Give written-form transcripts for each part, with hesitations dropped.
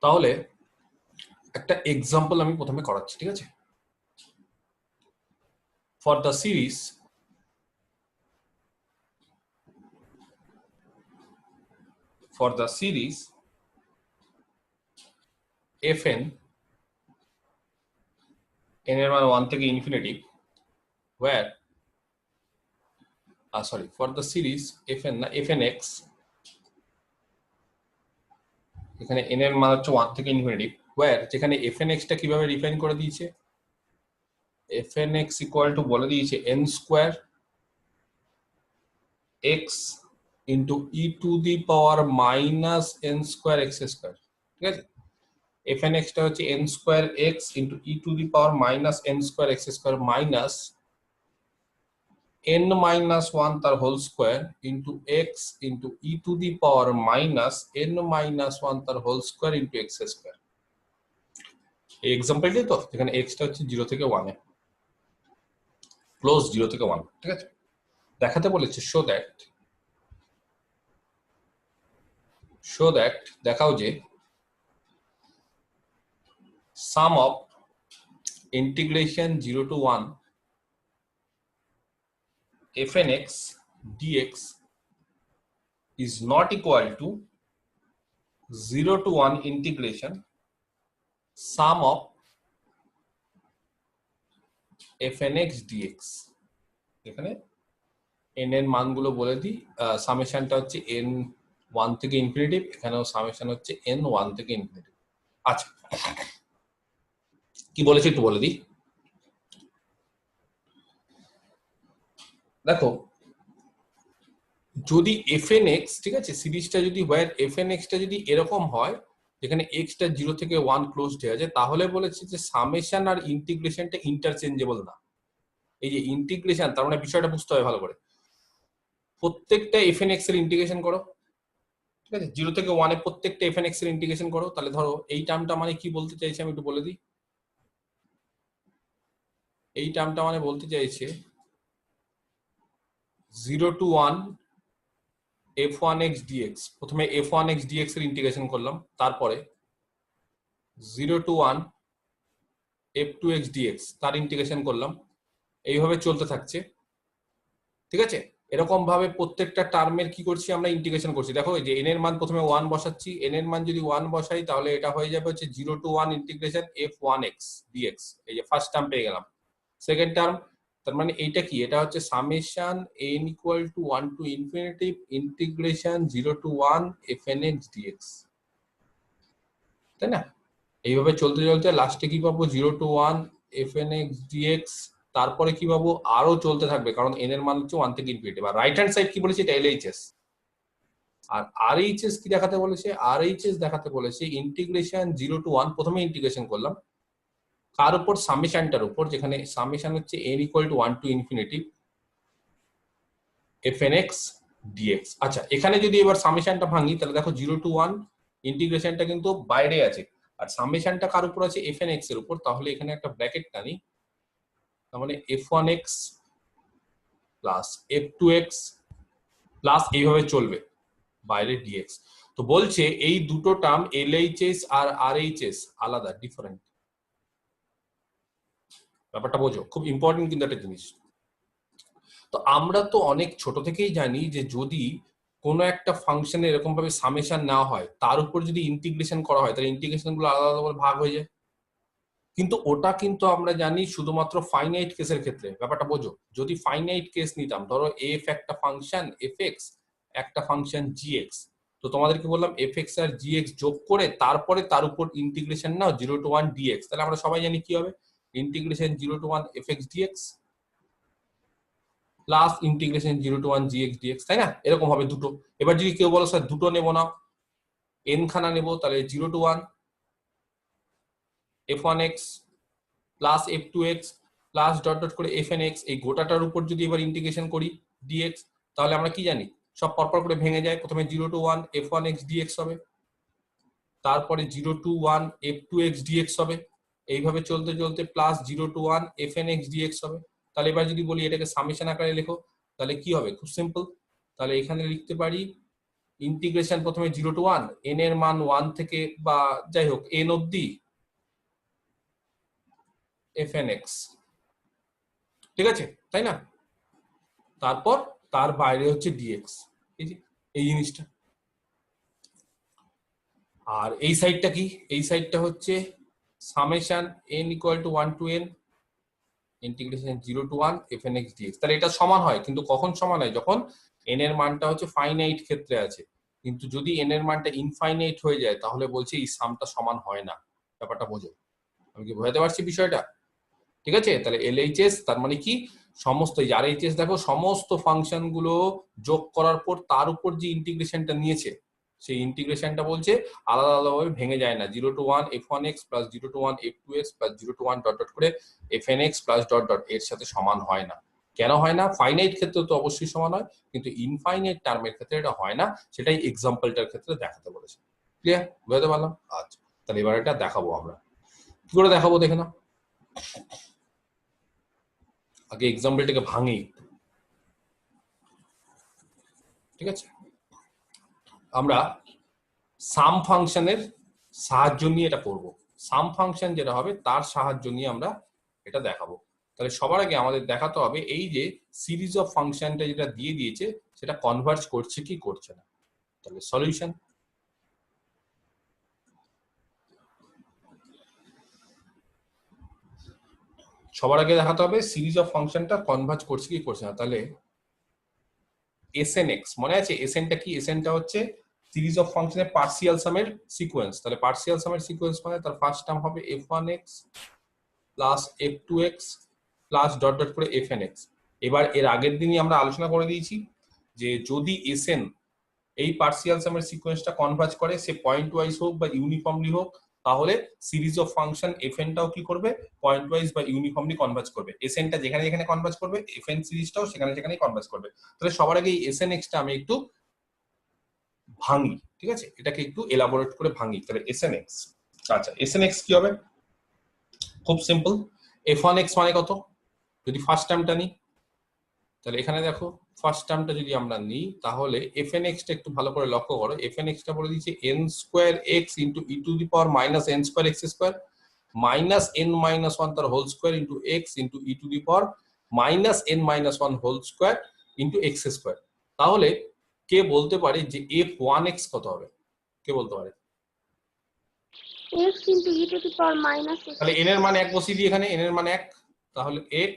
তাহলে একটা এক্সাম্পল আমি প্রথমে করাচ্ছি, ঠিক আছে? For the series fn, n এর মান 1 থেকে infinity, where for the series fn না fnx, এখানে n এর মান হচ্ছে 1 থেকে ইনফিনিটি, where যেখানে fnx টা কিভাবে ডিফাইন করে দিয়েছে, fnx ইকুয়াল টু বলে দিয়েছে n square x into e to the power minus n square x square, ঠিক আছে? fnx টা হচ্ছে n square x into e to the power minus n square x square minus n minus 1 তার whole square into x into e to the power minus n minus 1 তার whole square into x square. এই এক্সাম্পলটাই তো, যেখানে x টা হচ্ছে 0 থেকে 1 এ, close 0 থেকে 1, ঠিক আছে? দেখাতে বলেছে শো দ্যাট দেখাও যে সাম of integration 0 to 1 fnx dx is not equal to 0 to 1 integration sum of fnx dx। এখানে n এর মানগুলো বলে দিই, সামেশনটা হচ্ছে n 1 থেকে ইনফিনিটি, এখানেও সামেশন হচ্ছে n 1 থেকে ইনফিনিটি। আচ্ছা, কি বলেছি একটু বলে দিই। দেখো, যদি fnx, ঠিক আছে, সিরিজটা যদি where fnx টা যদি এরকম হয় যেখানে x টা 0 থেকে 1 ক্লোজড হয়ে যায়, তাহলে বলেছে যে সামেশন আর ইন্টিগ্রেশনটা ইন্টারচেঞ্জেবল না। এই যে ইন্টিগ্রেশন, তার মানে বিষয়টা বুঝতে হবে ভালো করে। প্রত্যেকটা fnx এর ইন্টিগ্রেশন করো, ঠিক আছে? 0 থেকে 1 এ প্রত্যেকটা fnx এর ইন্টিগ্রেশন করো। তাহলে ধরো এই টার্মটা মানে কি বলতে চাইছে আমি একটু বলে দিই। এই টার্মটা মানে বলতে চাইছে 0 to 1 f1x dx, প্রথমে f1x dx এর ইন্টিগ্রেশন করলাম, তারপরে 0 to 1 f2x dx তার ইন্টিগ্রেশন করলাম, এইভাবে চলতে থাকছে, ঠিক আছে? এরকম ভাবে প্রত্যেকটা টার্মের কি করছি আমরা, ইন্টিগ্রেশন করছি। দেখো এই যে n এর মান প্রথমে 1 বসাচ্ছি, n এর মান যদি 1 বসাই তাহলে এটা হয়ে যাবে হচ্ছে 0 to 1 ইন্টিগ্রেশন f1x dx। এই যে ফার্স্ট টার্ম পেয়ে গেলাম। সেকেন্ড টার্ম, তার মানে এইটা কি, এটা হচ্ছে summation n equal to 1 to infinity integration 0 to 1 fnx dx, তাই না? এইভাবে চলতে চলতে লাস্টে কি পাবো, 0 to 1 fnx dx, তারপরে কি পাবো, আরো চলতে থাকবে কারণ n এর মান হচ্ছে 1 থেকে ইনফিনিটি। বা রাইট হ্যান্ড সাইড কি বলেছে, এটা LHS। আর RHS কি দেখাতে বলেছে, RHS দেখাতে বলেছে ইন্টিগ্রেশন 0 to 1, প্রথমে ইন্টিগ্রেশন করলাম কার উপর, সামেশনটার উপর, যেখানে সামেশন হচ্ছে n equal to 1 to infinity fnx dx। আচ্ছা, এখানে যদি এবার সামেশনটা ভাঙি তাহলে দেখো 0 to 1 ইন্টিগ্রেশনটা কিন্তু বাইরে আছে, আর সামেশনটা কার উপর আছে, fnx এর উপর। তাহলে এখানে একটা ব্র্যাকেট টানি, তার মানে f1x প্লাস f2x প্লাস এইভাবে চলবে বাইরে dx। তো বলছে এই দুটো টার্ম LHS আর RHS আলাদা, ডিফারেন্ট। ব্যাপারটা বোঝো, খুব ইম্পর্টেন্ট কিন্তু একটা জিনিস। তো আমরা তো অনেক ছোট থেকেই জানি যে যদি কোনো একটা ফাংশনে এরকম ভাবে সামেশন নেওয়া হয়, তার উপর যদি ইন্টিগ্রেশন করা হয় তাহলে ইন্টিগ্রেশন গুলো আলাদা আলাদা ভাগ হয়ে যায়। কিন্তু ওটা কিন্তু আমরা জানি শুধুমাত্র ফাইনাইট কেসের ক্ষেত্রে। ব্যাপারটা বোঝো, যদি ফাইনাইট কেস নিতাম, ধরো f একটা ফাংশন fx, একটা ফাংশন gx, তো তোমাদেরকে বললাম fx আর gx যোগ করে তারপরে তার উপর ইন্টিগ্রেশন নাও 0 to 1 dx, তাহলে আমরা সবাই জানি কি হবে, integration 0 to 1 fx dx plus integration 0 to 1 gx dx, তাই না? এরকম হবে দুটো। এবার যদি কেউ বলো স্যার দুটো নেবো না, n খানা নেবো, তাহলে 0 to 1 f1x plus f2x plus dot dot করে fnx, এই গোটাটার উপর যদি এবার ইন্টিগ্রেশন করি dx, তাহলে আমরা কি জানি, সব পরপর করে ভেঙে যায়। প্রথমে 0 to 1 f1x dx হবে, তারপরে 0 to 1 f2x dx হবে, এইভাবে চলতে চলতে plus 0 to 1 fn x dx হবে। তাহলে এবার যদি বলি এটাকে সামেশন আকারে লেখো, তাহলে কি হবে? খুব সিম্পল, তাহলে এখানে লিখতে পারি ইন্টিগ্রেশন প্রথমে 0 to 1, n এর মান 1 থেকে বা যাই হোক n অবধি fn x, ঠিক আছে তাই না? তারপর তার বাইরে হচ্ছে dx, এই যে এই জিনিসটা। আর এই সাইডটা কি? এই সাইডটা হচ্ছে summation n equal to 1 to n integration 0 to 1 fn x dx। তাহলে এটা সমান হয়, কিন্তু কখন সমান হয়? যখন n এর মানটা হচ্ছে ফাইনাইট ক্ষেত্রে আছে। কিন্তু যদি n এর মানটা ইনফাইনাইট হয়ে যায় তাহলে বলছে এই সামটা সমান হয় না। ব্যাপারটা বোঝো, আমি কি বোঝাতে পারছি বিষয়টা? ঠিক আছে, তাহলে LHS তার মানে কি? সমস্ত RHS দেখো সমস্ত ফাংশন গুলো যোগ করার পর তার উপর যে ইন্টিগ্রেশনটা নিয়েছে সেই ইন্টিগ্রেশনটা বলছে আলাদা আলাদাভাবে ভেঙে যায় না। 0 to 1 f1x plus 0 to 1 f2x plus 0 to 1 dot dot করে fnx প্লাস ডট ডট এর সাথে সমান হয় না। কেন হয় না? ফাইনাইট ক্ষেত্রে তো অবশ্যই সমান হয়, কিন্তু ইনফাইনাইট টার্মের ক্ষেত্রে এটা হয় না। সেটাই এক্সাম্পলটার ক্ষেত্রে দেখাতে বলেছে। ক্লিয়ার? বুঝতে পারলাম? আচ্ছা, তাহলে এবার এটা দেখাবো আমরা। কি করে দেখাবো দেখে নাও। আগে এক্সাম্পলটাকে ভাঙি, ঠিক আছে? আমরা সাম ফাংশনের সাহায্য নিয়ে এটা করব। সাম ফাংশন যেটা হবে তার সাহায্য নিয়ে আমরা এটা দেখাবো। তাহলে সবার আগে আমাদের দেখাতে হবে এই যে সিরিজ অফ ফাংশনটা যেটা দিয়ে দিয়েছে সেটা কনভার্জ করছে কি করছে না। তাহলে সলিউশন, সবার আগে দেখাতে হবে সিরিজ অফ ফাংশনটা কনভার্জ করছে কি করছে না। তাহলে SNX মনে আছে? SNটা কি? SNটা হচ্ছে সিরিজ অফ ফাংশনের পার্সিয়াল সামের সিকোয়েন্স। তাহলে পার্সিয়াল সামের সিকোয়েন্স মানে তার ফার্স্ট টার্ম হবে f1x plus f2x plus dot dot করে fnx। এবার এর আগের দিনই আমরা আলোচনা করে দিয়েছি যে যদি SN এই পার্সিয়াল সামের সিকোয়েন্সটা কনভার্জ করে, সে পয়েন্ট ওয়াইজ হোক বা ইউনিফর্মলি হোক, তাহলে সিরিজ অফ ফাংশন fnটাও কি করবে? পয়েন্ট ওয়াইজ বা ইউনিফর্মলি কনভার্জ করবে। SNটা যেখানে যেখানে কনভার্জ করবে fn সিরিজটাও সেখানে সেখানেই কনভার্জ করবে। তাহলে সবার আগে এই SNXটা আমি একটু ভাঙি, ঠিক আছে? এটাকে একটু এলাবোরেট করে ভাঙি। তাহলে SNX, আচ্ছা SNX কি হবে? খুব সিম্পল, f1x মানে কত? যদি ফার্স্ট টার্মটা নিই, তাহলে এখানে দেখো ফার্স্ট টার্মটা যদি আমরা নিই তাহলে fnx টা একটু ভালো করে লক্ষ্য করো। fnx টা বলে দিয়েছে n square x into e to the power minus n square x square minus n minus 1 তার whole square into x into e to the power minus n minus 1 whole square into x square. তাহলে কে বলতে পারে যে f1x কত হবে? কে বলতে পারে? x into e to the power minus x। তাহলে n এর মান 1 বসিয়ে দিই এখানে, n এর মান 1, তাহলে x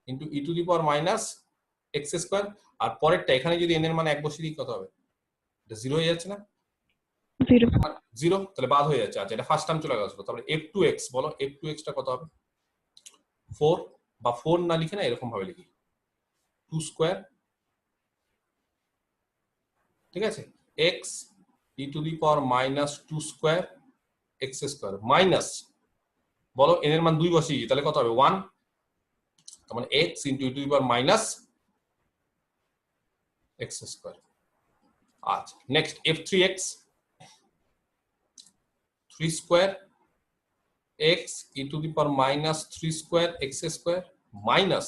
into e to the power minus x square. আর পরেরটা এখানে যদি n এর মান 1 বসিয়ে দিই কত হবে? এটা 0 হয়ে যাচ্ছে না? 0, তাহলে বাদ হয়ে যাচ্ছে। আচ্ছা, এটা ফার্স্ট টার্ম চলে গেল। তারপরে f2x বলো, f2x টা কত হবে? 4, বা 4 না লিখে না এরকম ভাবে লিখি 2 স্কয়ার, ঠিক আছে? x e to the power minus 2 square x square minus, বলো n এর মান 2 বসিয়ে তাহলে কত হবে? 1, তার মানে x into e to the power minus x square. আচ্ছা, next f3x 3 square x e to the power minus 3 square x square minus,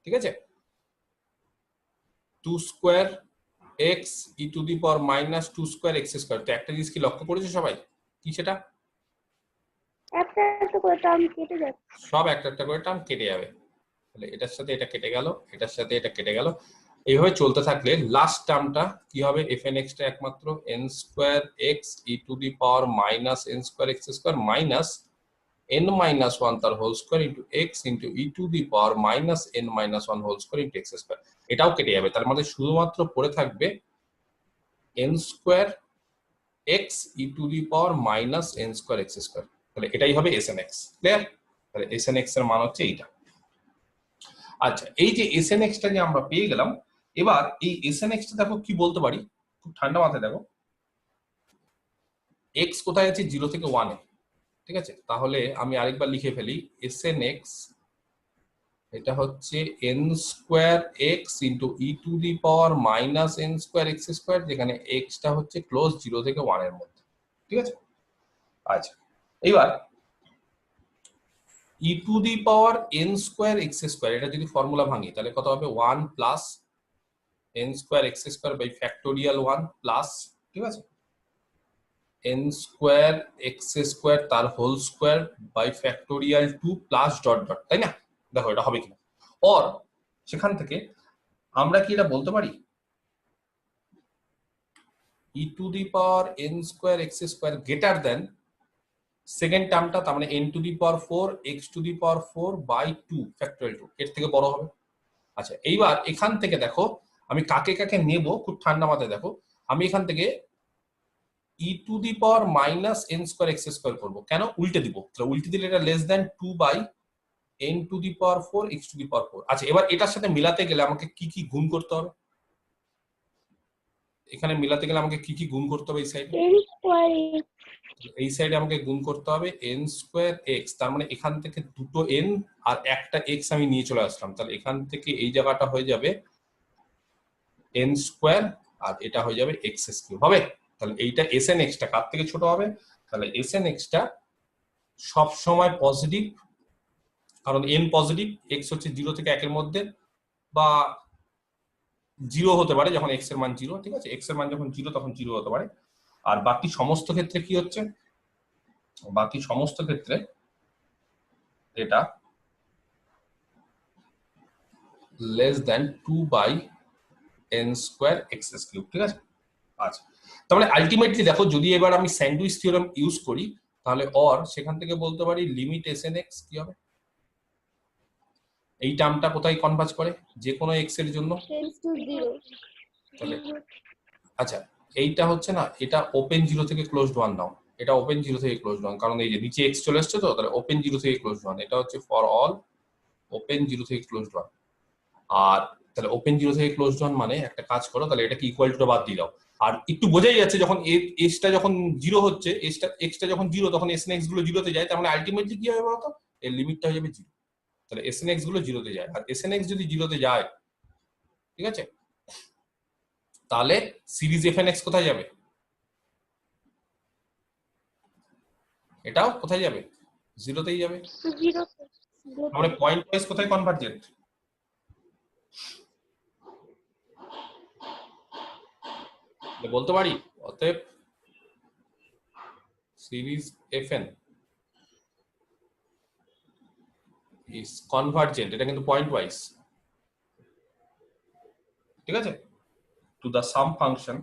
ঠিক আছে, 2 square x e to the power minus 2 square x square. তো একটা জিনিস কি লক্ষ্য করেছো সবাই? কি সেটা? একটা একটা করে টার্ম কেটে যাচ্ছে। সব একটা একটা করে টার্ম কেটে যাবে। তাহলে এটার সাথে এটা কেটে গেল, এটার সাথে এটা কেটে গেল। এইভাবে চলতে থাকলে লাস্ট টার্মটা কি হবে? fnx টা একমাত্র n square x e to the power minus n square x square minus n minus 1 তার whole square into x into e to the power minus n minus 1 whole square into x square. এটাও কেটে যাবে। তার মানে শুধুমাত্র পড়ে থাকবে n square x e to the power minus n square x square. তাহলে এটাই হবে SNX। ক্লিয়ার? তাহলে SNX এর মান হচ্ছে এইটা। আচ্ছা, এই যে SNX টা যে আমরা পেয়ে গেলাম, এবার এই SNX টা দেখো কি বলতে পারি, খুব ঠান্ডা মাথায় দেখো। x কোথায় আছে? 0 থেকে 1 এ, ঠিক আছে? তাহলে আমি আরেকবার লিখে ফেলি, SNX এটা হচ্ছে n square x into e to the power minus n square x square, যেখানে x টা হচ্ছে ক্লোজ 0 থেকে 1 এর মধ্যে, ঠিক আছে? আচ্ছা, এবার E to the power N square X square, এটা যদি ফর্মুলা ভাঙি তাহলে কত হবে 1 plus N square X square by factorial 1 plus, ঠিক আছে, এন স্কোয়ার এক্স স্কোয়ার তার whole square by factorial 2 plus dot dot, তাই না? দেখো এটা হবে কিনা। অর সেখান থেকে আমরা কি এটা বলতে পারি E to the power N square X square greater than second টার্মটা, তার মানে N to the power 4 X to the power 4 by 2 factorial 2, এর থেকে বড় হবে। আচ্ছা এইবার এখান থেকে দেখো আমি কাকে কাকে নেব, খুব ঠান্ডা মাথায় দেখো, আমি এখান থেকে E to the power minus N square X square করবো, কেন? উল্টে দিব, উল্টে দিলে এটা less than 2 by N to the power 4 X to the power 4। আচ্ছা এবার এটার সাথে মিলাতে গেলে আমাকে কি কি গুণ করতে হবে? এখানে মিলাতে গেলে আমাকে কি কি গুণ করতে হবে? এই সাইডে এন স্কোয়ার এই সাইডে আমাকে গুণ করতে হবে এন স্কোয়ার এক্স, তার মানে এখান থেকে দুটো এন আর একটা এক্স আমি নিয়ে চলে আসলাম, তাহলে এখান থেকে এই জায়গাটা হয়ে যাবে এন স্কোয়ার আর এটা হয়ে যাবে এক্স কিউব হবে। তাহলে এইটা এস এন এক্সটা কার থেকে ছোট হবে? তাহলে এস এন এক্সটা সব সময় পজিটিভ, কারণ এন পজিটিভ, এক্স হচ্ছে 0 থেকে 1 এর মধ্যে, বা 0 হতে পারে যখন এক্স এর মান 0, ঠিক আছে, এক্স এর মান যখন 0 তখন 0 হতে পারে। আর বাকি সমস্ত ক্ষেত্রে কি হচ্ছে? বাকি সমস্ত ক্ষেত্রে এটা less than 2 by N square X cube, ঠিক আছে। আচ্ছা তাহলে আলটিমেটলি দেখো যদি এবার আমি স্যান্ডউইচ থিওরেম ইউজ করি তাহলে অর সেখান থেকে বলতে পারি লিমিট এস এন এক্স কি হবে? এই টার্মটা কোথায় কনভার্জ করে? যে কোনো এক্স এর জন্য। Tends to 0। তাহলে আচ্ছা এইটা হচ্ছে না, এটা ওপেন 0 থেকে ক্লোজড 1 নাও, এটা ওপেন 0 থেকে ক্লোজড 1, কারণ এই যে নিচে এক্স চলে আসছে তো, তাহলে ওপেন 0 থেকে ক্লোজড 1, এটা হচ্ছে ফর অল ওপেন 0 থেকে ক্লোজড 1। আর তাহলে ওপেন 0 থেকে ক্লোজড 1 মানে একটা কাজ করো, তাহলে এটাকে ইকুয়াল টুটা বাদ দিয়ে দাও। আর একটু বোঝাই যাচ্ছে যখন এসটা যখন 0 হচ্ছে, এক্সটা যখন 0 তখন এস এন এক্স গুলো 0 তে যায়, তার মানে আলটিমেটলি কি হবে বলতো? এর লিমিটটা হয়ে যাবে 0। তাহলে এস এন এক্স গুলো 0 তে যায়, আর এস এন এক্স যদি 0 তে যায়, ঠিক আছে, তাহলে সিরিজ এফ এন এক্স কোথায় যাবে? এটাও কোথায় যাবে? 0 তেই যাবে। 0 মানে পয়েন্ট ওয়াইজ কোথায় কনভার্জেন্ট? বলতে পারি অতএব সিরিজ এফএন ইজ কনভার্জেন্ট, এটা কিন্তু পয়েন্ট ওয়াইজ, ঠিক আছে, টু দা সাম ফাংশন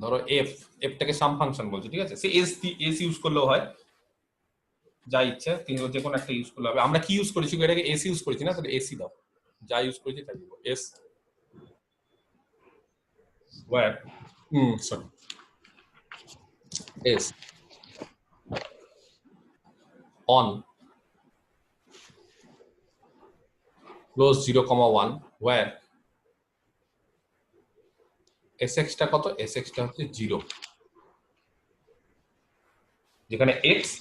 ধরো এফ, এফটাকে সাম ফাংশন বলছে, ঠিক আছে, সে এস ইউজ করলেও হয়, যা ইচ্ছা কিন্তু যে কোনো একটা ইউজ করলে হবে। আমরা কি ইউজ করেছি? এটাকে এস ইউজ করেছি না, তাহলে এসি দাও, যা ইউজ করেছি তাই দিব। S where sorry S on close 0,1 where S এক্সটা কত? এস এক্সটা হচ্ছে 0, যেখানে এক্স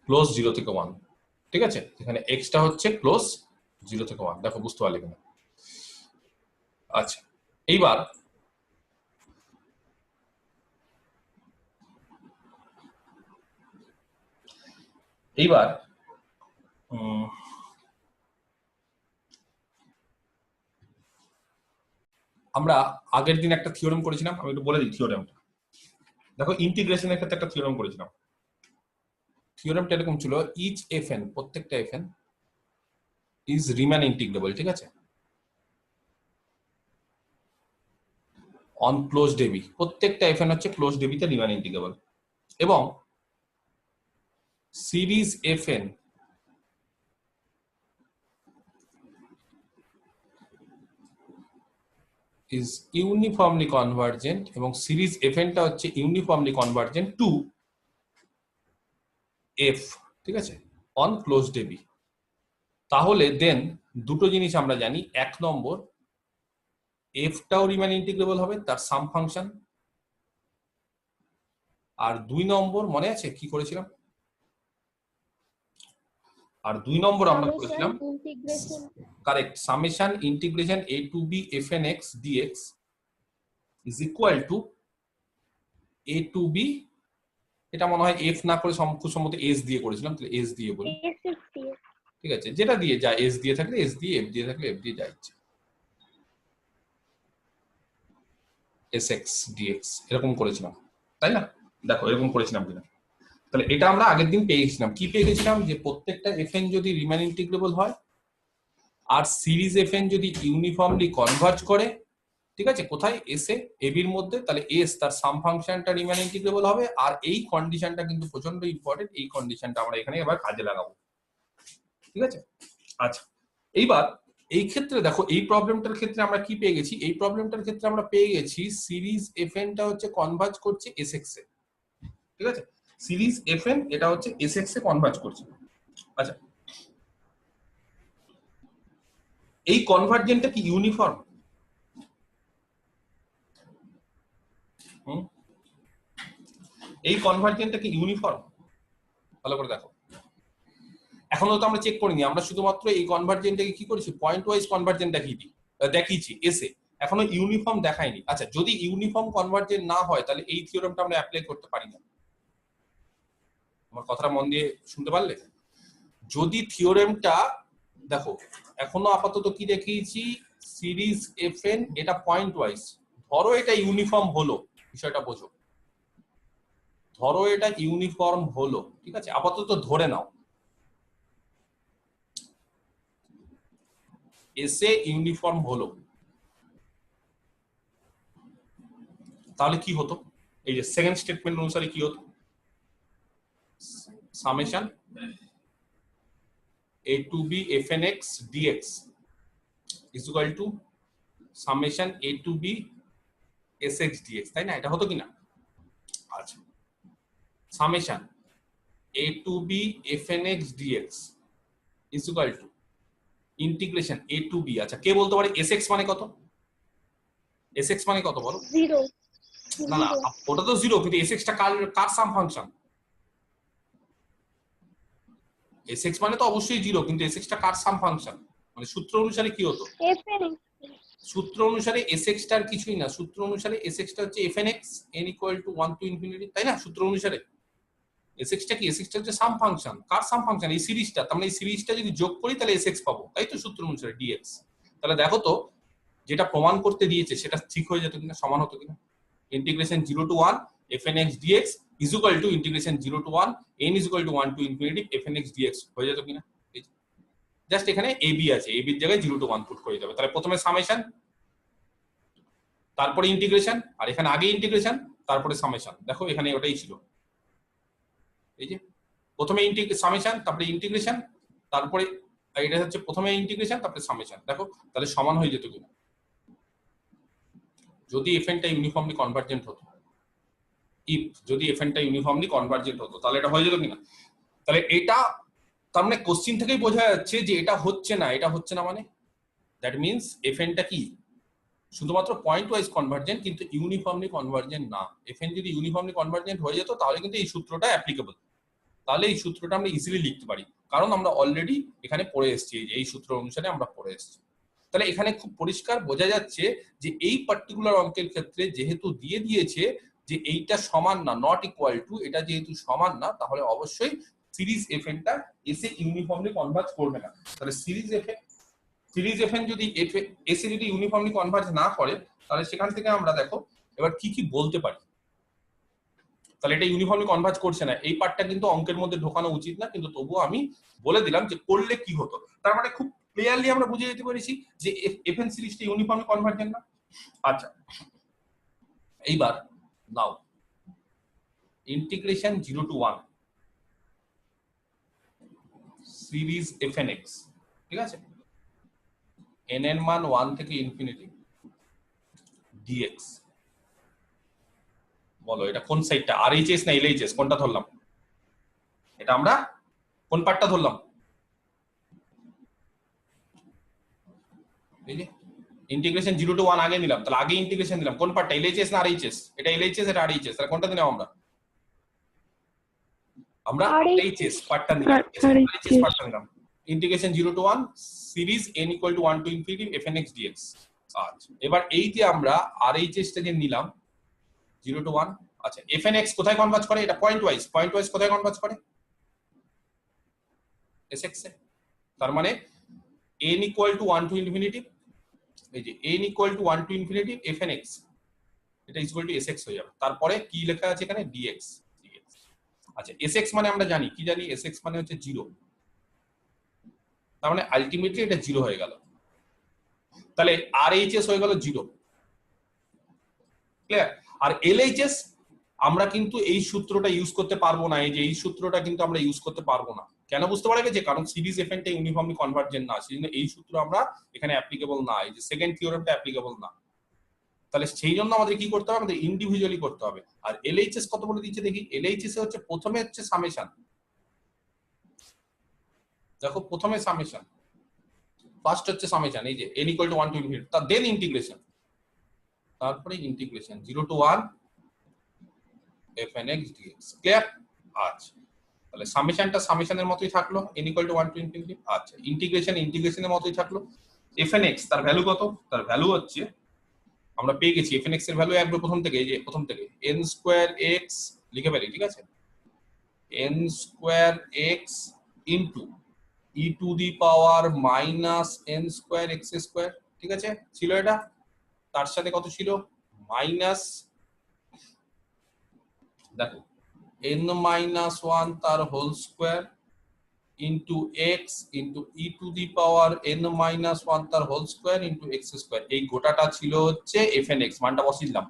ক্লোজ 0 থেকে 1, ঠিক আছে, এখানে এক্সটা হচ্ছে ক্লোজ 0 থেকে 1। দেখো বুঝতে পারলে কিনা? আচ্ছা এইবার এইবার আমরা আগের দিন একটা থিওরেম করেছিলাম, আমি একটু বলে দিই থিওরেমটা। দেখো ইন্টিগ্রেশনের ক্ষেত্রে একটা থিওরেম করেছিলাম, থিওরেমটা এরকম ছিল, ইচ এফ এন, প্রত্যেকটা F N is Riman integrable, ঠিক আছে, অন ক্লোজড এবি, প্রত্যেকটা এফ এন হচ্ছে ক্লোজড এবিতে রিমান ইন্টিগ্রেবল, এবং series F N is uniformly convergent, এবং সিরিজ এফ এনটা হচ্ছে ইউনিফর্মলি কনভার্জেন্ট টু এফ, ঠিক আছে, অন ক্লোজড এবি। তাহলে দেন দুটো জিনিস আমরা জানি, এক নম্বর এফটাও রিমান ইন্টিগ্রেবল হবে, তার সাম ফাংশন, আর দুই নম্বর মনে আছে কি করেছিলাম? আর দুই নম্বর আমরা করেছিলাম integration correct summation integration A to B F N X DX is equal to A to B, এটা মনে হয় এফ না করে খুব সম্ভবত এস দিয়ে করেছিলাম, তাহলে এস দিয়ে বলি, ঠিক আছে, যেটা দিয়ে যা এস দিয়ে থাকলে এস দিয়ে, এফ দিয়ে থাকলে এফ দিয়ে যা ইচ্ছে, এস এক্স ডিএক্স এরকম করেছিলাম, তাই না? দেখো এরকম করেছিলাম কিনা। তাহলে এটা আমরা আগের দিন পেয়ে গেছিলাম, কি পেয়ে গেছিলাম, যে প্রত্যেকটা এফএন যদি রিমান ইন্টিগ্রেবল হয় আর সিরিজ এফএন যদি ইউনিফর্মলি কনভার্জ করে, ঠিক আছে, কোথায়, এস এ এবির মধ্যে, তাহলে এস তার সাম ফাংশনটা রিমান ইন্টিগ্রেবল হবে। আর এই কন্ডিশনটা কিন্তু প্রচন্ড ইম্পর্টেন্ট, এই কন্ডিশনটা আমরা এখানে এবার কাজে লাগাবো, ঠিক আছে। আচ্ছা, এইবার এই ক্ষেত্রে দেখো এই প্রবলেমটার ক্ষেত্রে আমরা কি পেয়ে গেছি, এই প্রবলেমটার ক্ষেত্রে আমরা পেয়ে গেছি সিরিজ এফএনটা হচ্ছে কনভার্জ করছে এসএক্স এ, ঠিক আছে, সিরিজ এফএন এটা হচ্ছে এসএক্স এ কনভার্জ করছে। আচ্ছা, এই কনভার্জেন্টটা কি ইউনিফর্ম? এই কনভার্জেন্টটা কি ইউনিফর্ম? ভালো করে দেখো, এখনো তো আমরা চেক করিনি, আমরা শুধুমাত্র এই কনভার্জেন্টটাকে কি করেছি, পয়েন্ট ওয়াইজ কনভার্জেন্ট দেখিয়েছি এসে, এখনো ইউনিফর্ম দেখায়নি। আচ্ছা, যদি ইউনিফর্ম কনভার্জেন্ট না হয় তাহলে এই থিওরেমটা আমরা অ্যাপ্লাই করতে পারি না। আমার কথাটা মন দিয়ে শুনতে পারলে? যদি থিওরেমটা দেখো, এখনো আপাতত কি দেখিয়েছি, সিরিজ এফএন এটা পয়েন্ট ওয়াইজ, ধরো এটা ইউনিফর্ম হলো, বিষয়টা বোঝো, ধরো এটা ইউনিফর্ম হলো, ঠিক আছে, আপাতত ধরে নাও এসে ইউনিফর্ম হলো, তাহলে কি হতো, এই যে সেকেন্ড স্টেটমেন্ট অনুসারে কি হতো, summation a to b fnx dx is equal to summation a to b sx dx, তাই না? এটা হতো কিনা? আচ্ছা, summation a to b fnx dx is equal to integration a to b, আচ্ছা কে বলতে পারে sx মানে কত, sx মানে কত বলো? 0। না না, ওটা তো 0, কিন্তু sx টা কার সাম ফাংশন? sx মানে তো অবশ্যই 0, কিন্তু sx টা কার সাম ফাংশন, মানে সূত্র অনুসারে কি হতো, fnx। সূত্র অনুসারে sx টার কিছুই না, সূত্র অনুসারে sx টা হচ্ছে fnx n equal to 1 to infinity, তাই না? সূত্র অনুসারে sx টা কি, sx টা হচ্ছে সাম ফাংশন, কার সাম ফাংশন, এই সিরিজটা, তার মানে এই সিরিজটা যদি যোগ করি তাহলে sx পাবো, তাই তো, সূত্র অনুসারে dx। তাহলে দেখো তো যেটা প্রমাণ করতে দিয়েছে সেটা ঠিক হয়ে যেত কিনা, সমান হতো কিনা, integration 0 to 1 fnx dx is equal to integration 0 to 1 n is equal to 1 to infinity fnx dx হয়ে যেত কিনা। জাস্ট এখানে ab আছে, ab এর জায়গায় 0 to 1 পুট করে যাবে, তাহলে প্রথমে সামেশন, তারপরে ইন্টিগ্রেশন, আর এখানে আগে ইন্টিগ্রেশন তারপরে সামেশন, দেখো এখানে ওটাই ছিল, এই যে প্রথমে সামেশন তারপরে ইন্টিগ্রেশন, তারপরে এটা হচ্ছে প্রথমে ইন্টিগ্রেশন তারপরে সামেশন, দেখো তাহলে সমান হয়ে যেত কিনা যদি এফএনটা ইউনিফর্মলি কনভার্জেন্ট হতো, ইফ যদি এফএনটা ইউনিফর্মলি কনভার্জেন্ট হতো তাহলে এটা হয়ে যেত কিনা। তাহলে এটা তার মানে কোশ্চিন থেকেই বোঝা যাচ্ছে যে এটা হচ্ছে না, এটা হচ্ছে না মানে দ্যাট মিন্স এফএনটা কি শুধুমাত্র পয়েন্ট ওয়াইজ কনভার্জেন্ট, কিন্তু ইউনিফর্মলি কনভার্জেন্ট না। এফএন যদি ইউনিফর্মলি কনভার্জেন্ট হয়ে যেত তাহলে কিন্তু এই সূত্রটা অ্যাপ্লিকেবল, তাহলে এই সূত্রটা আমরা ইজিলি লিখতে পারি, কারণ আমরা অলরেডি এখানে পড়ে এসেছি, এই সূত্র অনুসারে আমরা পড়ে এসেছি। তাহলে এখানে খুব পরিষ্কার বোঝা যাচ্ছে যে এই পার্টিকুলার অঙ্কের ক্ষেত্রে যেহেতু দিয়ে দিয়েছে যে এইটা সমান না, নট ইকুয়াল টু, এটা যেহেতু সমান না, তাহলে অবশ্যই সিরিজ এফএনটা এসে ইউনিফর্মলি কনভার্জ করবে না। তাহলে সিরিজ এফএন যদি এসে যদি ইউনিফর্মলি কনভার্জ না করে, তাহলে সেখান থেকে আমরা দেখো এবার কি কি বলতে পারি। তাহলে এটা ইউনিফর্মলি কনভার্জ করছে না, এই পার্টটা কিন্তু অঙ্কের মধ্যে ঢোকানো উচিত না, কিন্তু তবুও আমি বলে দিলাম যে করলে কি হতো। তার মানে খুব ক্লিয়ারলি আমরা বুঝে যেতে পেরেছি যে এফএন সিরিজটা ইউনিফর্মলি কনভার্জেন্ট না। আচ্ছা, এইবার নাও ইন্টিগ্রেশন 0 to 1 সিরিজ এফএনএক্স, ঠিক আছে, n এর মান 1 থেকে ইনফিনিটি ডিএক্স, বলো এটা কোন সাইডটা, আরএইচএস না এলএইচএস, কোনটা ধরলাম, এটা আমরা কোন পার্টটা ধরলাম, এই যে ইন্টিগ্রেশন 0 to 1 আগে নিলাম, তাহলে আগে ইন্টিগ্রেশন দিলাম, কোন পার্টটা, এলএইচএস না আরএইচএস, এটা এলএইচএস এটা আরএইচএস, তাহলে কোনটা দিলাম আমরা আরএইচএস পার্টটা নিলাম, আরএইচএস পার্টটা নিলাম। Integration 0 to 1 series n equal to 1 to infinity fnx dx, আচ্ছা এবার এই যে আমরা RHS টা যে নিলাম 0 to 1, আচ্ছা fnx কোথায় কনভার্জ করে? এটা পয়েন্ট ওয়াইজ কোথায় কনভার্জ করে? sx এ। তার মানে n equal to 1 to infinity, এই যে n equal to 1 to infinity fnx, এটা equal to sx হয়ে যাবে। তারপরে কি লেখা আছে এখানে? dx। আচ্ছা sx মানে আমরা জানি, কি জানি? sx মানে হচ্ছে 0, তার মানে আলটিমেটলি এটা 0 হয়ে গেল। তাহলে RHS হয়ে গেল 0, ক্লিয়ার? আর LHS আমরা কিন্তু এই সূত্রটা ইউজ করতে পারবো না, এই যে এই সূত্রটা কিন্তু আমরা ইউজ করতে পারবো না। কেন বুঝতে পারা গেছে? কারণ সিরিজ এফএনটা ইউনিফর্মলি কনভার্জেন্ট না, সেজন্য এই সূত্র আমরা এখানে অ্যাপ্লিকেবল না, এই যে সেকেন্ড থিওরেমটা অ্যাপ্লিকেবল না। তাহলে সেই জন্য আমাদের কি করতে হবে? আমাদের ইন্ডিভিজুয়ালি করতে হবে। আর LHS কত বলে দিচ্ছে দেখি। LHS এ হচ্ছে প্রথমে হচ্ছে সামেশন, দেখো প্রথমে সামেশন, ফার্স্ট হচ্ছে সামেশন, এই যে n equal to 1 to infinity, তার দেন ইন্টিগ্রেশন, তারপরে integration 0 to 1 fnx dx, clear? আচ্ছা তাহলে সামেশনটা সামেশনের মতোই থাকলো, n equal to 1 to infinity। আচ্ছা ইন্টিগ্রেশনের মতোই থাকলো। fnx তার ভ্যালু কত? তার ভ্যালু হচ্ছে আমরা পেয়ে গেছি fnx এর ভ্যালু একবার প্রথম থেকে, এই যে প্রথম থেকে n স্কয়ার x লিখে ফেলি, ঠিক আছে? n square x into e to the power minus n square x square, ঠিক আছে? ছিল এটা, তার সাথে কত ছিল? মাইনাস, দেখো n মাইনাস 1 তার whole square into x into e to the power n minus 1 তার whole square into x square. এই গোটাটা ছিল হচ্ছে fnx, মানটা বসিয়ে দিলাম,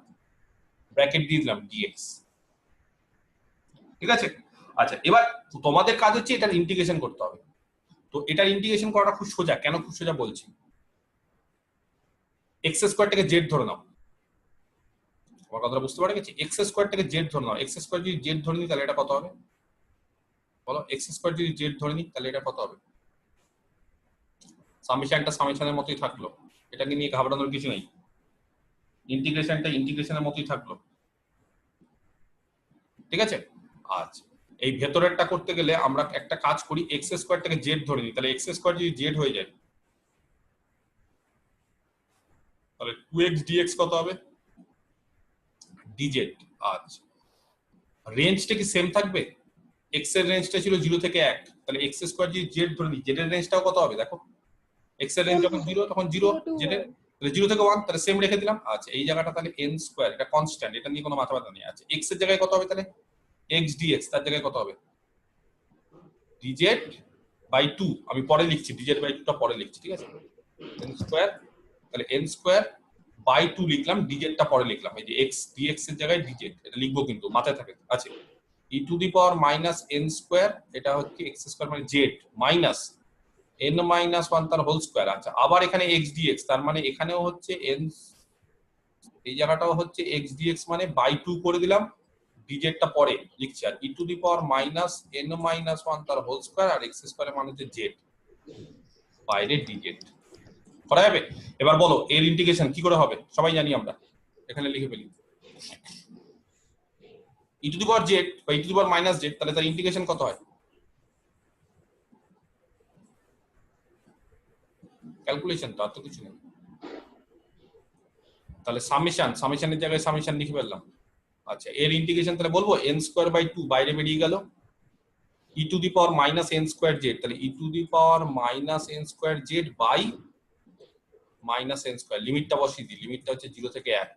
ব্র্যাকেট দিয়ে দিলাম dx, ঠিক আছে? আচ্ছা এবার তোমাদের কাজ হচ্ছে এটার ইন্টিগ্রেশন করতে হবে। তো এটার ইন্টিগ্রেশন করাটা খুব সোজা। কেন খুব সোজা বলছি? x স্কয়ারটাকে z ধরে নাও, আমার কথাটা বুঝতে পারা গেছে? x স্কয়ারটাকে z ধরে নাও, x স্কয়ার যদি z ধরে নিই তাহলে এটা কত হবে বলো? x স্কয়ার যদি z ধরে নিই তাহলে এটা কত হবে? সামেশনটা সামেশনের মতোই থাকলো, এটাকে নিয়ে ঘাবড়ানোর কিছু নেই। ইন্টিগ্রেশনটা ইন্টিগ্রেশনের মতোই থাকলো, ঠিক আছে? আচ্ছা এই ভেতরেরটা করতে গেলে আমরা একটা কাজ করি, x স্কয়ারটাকে z ধরে নিই, তাহলে x স্কয়ার যদি z হয়ে যায় তাহলে 2x dx কত হবে? dz। আচ্ছা রেঞ্জটা কি সেম থাকবে? x এর রেঞ্জটা ছিল 0 থেকে 1, তাহলে x স্কয়ার যদি z ধরে নিই, z এর রেঞ্জটাও কত হবে? দেখো x এর রেঞ্জ যখন 0 তখন 0, z এর তাহলে 0 থেকে 1, তাহলে সেম রেখে দিলাম। আচ্ছা এই জায়গাটা তাহলে n স্কয়ার, এটা কনস্ট্যান্ট, এটা নিয়ে কোনো মাথা ব্যথা নেই। আচ্ছা x এর জায়গায় কত হবে তাহলে? x dx তার জায়গায় কত হবে? dz বাই 2, আমি পরে লিখছি, dz বাই 2 টা পরে লিখছি, ঠিক আছে? n স্কয়ার, তাহলে n স্কয়ার বাই 2 লিখলাম, dz টা পরে লিখলাম, এই যে x dx এর জায়গায় dz, এটা লিখবো কিন্তু মাথায় থাকে। আচ্ছা e to the power minus n square, এটা হচ্ছে x স্কয়ার মানে z মাইনাস n মাইনাস 1 তার হোল স্কয়ার। আচ্ছা আবার এখানে x dx, তার মানে এখানেও হচ্ছে n, এই জায়গাটাও হচ্ছে x dx মানে বাই 2 করে দিলাম, dz টা পরে লিখছি, আর e to the power minus n minus 1 তার হোল স্কয়ার, আর x স্কয়ারের মানে হচ্ছে z বাইরে dz করা যাবে। এবার বলো এর ইন্টিগ্রেশন কি করে হবে? সবাই জানি আমরা, এখানে লিখে ফেলি e to the power z বা e to the power minus z, তাহলে তার ইন্টিগ্রেশন কত হয়? ক্যালকুলেশন তো, আর তো কিছু নেই। তাহলে সামেশনের জায়গায় সামেশন লিখে ফেললাম। আচ্ছা এর ইন্টিগ্রেশন তাহলে বলবো n স্কয়ার বাই 2 বাইরে বেরিয়ে গেল, e to the power minus n square z, তাহলে e to the power minus n square z by minus n square, লিমিটটা বসিয়ে দিই, লিমিটটা হচ্ছে 0 থেকে 1,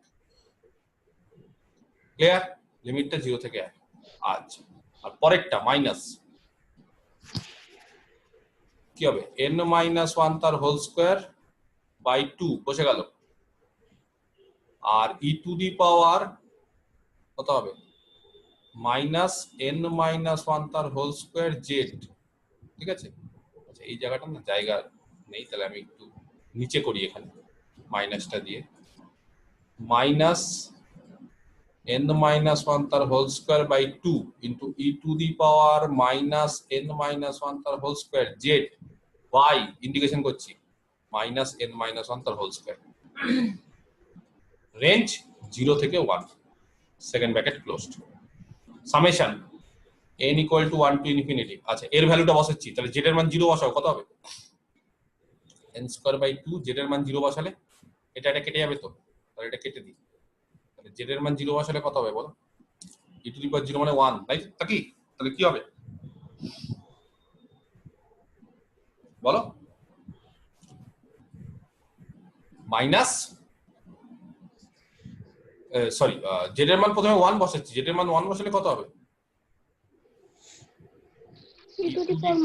ক্লিয়ার? লিমিটটা 0 থেকে 1। আচ্ছা আর পরেরটা মাইনাস কি হবে? n মাইনাস 1 তার হোল স্কয়ার বাই 2 বসে গেল, আর e টু দি পাওয়ার কত হবে? মাইনাস n মাইনাস 1 তার হোল স্কয়ার z, ঠিক আছে? আচ্ছা এই জায়গাটা না জায়গা নেই, তাহলে আমি একটু নিচে করি, এখানে মাইনাসটা দিয়ে, মাইনাস n মাইনাস 1 তার whole square by 2 into e to the power minus n minus 1 তার whole square z by integration করছি মাইনাস n মাইনাস 1 তার হোল স্কয়ার, রেঞ্জ 0 থেকে 1, second bracket closed, summation n equal to 1 to infinity. আচ্ছা এর ভ্যালুটা বসাচ্ছি, তাহলে z এর মান 0 বসাও, কত হবে? n স্কয়ার বাই 2, z এর মান 0 বসালে এটা কেটে যাবে তো, তাহলে এটা কেটে দিই। তাহলে জেড এর মান 0 বসালে কত হবে বলো? ই টু দি পাওয়ার 0 মানে 1, তাই তা কি? তাহলে কি হবে বলো? মাইনাস, সরি, জেড এর মান প্রথমে 1 বসাচ্ছি, জেড এর মান 1 বসালে কত হবে? e to the power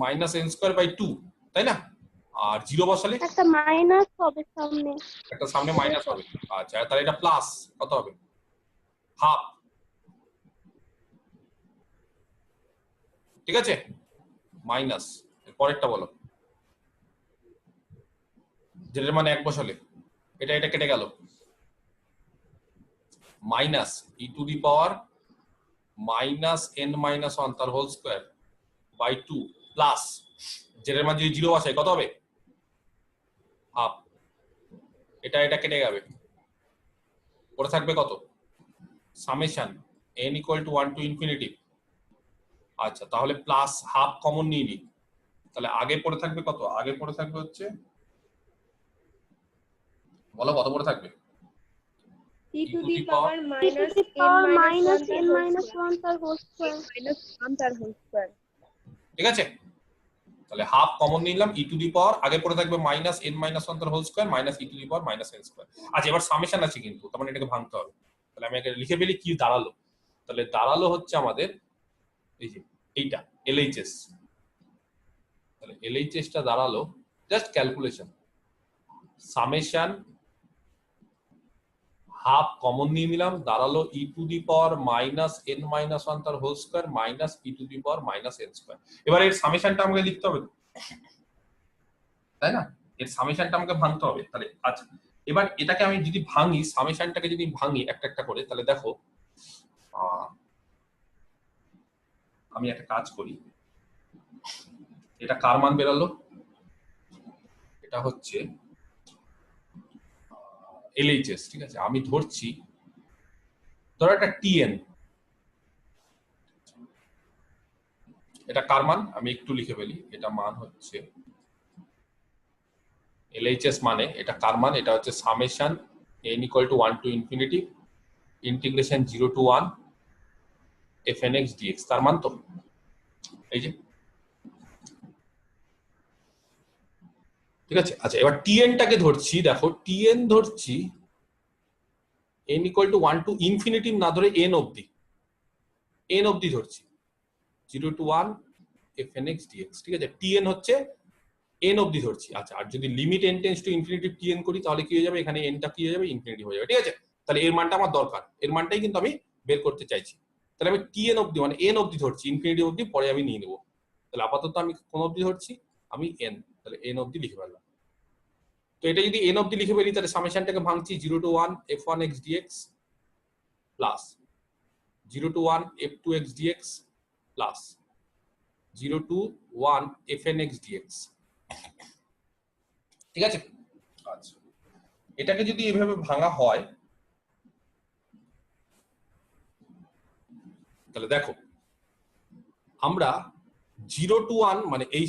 minus n square। -n² / 2, তাই না? আর 0 বসালে একটা মাইনাস হবে সামনে। একটা সামনে মাইনাস হবে। আচ্ছা, তাহলে এটা প্লাস কত হবে? হাফ। ঠিক আছে, মাইনাস। পরেরটা বলো। জেড এর মান 1 বসালে এটা কেটে গেল, minus E to the power -n - 1 তার whole square by 2 plus Z এর মান যদি 0 বসাই কত হবে? হাফ। এটা কেটে যাবে, পড়ে থাকবে কত? Summation n = 1 to infinity। আচ্ছা, তাহলে প্লাস হাফ কমন নিয়ে নি, তাহলে আগে পড়ে থাকবে কত? আগে পড়ে থাকবে হচ্ছে, বলো কত পড়ে থাকবে? e to the power e to the power minus n - 1 তার হোল স্কয়ার। ঠিক আছে, তাহলে হাফ কমন নিলাম, ই টু দি পাওয়ার আগে পড়ে থাকবে -n - 1 তার whole square minus E to the power -n²। আচ্ছা, এবার সামেশন আছে কিন্তু, তার মানে এটাকে ভাঙতে হবে। তাহলে আমি এখানে লিখে ফেলি কি দাঁড়ালো। তাহলে দাঁড়ালো হচ্ছে আমাদের এই যে এইটা এলএইচএস। তাহলে এলএইচএস টা দাঁড়ালো, just calculation, summation half common নিয়ে নিলাম, দাঁড়ালো ই টু দি পাওয়ার -n - 1 তার whole square minus E to the power -n²। এবার এর সামেশনটা আমাকে লিখতে হবে, তাই না? এর সামেশনটা আমাকে ভাঙতে হবে। তাহলে আচ্ছা, এবার এটাকে আমি যদি ভাঙি, সামেশনটাকে যদি ভাঙি একটা একটা করে, তাহলে দেখো আমি একটা কাজ করি, এটা কার মান বেরালো? এটা হচ্ছে এলএইচএস। ঠিক আছে, আমি ধরছি ধরো একটা টিএন, এটা কার মান আমি একটু লিখে ফেলি। এটা মান হচ্ছে এলএইচএস, মানে এটা কার মান? এটা হচ্ছে summation n = 1 to infinity integration 0 to 1 fnx dx, তার মান তো এই যে। ঠিক আছে, আচ্ছা এবার টিএন টাকে ধরছি, দেখো টিএন ধরছি n = 1 to infinity না ধরে n অবধি ধরছি, 0 to 1 fnx dx। ঠিক আছে, টিএন হচ্ছে n অবধি ধরছি। আচ্ছা, আর যদি limit n tends to infinity TN করি তাহলে কি হয়ে যাবে? এখানে n টা কি হয়ে যাবে? ইনফিনিটি হয়ে যাবে। ঠিক আছে, তাহলে এর মানটা আমার দরকার, এর মানটাই কিন্তু আমি বের করতে চাইছি। তাহলে আমি টিএন অবধি মানে n অবধি ধরছি, ইনফিনিটি অবধি পরে আমি নিয়ে নেবো। তাহলে আপাতত আমি কোন অবধি ধরছি? আমি n, তাহলে n অবধি লিখে ফেললাম। তো এটা যদি n অবধি লিখে ফেলি, তাহলে সামেশনটাকে ভাঙছি 0 to 1 f1x dx plus 0 to 1 f2x dx plus 0 to 1 fnx dx। ঠিক আছে, আচ্ছা এটাকে যদি এভাবে ভাঙা হয় তাহলে দেখো আমরা 0 to 1 মানে এই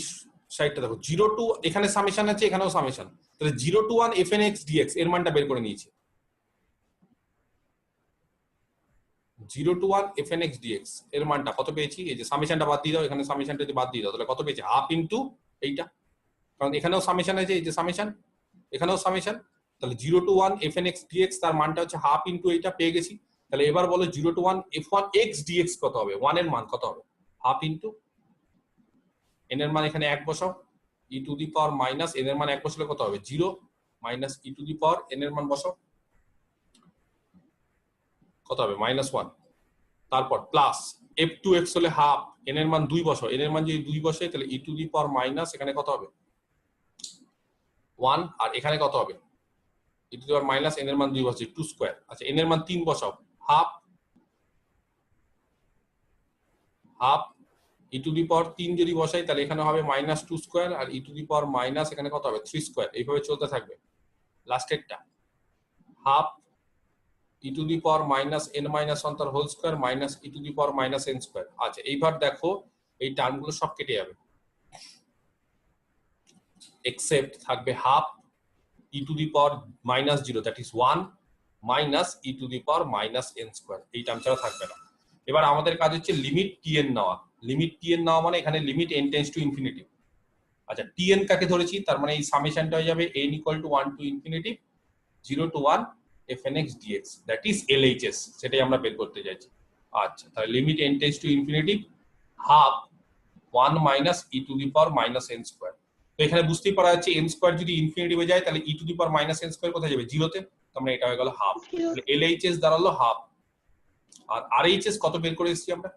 সাইডটা দেখো, 0 to এখানে সামেশন আছে, এখানেও সামেশন, তাহলে 0 to 1 fnx dx এর মানটা বের করে নিয়েছি। 0 to 1 fnx dx এর মানটা কত পেয়েছি? এই যে সামেশনটা বাদ দিয়ে দাও, এখানে সামেশনটা যদি বাদ দিয়ে দাও তাহলে কত পেয়েছি? হাফ ইনটু এইটা, কারণ এখানেও সামেশন আছে, এই যে সামেশন, এখানেও সামেশন, তাহলে 0 to 1 fnx dx তার মানটা হচ্ছে হাফ ইনটু এইটা, পেয়ে গেছি। তাহলে এবার বলো 0 to 1 f1x dx কত হবে? 1 এর মান কত হবে? হাফ ইনটু n এর মান এখানে 1 বসাও, E to the power minus n এর মান 1 বসালে কত হবে? 0 minus E to the power n এর মান বসাও, কত হবে? -1। তারপর প্লাস f2x হলে হাফ, n এর মান 2 বসাও, n এর মান যদি 2 বসাই তাহলে ই টু দি পাওয়ার মাইনাস এখানে কত হবে? 1, আর এখানে কত হবে? E to the power minus n এর মান 2 বসাই 2 স্কয়ার। আচ্ছা, n এর মান 3 বসাও, হাফ ই টু দি পাওয়ার 3 যদি বসাই তাহলে এখানে হবে -2 স্কয়ার, আর E to the power minus এখানে কত হবে? 3 স্কয়ার। এইভাবে চলতে থাকবে, লাস্টেরটা half E to the power -n - 1 তার whole square minus E to the power -n²। আচ্ছা, এইবার দেখো এই টার্মগুলো সব কেটে যাবে, এক্সেপ্ট থাকবে half e to the power minus 0 that is 1 minus e to the power minus n square এই টার্ম ছাড়া থাকবে না। এবার আমাদের কাজ হচ্ছে লিমিট tn নেওয়া। লিমিট tn নেওয়া মানে এখানে limit n tends to infinity. আচ্ছা tn কাকে ধরেছি, তার মানে এই সামেশনটা হয়ে যাবে n equal to 1 to infinity 0 to 1 fnx dx that is LHS, সেটাই আমরা বের করতে যাচ্ছি। আচ্ছা তাহলে limit n tends to infinity half 1 minus e to the power minus n square। তো এখানে বুঝতেই পারা যাচ্ছে n স্কয়ার যদি ইনফিনিটি হয়ে যায় তাহলে e to the power minus n square কোথায় যাবে, জিরোতে। তার মানে এটা হয়ে গেল হাফ। তাহলে LHS দাঁড়ালো হাফ। আর RHS কত বের করে এসেছি আমরা,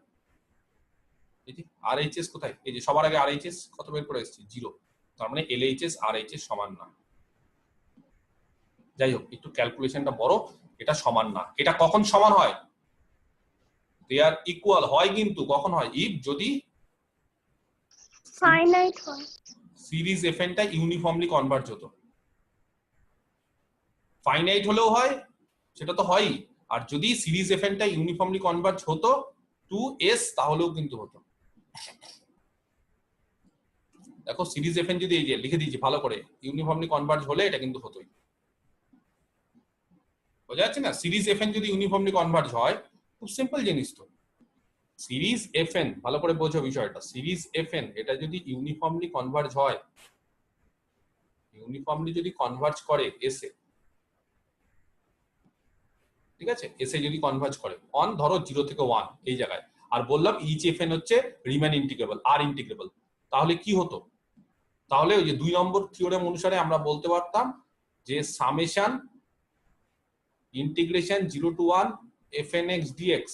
এই যে RHS কোথায়, এই যে সবার আগে RHS কত বের করে এসেছি, 0। তার মানে LHS RHS সমান না। যাই হোক একটু ক্যালকুলেশনটা বড়, এটা সমান না। এটা কখন সমান হয়, দে আর ইকুয়াল হয়, কিন্তু কখন হয়, ইফ যদি ফাইনাইট হয়, সিরিজ এফএনটা ইউনিফর্মলি কনভার্জ হতো। ফাইনাইট হলেও হয়, সেটা তো হয়ই। আর যদি সিরিজ এফএনটা ইউনিফর্মলি কনভার্জ হতো টু এস তাহলেও কিন্তু হতো। দেখো সিরিজ এফএন যদি এই যে লিখে দিয়েছি ভালো করে, ইউনিফর্মলি কনভার্জ হলে এটা কিন্তু হতোই। বোঝা যাচ্ছে না, সিরিজ এফএন যদি ইউনিফর্মলি কনভার্জ হয়, খুব সিম্পল জিনিস তো। সিরিজ এফএন ভালো করে বোঝো বিষয়টা, সিরিজ এফএন এটা যদি ইউনিফর্মলি কনভার্জ হয়, ইউনিফর্মলি যদি কনভার্জ করে এসে, ঠিক আছে, এসে যদি কনভার্জ করে অন ধরো 0 থেকে 1 এই জায়গায়, আর বললাম ইচ এফএন হচ্ছে রিমেন ইন্টিগ্রেবল আর ইন্টিগ্রেবল, তাহলে কি হতো, তাহলে ওই যে 2 নম্বর থিওরেম অনুসারে আমরা বলতে পারতাম যে summation integration 0 to 1 fnx dx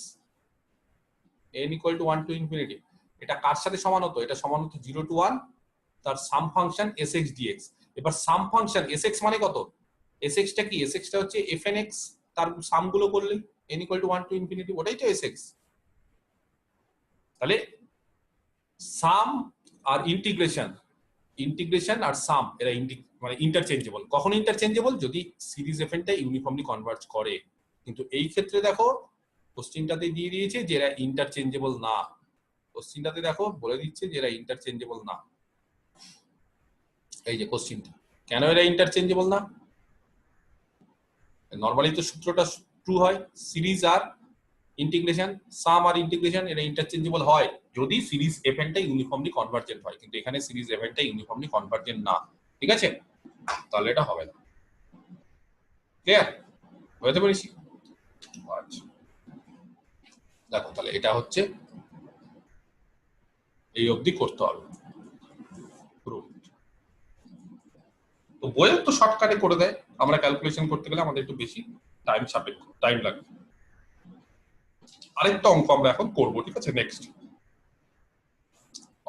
n equal to 1 to infinity, এটা কার সাথে সমান হতো, এটা সমান হতো 0 to 1 তার সাম ফাংশন sx dx। এবার সাম ফাংশন sx মানে কত, sx টা কি, sx টা হচ্ছে fnx তার সাম গুলো করলে n equal to 1 to infinity, ওটাই তো sx। তাহলে সাম আর ইন্টিগ্রেশন, ইন্টিগ্রেশন আর সাম এরা মানে ইন্টারচেঞ্জেবল। কখন ইন্টারচেঞ্জেবল, যদি সিরিজ এফএনটা ইউনিফর্মলি কনভার্জ করে। কিন্তু এই ক্ষেত্রে দেখো কোশ্চেনটাতে দিয়ে দিয়েছে যে এরা ইন্টারচেঞ্জেবল না। কোশ্চেনটাতে দেখো বলে দিচ্ছে যে এরা ইন্টারচেঞ্জেবল না। এই যে কোশ্চেনটা, কেন এরা ইন্টারচেঞ্জেবল না, নরমালি তো সূত্রটা ট্রু হয়, সিরিজ আর ইন্টিগ্রেশন, সাম আর ইন্টিগ্রেশন এরা ইন্টারচেঞ্জেবল হয় যদি সিরিজ এফএনটা ইউনিফর্মলি কনভার্জেন্ট হয়। কিন্তু এখানে সিরিজ এফএনটা ইউনিফর্মলি কনভার্জেন্ট না, ঠিক আছে, তাহলে এটা হবে না। ক্লিয়ার বুঝতে পেরেছি? আচ্ছা দেখো তাহলে এটা হচ্ছে এই অবধি করতে হবে। তো বইয়ে তো শর্টকাটে করে দেয়, আমরা ক্যালকুলেশন করতে গেলে আমাদের একটু বেশি টাইম সাপেক্ষ, টাইম লাগবে। আরেকটা অঙ্ক আমরা এখন করব, ঠিক আছে, নেক্সট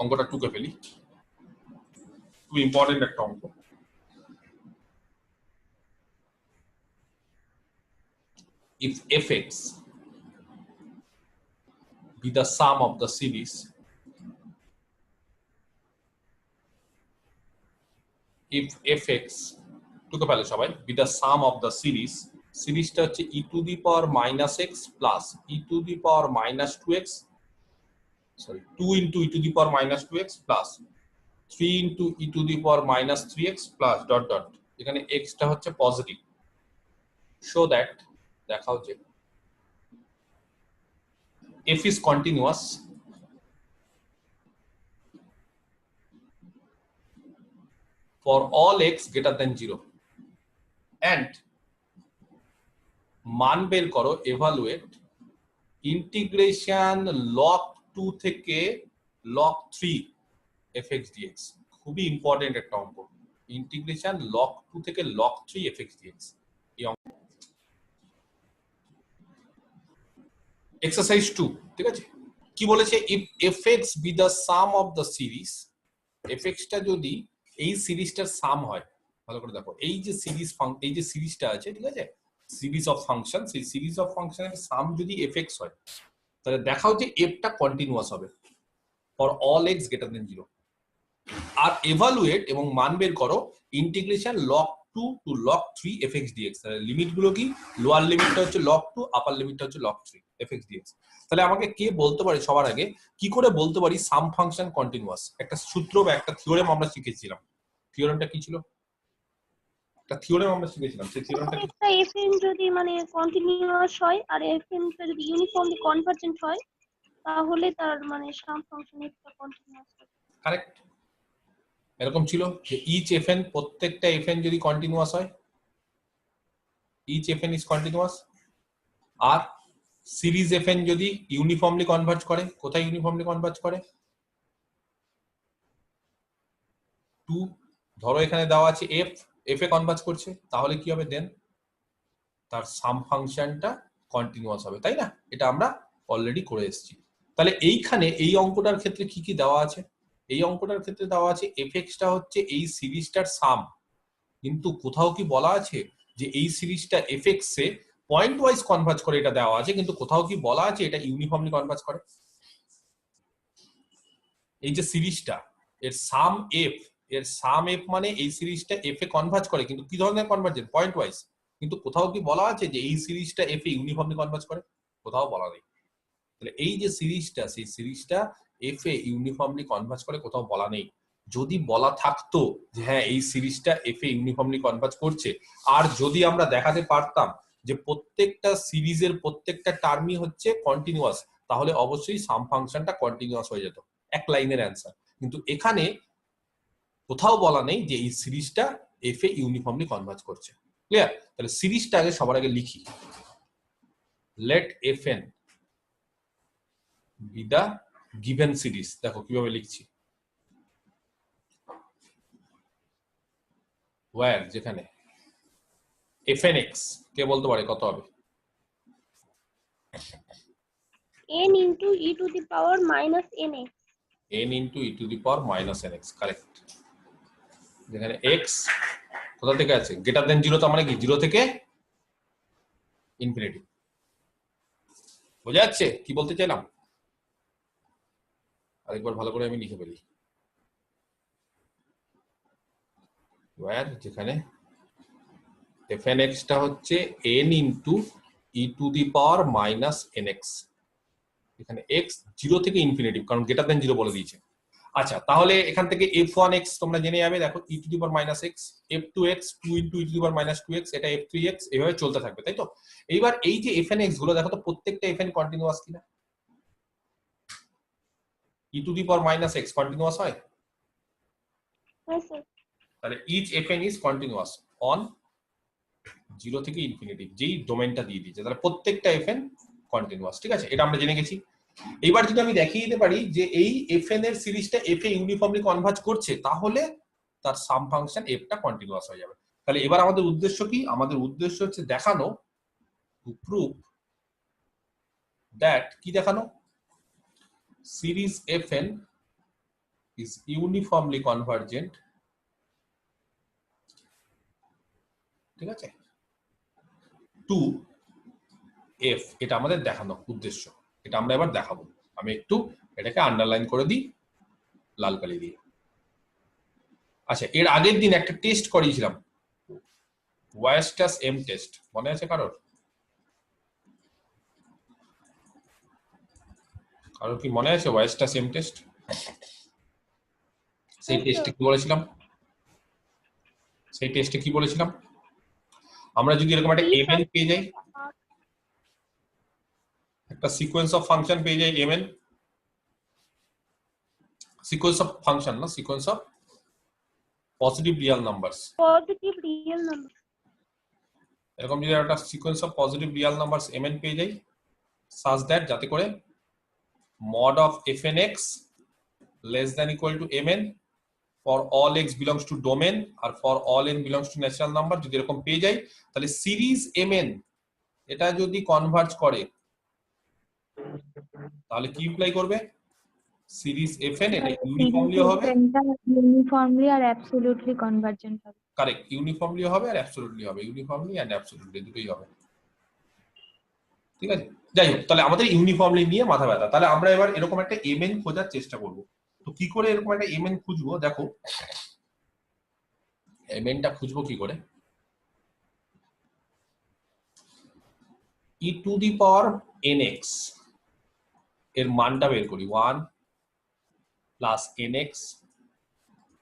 অঙ্কটা টুকে ফেলি, খুব ইম্পর্টেন্ট একটা অঙ্ক। If fx be the sum of the series if fx টুকে ফেলে সবাই, be the sum of the series, সিরিজটা হচ্ছে e to the power minus x plus e to the power minus 2x, sorry 2 into e to the power minus 2x plus 3 into e to the power minus 3x plus dot dot, এখানে x টা হচ্ছে positive. show that, দেখাও যে f is continuous for all x greater than 0 and মান বের করো, evaluate integration log 2 থেকে log 3 fx dx। খুবই ইম্পর্টেন্ট একটা অঙ্ক, ইন্টিগ্রেশন log 2 থেকে log 3 fx dx। এই অঙ্ক এক্সারসাইজ 2, ঠিক আছে, কি বলেছে, if fx be the sum of the series, fx টা যদি এই সিরিজটার সাম হয়, ভালো করে দেখো এই যে সিরিজ, এই যে সিরিজটা আছে, ঠিক আছে, সিরিজ অফ ফাংশন, সেই সিরিজ অফ ফাংশনের সাম যদি fx হয়, তাহলে দেখাও যে f টা কন্টিনিউয়াস হবে for all x greater than 0। আর এভালুয়েট এবং মান বের করো integration log 2 to log 3 fx dx। তাহলে লিমিট গুলো কি, লোয়ার লিমিটটা হচ্ছে log 2, আপার লিমিটটা হচ্ছে log 3 fx dx। তাহলে আমাকে কে বলতে পারে সবার আগে, কি করে বলতে পারি সাম ফাংশন কন্টিনিউয়াস? একটা সূত্র বা একটা থিওরেম আমরা শিখেছিলাম, থিওরেমটা কি ছিল, একটা থিওরেম আমরা শিখেছিলাম, সেই থিওরেমটা কি? একটা fn যদি মানে কন্টিনিউয়াস হয় আর fn টা যদি ইউনিফর্মলি কনভার্জেন্ট হয় তাহলে তার মানে সাম ফাংশন একটা কন্টিনিউয়াস হবে। কারেক্ট। এরকম ছিল যে ইচ এফএন, প্রত্যেকটা এফএন যদি কন্টিনিউয়াস হয়, ইচ এফএন ইজ কন্টিনিউয়াস। আর সিরিজ এফএন যদি ইউনিফর্মলি কনভার্জ করে, কোথায় ইউনিফর্মলি কনভার্জ করে? 2, ধরো এখানে দেওয়া আছে এফ, এফ এ কনভার্জ করছে, তাহলে কি হবে? দেন তার সাম ফাংশনটা কন্টিনিউয়াস হবে, তাই না? এটা আমরা অলরেডি করে এসেছি। তাহলে এইখানে এই অঙ্কটার ক্ষেত্রে কি কি দেওয়া আছে? এই অঙ্কটার ক্ষেত্রে দেওয়া আছে এফএক্সটা হচ্ছে এই সিরিজটার সাম, কিন্তু কোথাও কি বলা আছে যে এই সিরিজটা এফএক্স এ পয়েন্ট ওয়াইজ কনভার্জ করে? এটা দেওয়া আছে, কিন্তু কোথাও কি বলা আছে এটা ইউনিফর্মলি কনভার্জ করে? এই যে সিরিজটা, এর সাম এফ, এর সাম এফ মানে এই সিরিজটা এফ এ কনভার্জ করে, কিন্তু কি ধরনের কনভার্জেন্ট? Point wise. কিন্তু কোথাও কি বলা আছে যে এই সিরিজটা এফ এ ইউনিফর্মলি কনভার্জ করে? কোথাও বলা নেই। তাহলে এই যে সিরিজটা, সেই সিরিজটা এফ এ ইউনিফর্মলি কনভার্জ করে, কোথাও বলা নেই। যদি বলা থাকতো যে হ্যাঁ এই সিরিজটা এফ এ ইউনিফর্মলি কনভার্জ করছে, আর যদি আমরা দেখাতে পারতাম যে প্রত্যেকটা সিরিজের প্রত্যেকটা টার্মই হচ্ছে কন্টিনিউয়াস, তাহলে অবশ্যই সাম ফাংশনটা কন্টিনিউয়াস হয়ে যেত, এক লাইনের অ্যান্সার। কিন্তু এখানে কোথাও বলা নেই যে এই সিরিজটা এফ এ ইউনিফর্মলি কনভার্জ করছে। ক্লিয়ার? তাহলে সিরিজটা আগে সবার আগে লিখি। লেট এফ এন বি দা গিভেন সিরিজ। দেখো কিভাবে লিখছি। ওয়্যার, যেখানে এফ এন এক্স, কে বলতে পারে কত হবে? n into e to the power minus nx। n into e to the power minus nx, correct. যেখানে x কোথা থেকে আছে? গ্রেটার দেন 0, তার মানে কি 0 থেকে ইনফিনিটি। বোঝা যাচ্ছে কি বলতে চাইলাম? আরেকবার ভালো করে আমি লিখে ফেলি। ওয়্যার, যেখানে fnx টা হচ্ছে n into e to the power minus nx, এখানে x 0 থেকে ইনফিনিটি, কারণ গ্রেটার দেন 0 বলে দিয়েছে। আচ্ছা, তাহলে এখান থেকে f1x তোমরা জেনে যাবে। দেখো e to the power minus x, f2x 2 into e to the power minus 2x, এটা f3x, এভাবে চলতে থাকবে, তাই তো? এইবার এই যে fnx গুলো দেখো তো প্রত্যেকটা fn কন্টিনিউয়াস কিনা? e to the power minus x continuous হয়? হ্যাঁ স্যার। তাহলে each fn is continuous on 0 থেকে ইনফিনিটি, যেই ডোমেইনটা দিয়ে দিয়েছে, তাহলে প্রত্যেকটা fn কন্টিনিউয়াস। ঠিক আছে, এটা আমরা জেনে গেছি। এবার যদি আমি দেখিয়ে দিতে পারি যে এই fn এর সিরিজটা f এ ইউনিফর্মলি কনভার্জ করছে, তাহলে তার সাম ফাংশন f টা কন্টিনিউয়াস হয়ে যাবে। তাহলে এবার আমাদের উদ্দেশ্য কি? আমাদের উদ্দেশ্য হচ্ছে দেখানো, টু প্রুভ দ্যাট, কি দেখানো? Series fn is uniformly convergent, ঠিক আছে, টু f। এটা আমাদের দেখানো উদ্দেশ্য, এটা আমরা এবার দেখাবো। আমি একটু এটাকে আন্ডারলাইন করে দিই লাল কালি দিয়ে। আচ্ছা, এর আগের দিন একটা টেস্ট করিয়েছিলাম, ওয়েস্টাস এম টেস্ট, মনে আছে কারোর? কারোর কি মনে আছে ওয়েস্টাস এম টেস্ট? সেই টেস্টে কি বলেছিলাম? সেই টেস্টে কি বলেছিলাম? আমরা যদি এরকম একটা mn পেয়ে যাই, একটা সিকোয়েন্স অফ ফাংশন পেয়ে যাই mn, সিকোয়েন্স অফ ফাংশন না, sequence of positive real numbers, positive real number. এরকম যদি একটা sequence of positive real numbers mn পেয়ে যাই, such that যাতে করে mod of fnx less than equal to mn for all x belongs to domain R for all n belongs to natural number, যদি এরকম পেয়ে যাই, তাহলে সিরিজ mn এটা যদি কনভার্জ করে, তাহলে কি ইমপ্লাই করবে? সিরিজ fn এটা ইউনিফর্মলি হবে, ইউনিফর্মলি আর অ্যাবসলিউটলি কনভার্জেন্ট হবে। কারেক্ট, ইউনিফর্মলি হবে আর অ্যাবসলিউটলি হবে, ইউনিফর্মলি এন্ড অ্যাবসলিউটলি দুটোই হবে। ঠিক আছে, যাই হোক, তাহলে আমাদের ইউনিফর্মলি নিয়ে মাথা ব্যথা। তাহলে আমরা এবার এরকম একটা mn খোঁজার চেষ্টা করব। তো কি করে এরকম একটা mn খুঁজবো? দেখো mn টা খুঁজবো কি করে? e to the power nx এর মানটা বের করি, 1 plus nx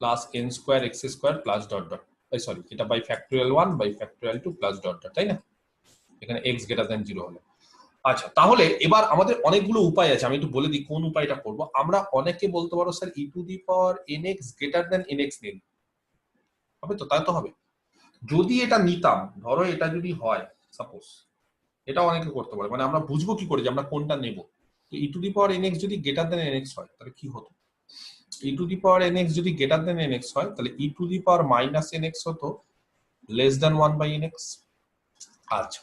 plus n square x square plus dot dot. Sorry, এটা by factorial 1 by factorial 2 plus dot dot, তাই না? এখানে x গ্রেটার দ্যান 0 হলে। আচ্ছা, তাহলে এবার আমাদের অনেকগুলো উপায় আছে, আমি একটু বলে দিই কোন উপায়টা করব। আমরা অনেকে বলতে পারো sir e to the power nx greater than nx নিন, হবে তো? তাই তো হবে। যদি এটা নিতাম, ধরো এটা যদি হয় সাপোজ, এটা অনেকে করতে পারে, মানে আমরা বুঝবো কি করে যে আমরা কোনটা নেব। তো e to the power nx যদি গ্রেটার দ্যান nx হয় তাহলে কি হতো? e to the power nx যদি গ্রেটার দ্যান nx হয় তাহলে e to the power minus nx হতো লেস দ্যান 1 বাই nx। আচ্ছা,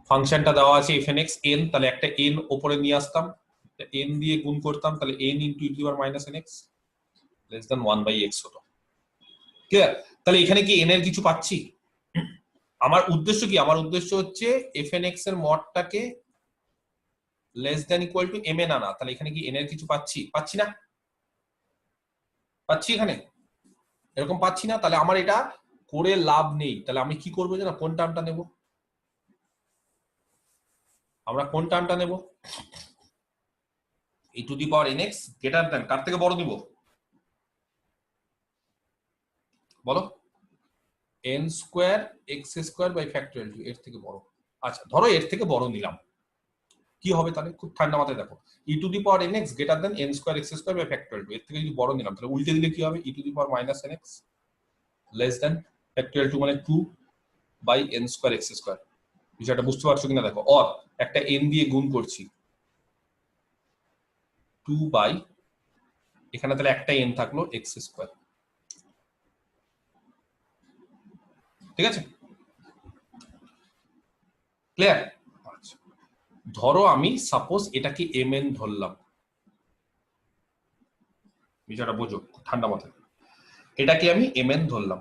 ফাংশনটা দেওয়া আছে fnx n, তাহলে একটা n উপরে নিয়ে আসতাম, n দিয়ে গুণ করতাম, তাহলে n into e to the power minus nx less than 1 by x হতো। ক্লিয়ার? তাহলে এখানে কি n এর কিছু পাচ্ছি? আমার উদ্দেশ্য কি? আমার উদ্দেশ্য হচ্ছে fnx এর মডটাকে less than equal to mn আনা। তাহলে এখানে কি n এর কিছু পাচ্ছি? পাচ্ছি না? পাচ্ছি এখানে? এরকম পাচ্ছি না? তাহলে আমার এটা করে লাভ নেই। তাহলে আমি কি করবো জানো? কোন টার্মটা নেব? আমরা কোন টার্মটা নেব? e to the power nx greater than, কার থেকে বড় নিব বলো? n square x square by factorial 2, এর থেকে বড়। আচ্ছা, ধরো এর থেকে বড় নিলাম, কি হবে তাহলে? খুব ঠান্ডা মাথায় দেখো, e to the power nx greater than n square x square by factorial 2, এর থেকে যদি বড় নিলাম তাহলে উল্টে দিলে কি হবে? e to the power minus nx less than factorial 2 মানে 2 by n square x square. বিষয়টা বুঝতে পারছো কিনা দেখো। অর একটা n দিয়ে গুণ করছি 2 বাই, এখানে তাহলে একটা n থাকলো x স্কয়ার। ঠিক আছে? ক্লিয়ার? আচ্ছা, ধরো আমি সাপোজ এটাকে mn ধরলাম, বিষয়টা বোঝো ঠান্ডা মাথায়। এটাকে আমি mn ধরলাম।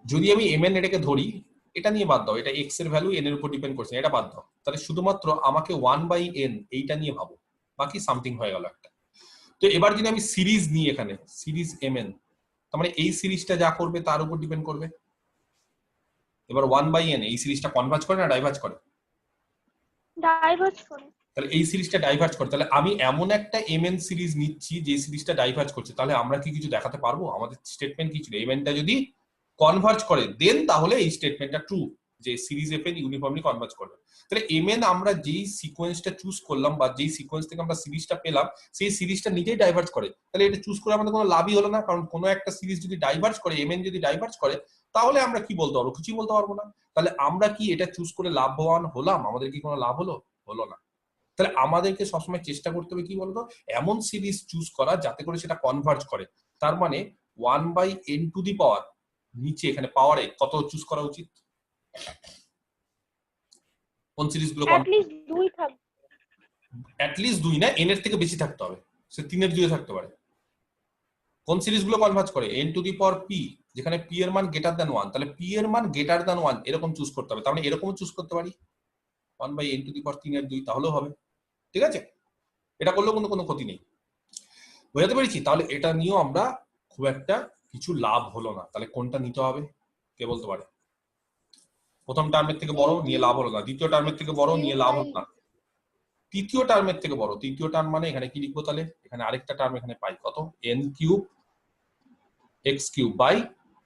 যদি আমি mn এটাকে ধরি, এটা নিয়ে বাদ দাও, এটা x এর ভ্যালু n এর উপর ডিপেন্ড করছে, এটা বাদ দাও। তাহলে শুধুমাত্র আমাকে 1 বাই n এইটা নিয়ে ভাবো, বাকি সামথিং হয়ে গেল একটা। তো এবার যদি আমি সিরিজ নিই, এখানে সিরিজ mn, তার মানে এই সিরিজটা যা করবে তার উপর ডিপেন্ড করবে। এবার 1 বাই n এই সিরিজটা কনভার্জ করে না ডাইভার্জ করে? ডাইভার্জ করে। তাহলে এই সিরিজটা ডাইভার্জ করে, তাহলে আমি এমন একটা mn সিরিজ নিচ্ছি যে সিরিজটা ডাইভার্জ করছে, তাহলে আমরা কি কিছু দেখাতে পারবো? আমাদের স্টেটমেন্ট কি ছিল? mnটা যদি কনভার্জ করে দেন তাহলে এই স্টেটমেন্টটা ট্রু, যে সিরিজ fn ইউনিফর্মলি কনভার্জ করবে। তাহলে mn আমরা যেই সিকোয়েন্সটা চুজ করলাম বা যেই সিকোয়েন্স থেকে আমরা সিরিজটা পেলাম সেই সিরিজটা নিজেই ডাইভার্জ করে, তাহলে এটা চুজ করে আমাদের কোনো লাভই হলো না। কারণ কোনো একটা সিরিজ যদি ডাইভার্জ করে, mn যদি ডাইভার্জ করে, তাহলে আমরা কি বলতে পারবো? কিছুই বলতে পারবো না। তাহলে আমরা কি এটা চুজ করে লাভবান হলাম? আমাদের কি কোনো লাভ হলো? হলো না। তাহলে আমাদেরকে সবসময় চেষ্টা করতে হবে কি বলতো, এমন সিরিজ চুজ করা যাতে করে সেটা কনভার্জ করে। তার মানে 1 বাই n টু দি পাওয়ার, নিচে এখানে পাওয়ারে কত চুজ করা উচিত? কোন সিরিজগুলো অ্যাট লিস্ট 2 থাকবে। অ্যাটলিস্ট 2 না, n এর থেকে বেশি থাকতে হবে, সে 3 এর 2 থাকতে পারে। কোন সিরিজগুলো কনভার্জ করে? n two the power p, যেখানে p এর মান গ্রেটার দ্যান 1, তাহলে p এর মান গ্রেটার দ্যান 1 এরকম চুজ করতে হবে। তার মানে এরকমও চুজ করতে পারি 1 বাই n টু দি পাওয়ার 3 এর 2, তাহলেও হবে। ঠিক আছে? এটা করলেও কোনো ক্ষতি নেই। বোঝাতে পেরেছি? তাহলে এটা নিয়েও আমরা খুব একটা কিছু লাভ হলো না। তাহলে কোনটা নিতে হবে কে বলতে পারে? প্রথম টার্মের থেকে বড় নিয়ে লাভ হলো না, দ্বিতীয় টার্মের থেকে বড় নিয়ে লাভ হলো না, তৃতীয় টার্মের থেকে বড়। তৃতীয় টার্ম মানে এখানে কি লিখবো তাহলে? এখানে আরেকটা টার্ম এখানে পাই কত? n cube x cube by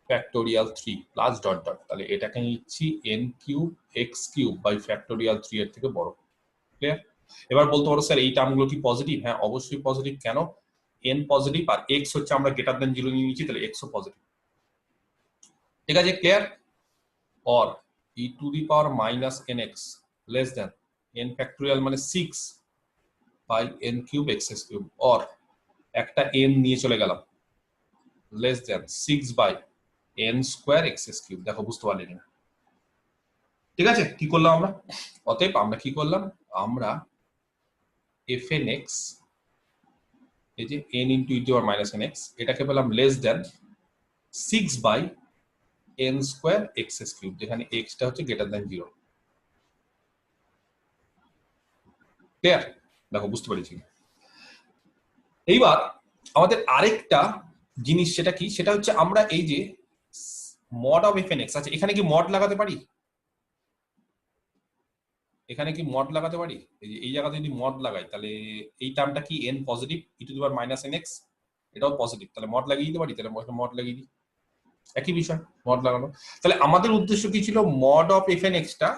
factorial 3 plus dot dot. তাহলে এটাকে নিচ্ছি n cube x cube by factorial 3 এর থেকে বড়। ক্লিয়ার? এবার বলতে পারো স্যার এই টার্মগুলো কি পজিটিভ? হ্যাঁ অবশ্যই পজিটিভ। কেন? n পজিটিভ আর x হচ্ছে আমরা গ্রেটার দ্যান 0 নিয়ে নিয়েছি, তাহলে x ও পজিটিভ। ঠিক আছে? Clear? Or e to the power minus nx less than n factorial মানে 6 by n cube x cube, or একটা n নিয়ে চলে গেলাম less than 6 by n square x cube. দেখো বুঝতে পারলে না? ঠিক আছে? কি করলাম আমরা? অতএব আমরা কি করলাম? আমরা fnx, এই যে n into e to the power minus nx, এটাকে পেলাম less than 6 by n square x cube, যেখানে x টা হচ্ছে গ্রেটার দ্যান 0। ক্লিয়ার? দেখো বুঝতে পেরেছি। এইবার আমাদের আরেকটা জিনিস, সেটা কি? সেটা হচ্ছে আমরা এই যে মড অফ fnx আছে, এখানে কি মড লাগাতে পারি? এখানে কি মড লাগাতে পারি? এই যে এই জায়গাতে যদি মড লাগাই তাহলে এই টার্মটা কি n positive e to the power minus nx, এটাও পজিটিভ, তাহলে মড লাগিয়ে দিতে পারি, তাহলে মড লাগিয়ে দিই, একই বিষয় মড লাগানো। তাহলে আমাদের উদ্দেশ্য কি ছিল, মড অফ এফ এন এক্সটা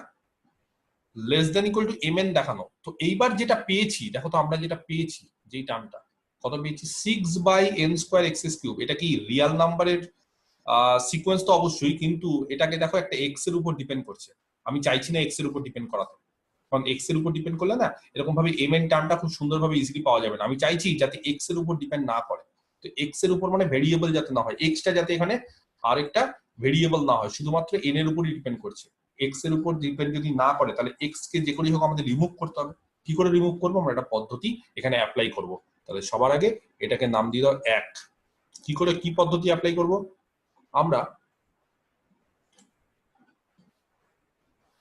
less than equal to M N দেখানো। তো এইবার যেটা পেয়েছি, দেখো তো আমরা যেটা পেয়েছি, যেই টার্মটা কত পেয়েছি, 6/n²x³ এটা কি রিয়াল নাম্বারের সিকোয়েন্স? তো অবশ্যই, কিন্তু এটাকে দেখো একটা এক্স এর উপর ডিপেন্ড করছে। আমি চাইছি না এক্স এর উপর ডিপেন্ড করাতে, কারণ এক্স এর উপর ডিপেন্ড করলে না এরকম ভাবে এম এন টার্মটা খুব সুন্দরভাবে ইজিলি পাওয়া যাবে না। আমি চাইছি যাতে এক্স এর উপর ডিপেন্ড না করে। তো এক্স এর উপর মানে ভেরিয়েবল যাতে না হয়, এক্সটা যাতে এখানে আরেকটা ভেরিয়েবল না হয়, শুধুমাত্র এন এর উপরই ডিপেন্ড করছে। এক্স এর উপর ডিপেন্ড যদি না করে তাহলে এক্স কে যে করেই হোক আমাদের রিমুভ করতে হবে। কি করে রিমুভ করবো, আমরা একটা পদ্ধতি এখানে অ্যাপ্লাই করব। তাহলে সবার আগে এটাকে নাম দিয়ে দাও 1। কি করে, কি পদ্ধতি অ্যাপ্লাই করব, আমরা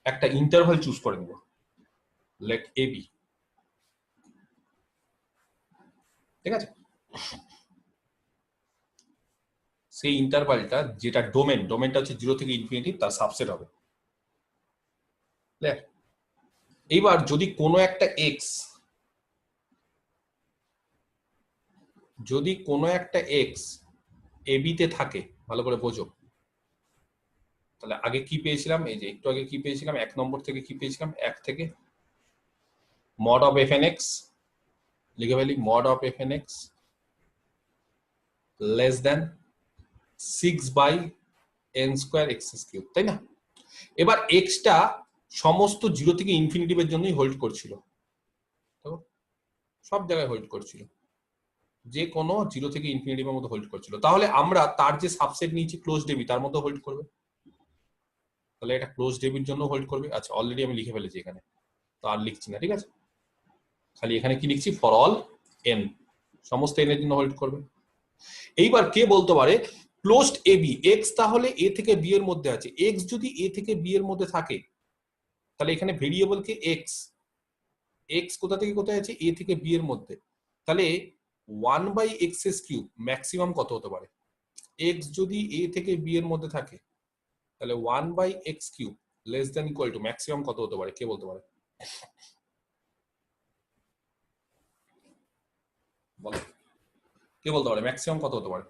একটা ইন্টারভাল চুজ করে নেব, লেট এ বি, ঠিক আছে? সেই ইন্টারভালটা যেটা ডোমেনটা হচ্ছে 0 থেকে ইনফিনিটি, তার সাবসেট হবে। এইবার যদি কোনো একটা এক্স, যদি কোনো একটা এক্স এ বিতে থাকে, ভালো করে বোঝো, তাহলে আগে কি পেয়েছিলাম, এই যে একটু আগে কি পেয়েছিলাম, 1 নম্বর থেকে কি পেয়েছিলাম, 1 থেকে mod of F N x লিখে ফেলি, mod of F N x less than 6/n²x³, তাই না? এবার এক্সটা সমস্ত 0 থেকে ইনফিনিটিভের জন্যই হোল্ড করছিল, সব জায়গায় হোল্ড করছিল, যে কোনো 0 থেকে ইনফিনিটিভের মধ্যে হোল্ড করছিল। তাহলে আমরা তার যে সাবসেট নিয়েছি ক্লোজ ডেবি, তার মধ্যে হোল্ড করবে, তাহলে এটা ক্লোজ ডেবির জন্য হোল্ড করবে। আচ্ছা, অলরেডি আমি লিখে ফেলেছি এখানে, তো আর লিখছি না, ঠিক আছে? খালি এখানে কি লিখছি, ফর অল এন, সমস্ত এন এর জন্য হোল্ড করবে। এইবার কে বলতে পারে ক্লোজড এ বি, এক্স তাহলে এ থেকে বি এর মধ্যে আছে, এক্স যদি এ থেকে বি এর মধ্যে থাকে তাহলে এখানে ভেরিয়েবল কে এক্স, এক্স কোথা থেকে কোথায় আছে, এ থেকে বি এর মধ্যে, তাহলে 1/x³ ম্যাক্সিমাম কত হতে পারে, এক্স যদি এ থেকে বি এর মধ্যে থাকে তাহলে 1/x³ less than equal two maximum কত হতে পারে, কে বলতে পারে, বলো, কে বলতে পারে ম্যাক্সিমাম কত হতে পারে,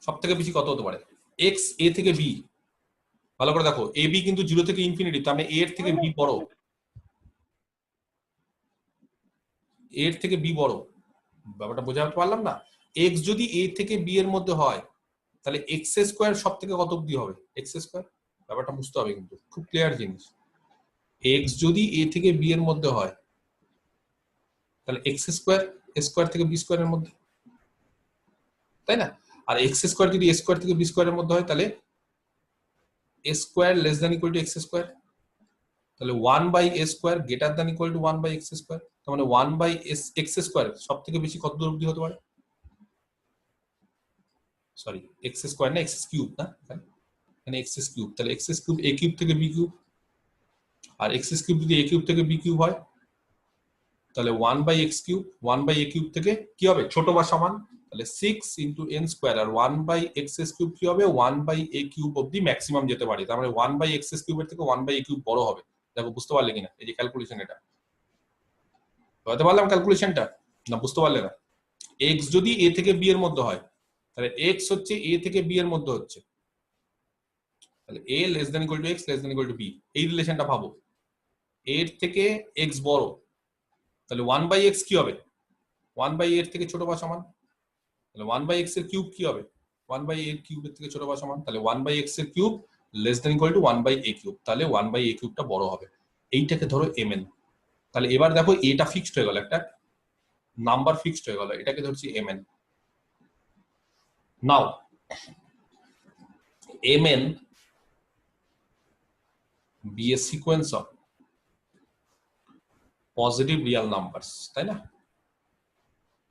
সব থেকে বেশি কত হতে পারে, এক্স এ থেকে বি, ভালো করে দেখো, এ বি কিন্তু 0 থেকে ইনফিনিটি, তার মানে এর থেকে বি বড়, এর থেকে বি বড়, ব্যাপারটা বোঝাতে পারলাম না? এক্স যদি এ থেকে বি এর মধ্যে হয় তাহলে x² সব থেকে কত অব্দি হবে, x², ব্যাপারটা বুঝতে হবে, কিন্তু খুব ক্লিয়ার জিনিস। এক্স যদি এ থেকে বি এর মধ্যে হয় তাহলে x² থেকে b² এর মধ্যে, তাই না? আর x² যদি a² থেকে b² এর মধ্যে হয় তাহলে a² less than equal two x², তাহলে 1/a² greater than equal two 1/x², তার মানে 1/x² সব থেকে বেশি কত দূর অব্দি হতে পারে, সরি x² না, x³ না, এখানে x³ তাহলে x³ a³ থেকে b³ আর x³ যদি a³ থেকে b³ হয় তাহলে 1/x³ 1/a³ থেকে কি হবে, ছোট বা সমান, তাহলে 6 × n² আর 1/x³ কি হবে, 1/a³ অবধি ম্যাক্সিমাম যেতে পারে, তার মানে 1/x³ এর থেকে 1/a³ বড় হবে। দেখো বুঝতে পারলে কিনা, এই যে ক্যালকুলেশন, এটা বুঝতে পারলাম ক্যালকুলেশনটা, না বুঝতে পারলে না? x যদি a থেকে b এর মধ্যে হয় তাহলে x হচ্ছে a থেকে b এর মধ্যে হচ্ছে, তাহলে a less than equal two x less than equal two b, এই রিলেশনটা ভাবো, a এর থেকে x বড়, তাহলে 1/x কি হবে, 1/a এর থেকে ছোট বা সমান, তাহলে 1/x এর কিউব কি হবে, 1/a এর কিউবের থেকে ছোট বা সমান, তাহলে 1/x এর cube less than equal two 1/a³, তাহলে 1/a³ বড় হবে, এইটাকে ধরো mn। তাহলে এবার দেখো এটা ফিক্সড হয়ে গেল, একটা নাম্বার ফিক্সড হয়ে গেল, এটাকে ধরছি mn। Now mn be a sequence of positive real numbers, তাই না?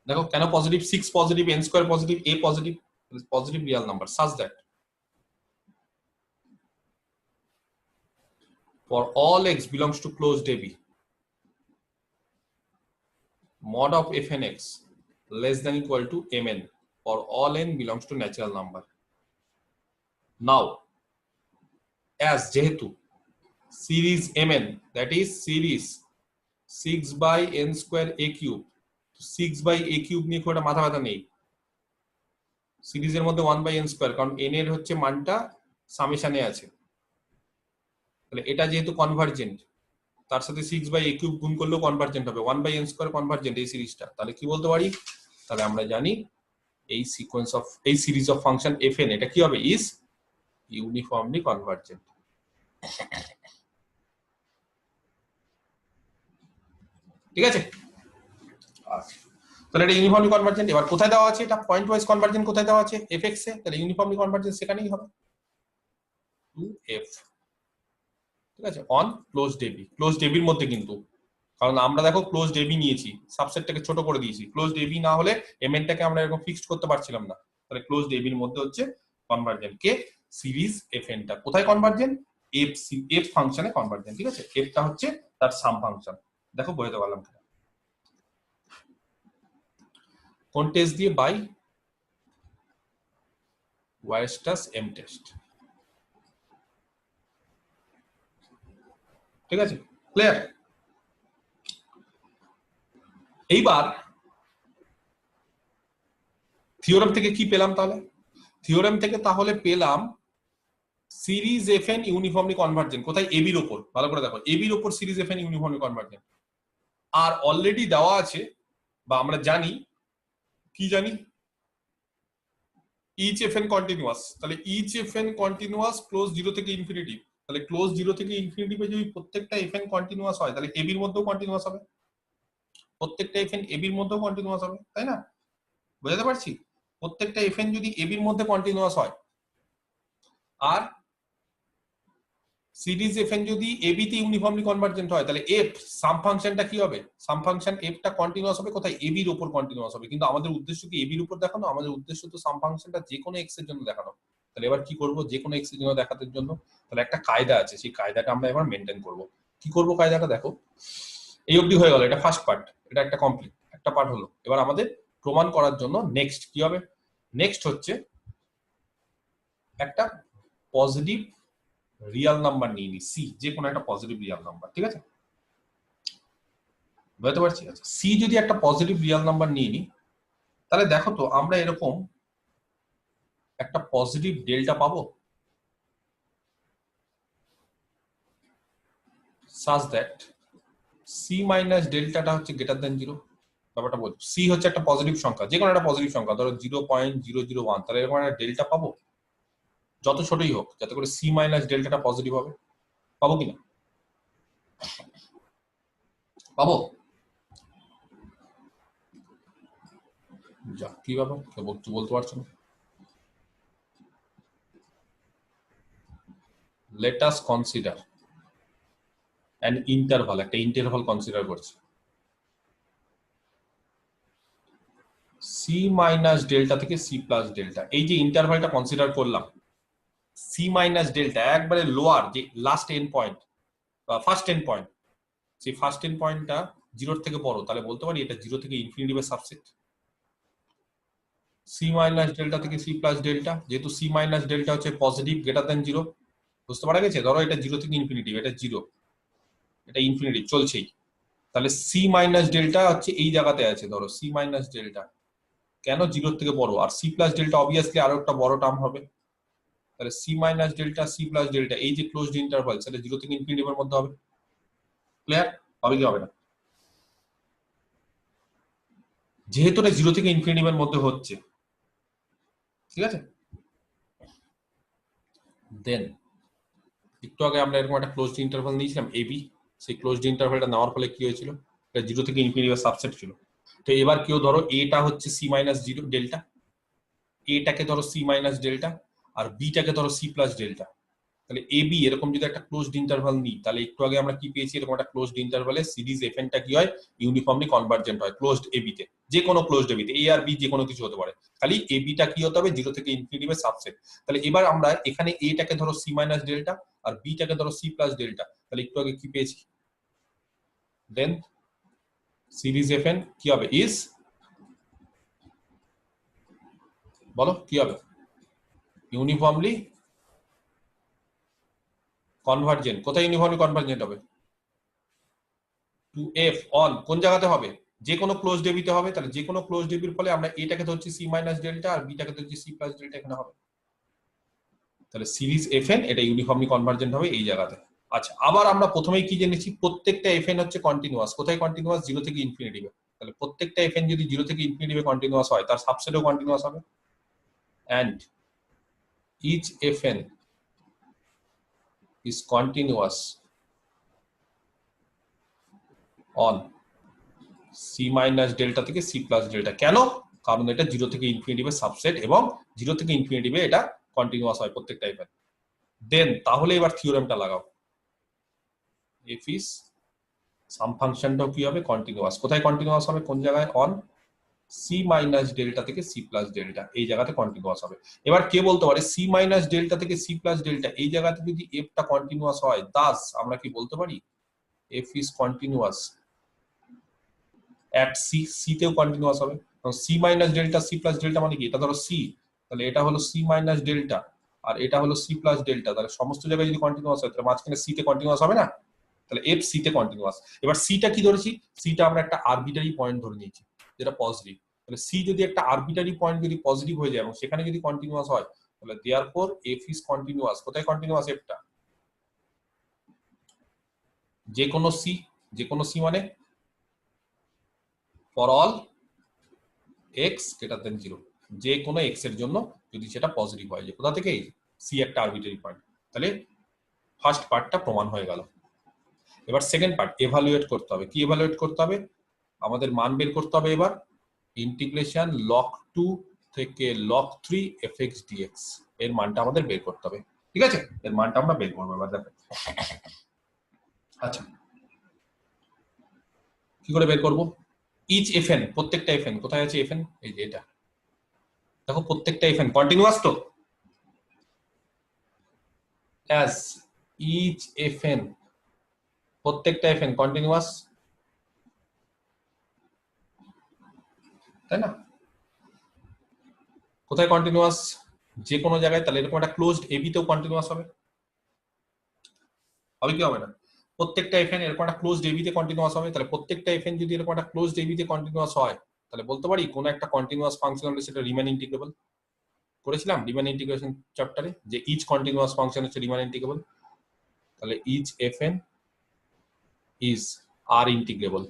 দেখো কেন positive, 6 positive, n² positive, a positive, positive Real number such that for all x belongs to closed AB mod of fn x less than equal to mn for all n belongs to natural number. Now as যেহেতু series mn, that is series 6/n² a³ 6/a³ নিয়ে খুব একটা মাথা ব্যথা নেই, সিরিজের মধ্যে 1/n², কারণ n এর হচ্ছে মানটা সামেশনে আছে, তাহলে এটা যেহেতু কনভার্জেন্ট তার সাথে 6/a³ গুণ করলেও কনভার্জেন্ট হবে, 1/n² কনভার্জেন্ট এই সিরিজটা। তাহলে কি বলতে পারি, তাহলে আমরা জানি এই সিরিজ অফ ফাংশন fn এটা কি হবে, ইজ ইউনিফর্মলি কনভার্জেন্ট। ঠিক আছে, আচ্ছা তাহলে এটা ইউনিফর্মলি কনভার্জেন্ট। এবার কোথায় দেওয়া আছে, এটা পয়েন্ট ওয়াইজ কনভার্জেন্ট কোথায় দেওয়া আছে, fx এ, তাহলে ইউনিফর্মলি কনভার্জেন্ট সেখানেই হবে 2f। ঠিক আছে, on closed ab, closed ab এর মধ্যে কিন্তু, কারণ আমরা দেখো ক্লোজড ab নিয়েছি, সাবসেটটাকে ছোট করে দিয়েছি, ক্লোজড ab না হলে mn-টাকে আমরা এরকম ফিক্সড করতে পারছিলাম না, তাহলে ক্লোজড ab এর মধ্যে হচ্ছে কনভার্জেন্ট কে, সিরিজ fn-টা কোথায় কনভার্জেন্ট, f ফাংশনে কনভার্জেন্ট। ঠিক আছে, f-টা হচ্ছে তার সাম ফাংশন। দেখো বোঝাতে পারলাম কিনা, কোন টেস্ট দিয়ে, বাই ওয়ারস্টাস এম টেস্ট। ঠিক আছে, ক্লিয়ার। এইবার থিওরেম থেকে কি পেলাম, তাহলে থিওরেম থেকে তাহলে পেলাম সিরিজ fn ইউনিফর্মলি কনভার্জেন্ট, কোথায়, ab এর উপর। ভালো করে দেখো, ab এর উপর সিরিজ fn ইউনিফর্মলি কনভার্জেন্ট। আর অলরেডি দেওয়া আছে, বা আমরা জানি, কি জানি, each fn কন্টিনিউয়াস, তাহলে each fn কন্টিনিউয়াস ক্লোজ 0 থেকে ইনফিনিটি, তাহলে ক্লোজ 0 থেকে ইনফিনিটিভে যদি প্রত্যেকটা fn কন্টিনিউয়াস হয়, তাহলে ab এর মধ্যেও কন্টিনিউয়াস হবে, প্রত্যেকটা fn ab এর মধ্যেও কন্টিনিউয়াস হবে, তাই না? বুঝাতে পারছি, প্রত্যেকটা fn যদি ab এর মধ্যে কন্টিনিউয়াস হয়, আর সিরিজ fn যদি ab তে ইউনিফর্মলি কনভার্জেন্ট হয়, তাহলে f সাম ফাংশনটা কি হবে, সাম ফাংশন f-টা কন্টিনিউয়াস হবে কোথায়, ab এর উপর কন্টিনিউয়াস হবে। কিন্তু আমাদের উদ্দেশ্য কি ab এর উপর দেখানো, আমাদের উদ্দেশ্য তো সাম ফাংশনটা যে কোনো x এর জন্য দেখানো। তাহলে এবার কি করব, যে কোনো x এর জন্য দেখানোর জন্য তাহলে একটা কায়দা আছে, সেই কায়দাটা আমরা এবার মেনটেন করব। কি করব কায়দাটা, দেখো এই অবধি হয়ে গেল, এটা ফার্স্ট পার্ট, এটা একটা কমপ্লিট একটা পার্ট হলো। এবার আমাদের প্রমাণ করার জন্য নেক্সট কি হবে, নেক্সট হচ্ছে একটা পজিটিভ রিয়াল নাম্বার নিয়ে নি, সি, যে কোনো একটা পজিটিভ রিয়াল নাম্বার। ঠিক আছে, বুঝতে পারছি। আচ্ছা, সি যদি একটা পজিটিভ রিয়াল নাম্বার নিয়ে নি, তাহলে দেখো তো আমরা এরকম একটা পজিটিভ ডেল্টা পাবো, সাজ দ্যাট সি মাইনাস ডেল্টাটা হচ্ছে গ্রেটার দ্যান 0। ব্যাপারটা বলছি, সি হচ্ছে একটা পজিটিভ সংখ্যা, যে কোনো একটা পজিটিভ সংখ্যা, ধরো 0.001, তাহলে এরকম একটা ডেল্টা পাবো, যত ছোটই হোক, যাতে করে সি মাইনাস ডেল্টাটা পজিটিভ হবে। পাবো কিনা, পাবো? যা, কি ব্যাপার, বলতে পারছো না? let us consider an interval, একটা ইন্টারভাল কনসিডার করছি, c মাইনাস ডেল্টা থেকে c প্লাস ডেল্টা। এই যে ইন্টারভালটা কনসিডার করলাম, c মাইনাস ডেল্টা একবারে লোয়ার, যে লাস্ট এন্ড পয়েন্ট বা ফার্স্ট এন্ড পয়েন্ট, সেই ফার্স্ট এন্ড পয়েন্টটা 0 থেকে বড়, তাহলে বলতে পারি এটা 0 থেকে ইনফিনিটিভের সাবসেট। c মাইনাস ডেল্টা থেকে c প্লাস ডেল্টা, যেহেতু c মাইনাস ডেল্টা হচ্ছে পজিটিভ গ্রেটার দ্যান 0, বুঝতে পারা গেছে? ধরো এটা 0 থেকে ইনফিনিটি, এটা 0, এটা ইনফিনিটি চলছেই, তাহলে c মাইনাস ডেল্টা হচ্ছে এই জায়গাতে আছে, ধরো c মাইনাস ডেল্টা কেন 0 থেকে বড়, আর c প্লাস ডেল্টা অবভিয়াসলি আরো একটা বড় টার্ম হবে, তাহলে c minus delta c plus delta, এই যে ক্লোজড ইন্টারভাল, সেটা 0 থেকে ইনফিনিটিভের মধ্যে হবে। ক্লিয়ার হবে কি হবে না? যেহেতু এটা 0 থেকে ইনফিনিটিভের মধ্যে হচ্ছে, ঠিক আছে, দেন একটু আগে আমরা এরকম একটা ক্লোজড ইন্টারভাল নিয়েছিলাম ab, সেই ক্লোজড ইন্টারভালটা নেওয়ার ফলে কি হয়েছিল, এটা 0 থেকে ইনফিনিটিভের সাবসেট ছিল। তো এবার কেউ ধরো এটা হচ্ছে c মাইনাস 0 ডেল্টা, এটাকে ধরো c মাইনাস ডেল্টা, আর বিটাকে ধরো c প্লাস ডেল্টা, তাহলে ab এরকম যদি একটা ক্লোজড ইন্টারভাল নিই, তাহলে একটু আগে আমরা কি পেয়েছি, এরকম একটা ক্লোজড ইন্টারভালে সিরিজ fn-টা কি হয়, ইউনিফর্মলি কনভার্জেন্ট হয় ক্লোজড ab তে, যে কোনো ক্লোজড ab তে, a আর b যে কোনো কিছু হতে পারে, খালি ab-টা কি হতে হবে, 0 থেকে ইনফিনিটিভের সাবসেট। তাহলে এবার আমরা এখানে a-টাকে ধরো c মাইনাস ডেল্টা আর b-টাকে ধরো c প্লাস ডেল্টা, তাহলে একটু আগে কি পেয়েছি, দেন সিরিজ fn কি হবে, ইজ, বলো কি হবে, ইউনিফর্মলি কনভার্জেন্ট। কোথায় ইউনিফর্মলি কনভার্জেন্ট হবে, টু f অন কোন জায়গাতে হবে, যে কোনো ক্লোজ ডেবিতে হবে, তাহলে যে কোনো ক্লোজ ডেবির ফলে আমরা এটাকে ধরছি সি মাইনাস ডেল্টা আর বিটাকে ধরছি সি প্লাস ডেল্টা, এখানে হবে। তাহলে সিরিজ এফএন এটা ইউনিফর্মলি কনভার্জেন্ট হবে এই জায়গাতে। আচ্ছা, আবার আমরা প্রথমেই কি জেনেছি, প্রত্যেকটা এফএন হচ্ছে কন্টিনিউয়াস। কোথায় কন্টিনিউয়াস? 0 থেকে ইনফিনিটিভে। তাহলে প্রত্যেকটা এফএন যদি 0 থেকে ইনফিনিটিভে কন্টিনিউয়াস হয়, তার সাবসেটও কন্টিনিউয়াস হবে। And each FN is continuous on C minus delta থেকে সি প্লাস ডেল্টা। কেন? কারণ এটা 0 থেকে ইনফিনিটিভে সাবসেট এবং 0 থেকে ইনফিনিটিভে এটা কন্টিনিউয়াস হয় প্রত্যেকটা এফএন। দেন তাহলে এবার থিওরেমটা লাগাও, এফ ইজ সাম ফাংশনটাও কি হবে? কন্টিনিউয়াস। কোথায় কন্টিনিউয়াস হবে? কোন জায়গায়? অন সি মাইনাস ডেল্টা থেকে সি প্লাস ডেল্টা, এই জায়গাতে কন্টিনিউয়াস হবে। এবার কে বলতে পারে সি মাইনাস ডেল্টা থেকে সি প্লাস ডেল্টা এই জায়গাতে যদি এফটা কন্টিনিউয়াস হয়, দাস আমরা কি বলতে পারি F is continuous at C. C তেও কন্টিনিউয়াস হবে, কারণ C minus delta C plus delta মানে কি? এটা ধরো সি, তাহলে এটা হলো সি মাইনাস ডেল্টা আর এটা হলো সি প্লাস ডেল্টা। তাহলে সমস্ত জায়গায় যদি কন্টিনিউয়াস হয়, তাহলে মাঝখানে সি তে কন্টিনিউয়াস হবে না? তাহলে এফ সি তে কন্টিনিউয়াস। এবার সিটা কি ধরেছি? সিটা আমরা একটা আরবিটারি পয়েন্ট ধরে নিয়েছি যেটা পজিটিভ। তাহলে সি যদি একটা আরবিটারি পয়েন্ট যদি পজিটিভ হয়ে যায় এবং সেখানে যদি কন্টিনিউয়াস হয়, তাহলে দেয়ারফর এফ ইজ কন্টিনিউয়াস। কোথায় কন্টিনিউয়াস? এফটা যে কোনো সি, যে কোনো সি মানে for all x greater than 0, যে কোনো এক্স এর জন্য যদি সেটা পজিটিভ হয়। যে কোথা থেকে? সি একটা আরবিটারি পয়েন্ট। তাহলে ফার্স্ট পার্টটা প্রমাণ হয়ে গেল। এবার সেকেন্ড পার্ট এভালুয়েট করতে হবে। কি এভালুয়েট করতে হবে? আমাদের মান বের করতে হবে। এবার ইন্টিগ্রেশন log 2 থেকে log 3 fx dx এর মানটা আমাদের বের করতে হবে। ঠিক আছে, এর মানটা আমরা বের করবো এবার। দেখো আচ্ছা কি করে বের করব? ইচ এফএন, প্রত্যেকটা এফএন কোথায় আছে? এফএন এই যে এটা, দেখো প্রত্যেকটা এফএন কন্টিনিউয়াস তো। অ্যাজ ইচ এফএন, প্রত্যেকটা এফএন কন্টিনিউয়াস, তাই না? কোথায় কন্টিনিউয়াস? যে কোনো জায়গায়। তাহলে এরকম একটা ক্লোজড এবি তেও কন্টিনিউয়াস হবে, হবে কি হবে না? প্রত্যেকটা এফএন এরকম একটা ক্লোজড এবি তে কন্টিনিউয়াস হবে। তাহলে প্রত্যেকটা এফএন যদি এরকম একটা ক্লোজড এবি তে কন্টিনিউয়াস হয়, তাহলে বলতে পারি কোন একটা কন্টিনিউয়াস ফাংশন হলে সেটা রিমেন ইন্টিগ্রেবল। করেছিলাম রিমেন ইন্টিগ্রেশন চ্যাপ্টারে যে ইচ কন্টিনিউয়াস ফাংশন হচ্ছে রিমেন ইন্টিগ্রেবল। তাহলে each FN is R integrable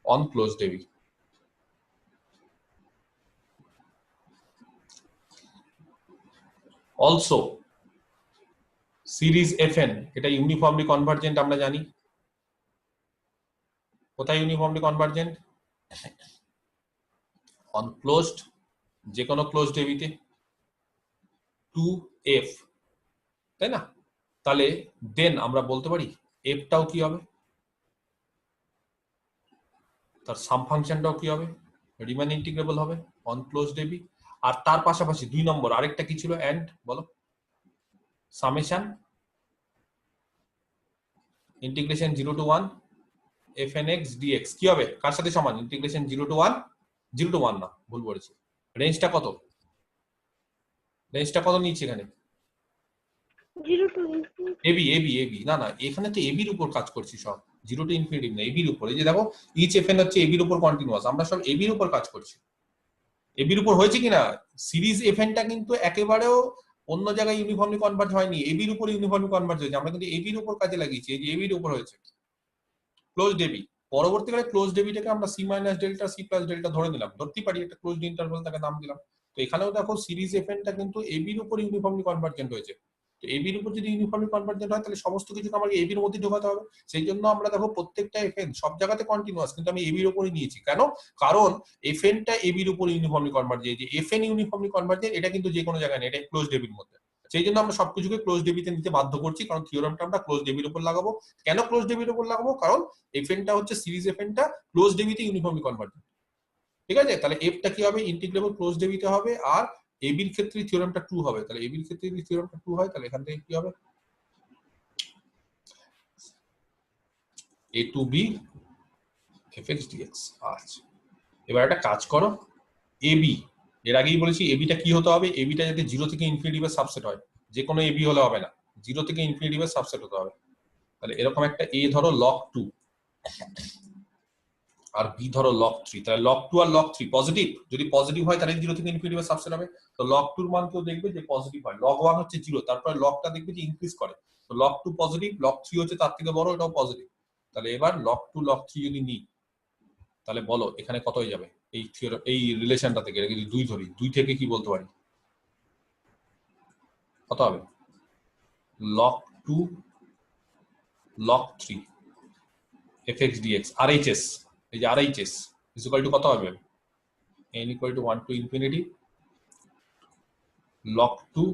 on closed AB. Also series FN এটা ইউনিফর্মলি কনভার্জেন্ট আমরা জানি। কোথায় ইউনিফর্মলি কনভার্জেন্ট? অন ক্লোজড, যে কোনো ক্লোজড এবিতে টু এফ, তাই না? তাহলে দেন আমরা বলতে পারি এফটাও কি হবে? তার সাম ফাংশনটাও কি হবে? রিমেন ইন্টিগ্রেবল হবে অন ক্লোজড এবি। আর তার পাশাপাশি 2 নম্বর আরেকটা কি ছিল? এন্ড বলো, summation integration 0 to 1 fnx dx কি হবে? কার সাথে সমান? ইন্টিগ্রেশন 0 to 1, 0 to 1 না, ভুল বলেছি। রেঞ্জটা কত? রেঞ্জটা কত নিচ্ছে এখানে? 0 to infinity। AB AB AB, না না এখানে তো এবির উপর কাজ করছি সব, 0 to ইনফিনিটি না, এবির উপর। এই যে দেখো ইচ এফএন হচ্ছে এবির উপর কন্টিনিউয়াস, আমরা সব এবির উপর কাজ করছি। এবির উপর হয়েছে কিনা? সিরিজ এফএনটা কিন্তু একেবারেও অন্য জায়গায় ইউনিফর্মলি কনভার্জ হয়নি, এবির উপর ইউনিফর্মলি কনভার্জ হয়েছে। আমরা কিন্তু এবির উপর কাজে লাগিয়েছি, এই যে এবির উপর হয়েছে ক্লোজড এবি। পরবর্তীকালে ক্লোজড এবিটাকে আমরা C minus delta C plus delta ধরে নিলাম, ধরতে পারি একটা ক্লোজড ইন্টারভাল, তাকে নাম দিলাম। তো এখানেও দেখো সিরিজ এফএনটা কিন্তু এবির উপর ইউনিফর্মলি কনভার্জেন্ট হয়েছে। তো এবির উপর যদি ইউনিফর্মলি কনভার্জেন্ট হয়, তাহলে সমস্ত কিছুকে আমাকে এবির মধ্যে ঢোকাতে হবে। সেই জন্য আমরা দেখো প্রত্যেকটা এফএন সব জায়গাতে কন্টিনিউয়াস, কিন্তু আমি এবির উপরই নিয়েছি। কেন? কারণ এফএনটা এবির উপর ইউনিফর্মলি কনভার্জেন্ট, যে এফএন ইউনিফর্মলি কনভার্জেন্ট এটা কিন্তু যে কোনো জায়গায় নেই, এটা ক্লোজড এবির মধ্যে। সেই জন্য আমরা সবকিছুকে ক্লোজড এবিতে নিতে বাধ্য করছি, কারণ থিওরামটা আমরা ক্লোজড এবির উপর লাগাবো। কেন ক্লোজড এবির উপর লাগাবো? কারণ এফএনটা হচ্ছে সিরিজ এফএনটা ক্লোজড এবিতে ইউনিফর্মলি কনভার্জেন্ট। ঠিক আছে, তাহলে এফটা কি হবে? ইন্টিগ্রেবল ক্লোজড এবিতে হবে। আর এবির ক্ষেত্রে থিওরামটা 2 হবে। তাহলে এবির ক্ষেত্রে যদি থিওরামটা 2 হয়, তাহলে এখান থেকে কি হবে? a to b fx dx। আচ্ছা এবার একটা কাজ করো, এবি এর আগেই বলেছি এবিটা কি হতে হবে? এবিটা যাতে 0 থেকে ইনফিনিটিভের সাবসেট হয়, যে কোনো এবি হলে হবে না, 0 থেকে ইনফিনিটিভের সাবসেট হতে হবে। তাহলে এরকম একটা এ ধরো log 2, আর বি ধরো log 3, তাহলে log 2 আর log 3 পজিটিভ, যদি পজিটিভ হয় তাহলে 0 থেকে ইনফিনিটি সাবসেট হবে। তো log 2 এর মান কেউ দেখবে যে পজিটিভ হয়, log 1 হচ্ছে 0, তারপরে লগটা দেখবে যে ইনক্রিজ করে, তো log 2 পজিটিভ, log 3 হচ্ছে তার থেকে বড়, এটাও পজিটিভ। তাহলে এবার log 2 log 3 যদি নিই তাহলে বলো এখানে কত হয়ে যাবে এই রিলেশনটা থেকে, এটা যদি 2 ধরি, 2 থেকে কি বলতে পারি কত হবে, log 2 log 3 fx dx RHS, এই যে RHS is equal to কত হবে, n equal to 1 to infinity log 2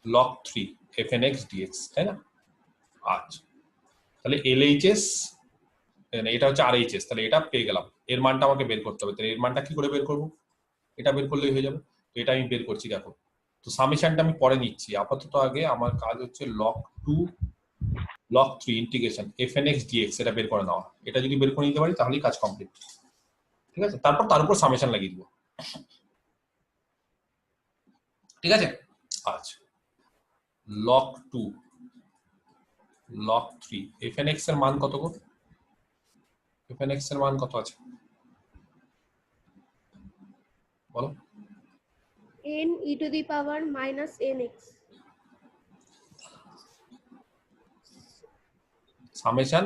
log 3 fnx dx, তাই না? আচ্ছা, তাহলে LHS, এটা হচ্ছে RHS, তাহলে এটা পেয়ে গেলাম, এর মানটা আমাকে বের করতে হবে। তাহলে এর মানটা কি করে বের করব, এটা বের করলেই হয়ে যাবে। তো এটা আমি বের করছি, দেখো। তো সামেশনটা আমি পরে নিচ্ছি, আপাতত আগে আমার কাজ হচ্ছে log 2 log 3 integration fnx dx এটা বের করে নেওয়া। এটা যদি বের করে নিতে পারি তাহলেই কাজ কমপ্লিট, ঠিক আছে? তারপর তার উপর সামেশন লাগিয়ে দিব, ঠিক আছে? আচ্ছা, log 2 log 3 fnx এর মান কত গো, fnx এর মান কত আছে বলো? n e to the power minus nx. Summation,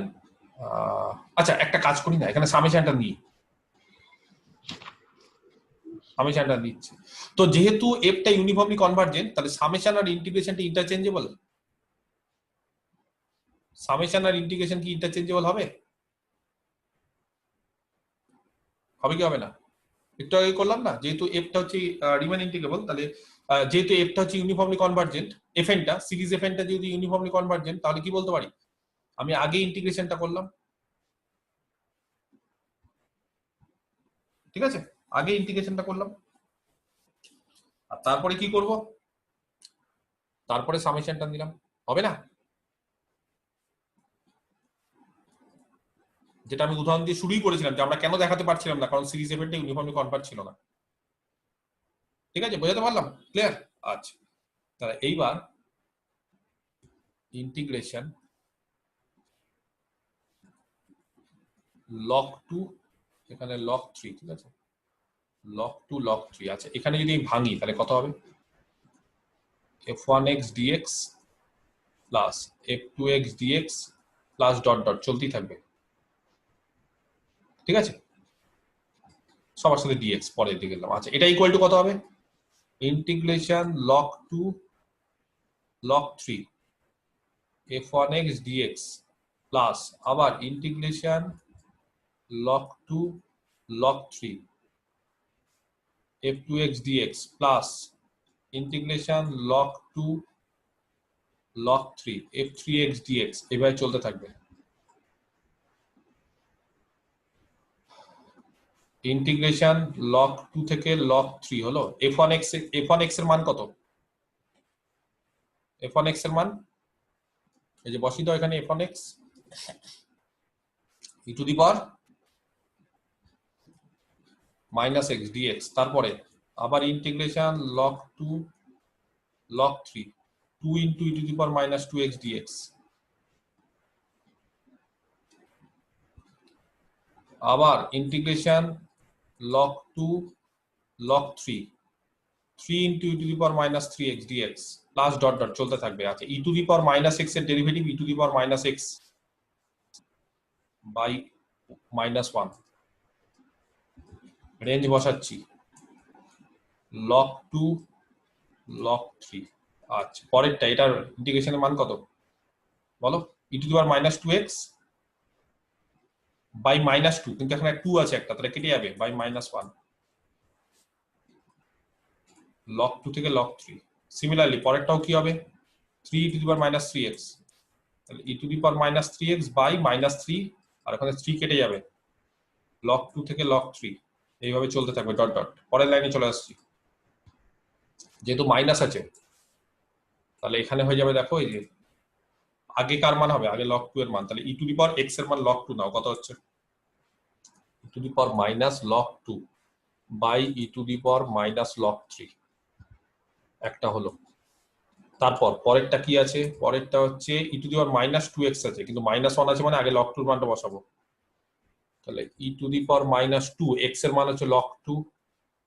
আচ্ছা একটা কাজ করি না, এখানে সামেশনটা নিই, সামেশনটা নিচ্ছি। তো যেহেতু এফটা ইউনিফর্মলি কনভার্জেন্ট, তাহলে সামেশন আর ইন্টিগ্রেশনটা ইন্টারচেঞ্জেবল, সামেশন আর ইন্টিগ্রেশন কি ইন্টারচেঞ্জেবল হবে, হবে কি হবে না? একটু আগে করলাম না, যেহেতু এফটা হচ্ছে রিমেন ইন্টিগ্রেবল, তাহলে যেহেতু এফটা হচ্ছে ইউনিফর্মলি কনভার্জেন্ট, এফএনটা সিরিজ এফএনটা যদি ইউনিফর্মলি কনভার্জেন্ট, তাহলে কি বলতে পারি, আমি আগে ইন্টিগ্রেশনটা করলাম, ঠিক আছে? আগে ইন্টিগ্রেশনটা করলাম আর তারপরে কি করব, তারপরে সামেশনটা নিলাম, হবে না? যেটা আমি উদাহরণ দিয়ে শুরুই করেছিলাম যে আমরা কেন দেখাতে পারছিলাম না, কারণ সিরিজ এফএনটা ইউনিফর্মলি কনভার্ট ছিল না, ঠিক আছে? বোঝাতে পারলাম? ক্লিয়ার? আচ্ছা, তাহলে এইবার ইন্টিগ্রেশন log 2 এখানে log 3, ঠিক আছে? log 2 log 3, আচ্ছা এখানে যদি আমি ভাঙি তাহলে কত হবে, f1x dx plus f2x dx plus dot dot চলতেই থাকবে, ঠিক আছে? সবার সাথে dx পরে দিয়ে গেলাম। আচ্ছা, এটা ইকুয়াল টু কত হবে, integration log 2 log 3 f1x dx plus আবার integration log 2 log 3 f2x dx plus integration log 2 log 3 f3x dx, এভাবে চলতে থাকবে। ইন্টিগ্রেশন log 2 থেকে log 3 হলো f1x এর মান কত, f1x এর মান এই যে বসিয়ে দাও এখানে, f1x e to the power minus x dx, তারপরে আবার integration log 2 log 3 2 into e to the power minus 2x dx, আবার integration log 2 log 3 3 into e to the power minus 3x dx plus dot dot চলতে থাকবে। আচ্ছা, e to the power minus x এর derivative e to the power minus x by minus 1, range বসাচ্ছি log 2 log 3। আচ্ছা, পরেরটা এটার ইন্টিগ্রেশনের মান কত বলো, e to the power minus 2x by minus 2, কিন্তু এখানে 2 আছে একটা, তাহলে কেটে যাবে by minus 1 log 2 থেকে log 3। সিমিলারলি পরেরটাও কি হবে, 3 e to the power minus 3x, তাহলে e to the power minus 3x by minus 3, আর ওখানে 3 কেটে যাবে log 2 থেকে log 3, এইভাবে চলতে থাকবে ডট ডট। পরের লাইনে চলে আসছি, যেহেতু মাইনাস আছে তাহলে এখানে হয়ে যাবে, দেখো এই যে আগে কার মান হবে, আগে log 2 এর মান, তাহলে e to the power x এর মান log 2 নাও, কত হচ্ছে e to the power minus log 2 by e to the power minus log 3, একটা হলো। তারপর পরেরটা কি আছে, পরেরটা হচ্ছে e to the power minus 2x আছে, কিন্তু minus 1 আছে মানে আগে log 2 এর মানটা বসাবো, তাহলে ই টু দি পাওয়ার -2 এক্স এর মান হচ্ছে log2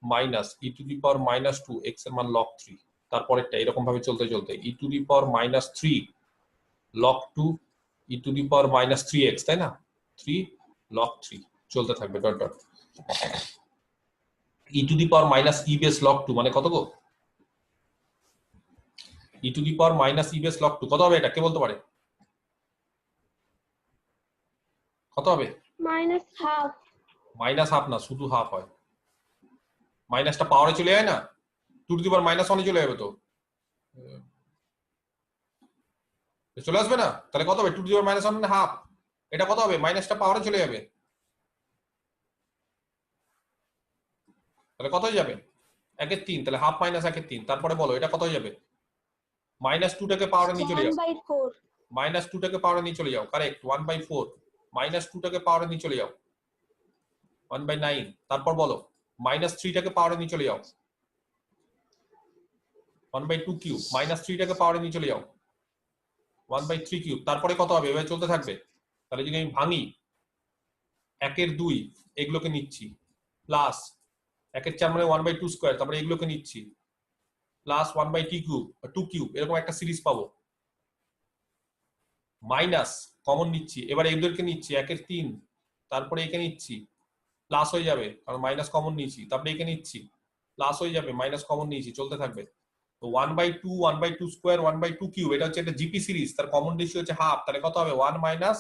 minus E to the power -2 x এর মান log3, তারপরেরটা এরকম ভাবে চলতে চলতে ই to the power -3 log2 E to the power -3x, তাই না, 3 log3 চলতে থাকবে dot dot. E to the power -e base log2 মানে কত গো? E to the power -e base log2 কত হবে? এটা কে বলতে পারে? কত হবে? -half -half না, শুধু হাফ হয়। মাইনাসটা পাওয়ারে চলে যায় না, টু টু দি পাওয়ার -1 চলে যাবে, তো চলে আসবে না? তাহলে কত হবে? টু টু দি পাওয়ার -1 মানে হাফ। এটা কত হবে? মাইনাসটা পাওয়ারে চলে যাবে, তাহলে কত হয়ে যাবে? 1/3। তাহলে হাফ মাইনাস 1/3। তারপরে বলো এটা কত হয়ে যাবে? -2টাকে পাওয়ারে নিয়ে চলে যাও, 1/4 -2টাকে পাওয়ারে নিয়ে চলে যাও, কারেক্ট, 1/4 -2টাকে পাওয়ারে নিয়ে চলে যাও 1/9। তারপর বলো -3টাকে পাওয়ারে নিয়ে চলে যাও 1/2 কিউব, -3টাকে পাওয়ারে নিয়ে চলে যাও 1/3 কিউব। তারপরে কত হবে? এভাবে চলতে থাকবে। তাহলে যদি আমি ভাঙি 1/2 এগুলোকে নিচ্ছি, প্লাস 1/4 মানে 1/2 স্কয়ার, তারপরে এগুলোকে নিচ্ছি, প্লাস 1/2 কিউব 2 কিউব, এরকম একটা সিরিজ পাবো। মাইনাস কমন নিচ্ছি, এবার এদেরকে নিচ্ছি 1/3, তারপরে একে নিচ্ছি, প্লাস হয়ে যাবে কারণ মাইনাস কমন নিয়েছি, তারপরে একে নিচ্ছি, প্লাস হয়ে যাবে, মাইনাস কমন নিয়েছি, চলতে থাকবে। তো 1/2 1/2 স্কয়ার 1/2 কিউব, এটা হচ্ছে একটা জিপি সিরিজ, তার কমন রেশিও হচ্ছে হাফ, তাহলে কত হবে? 1 মাইনাস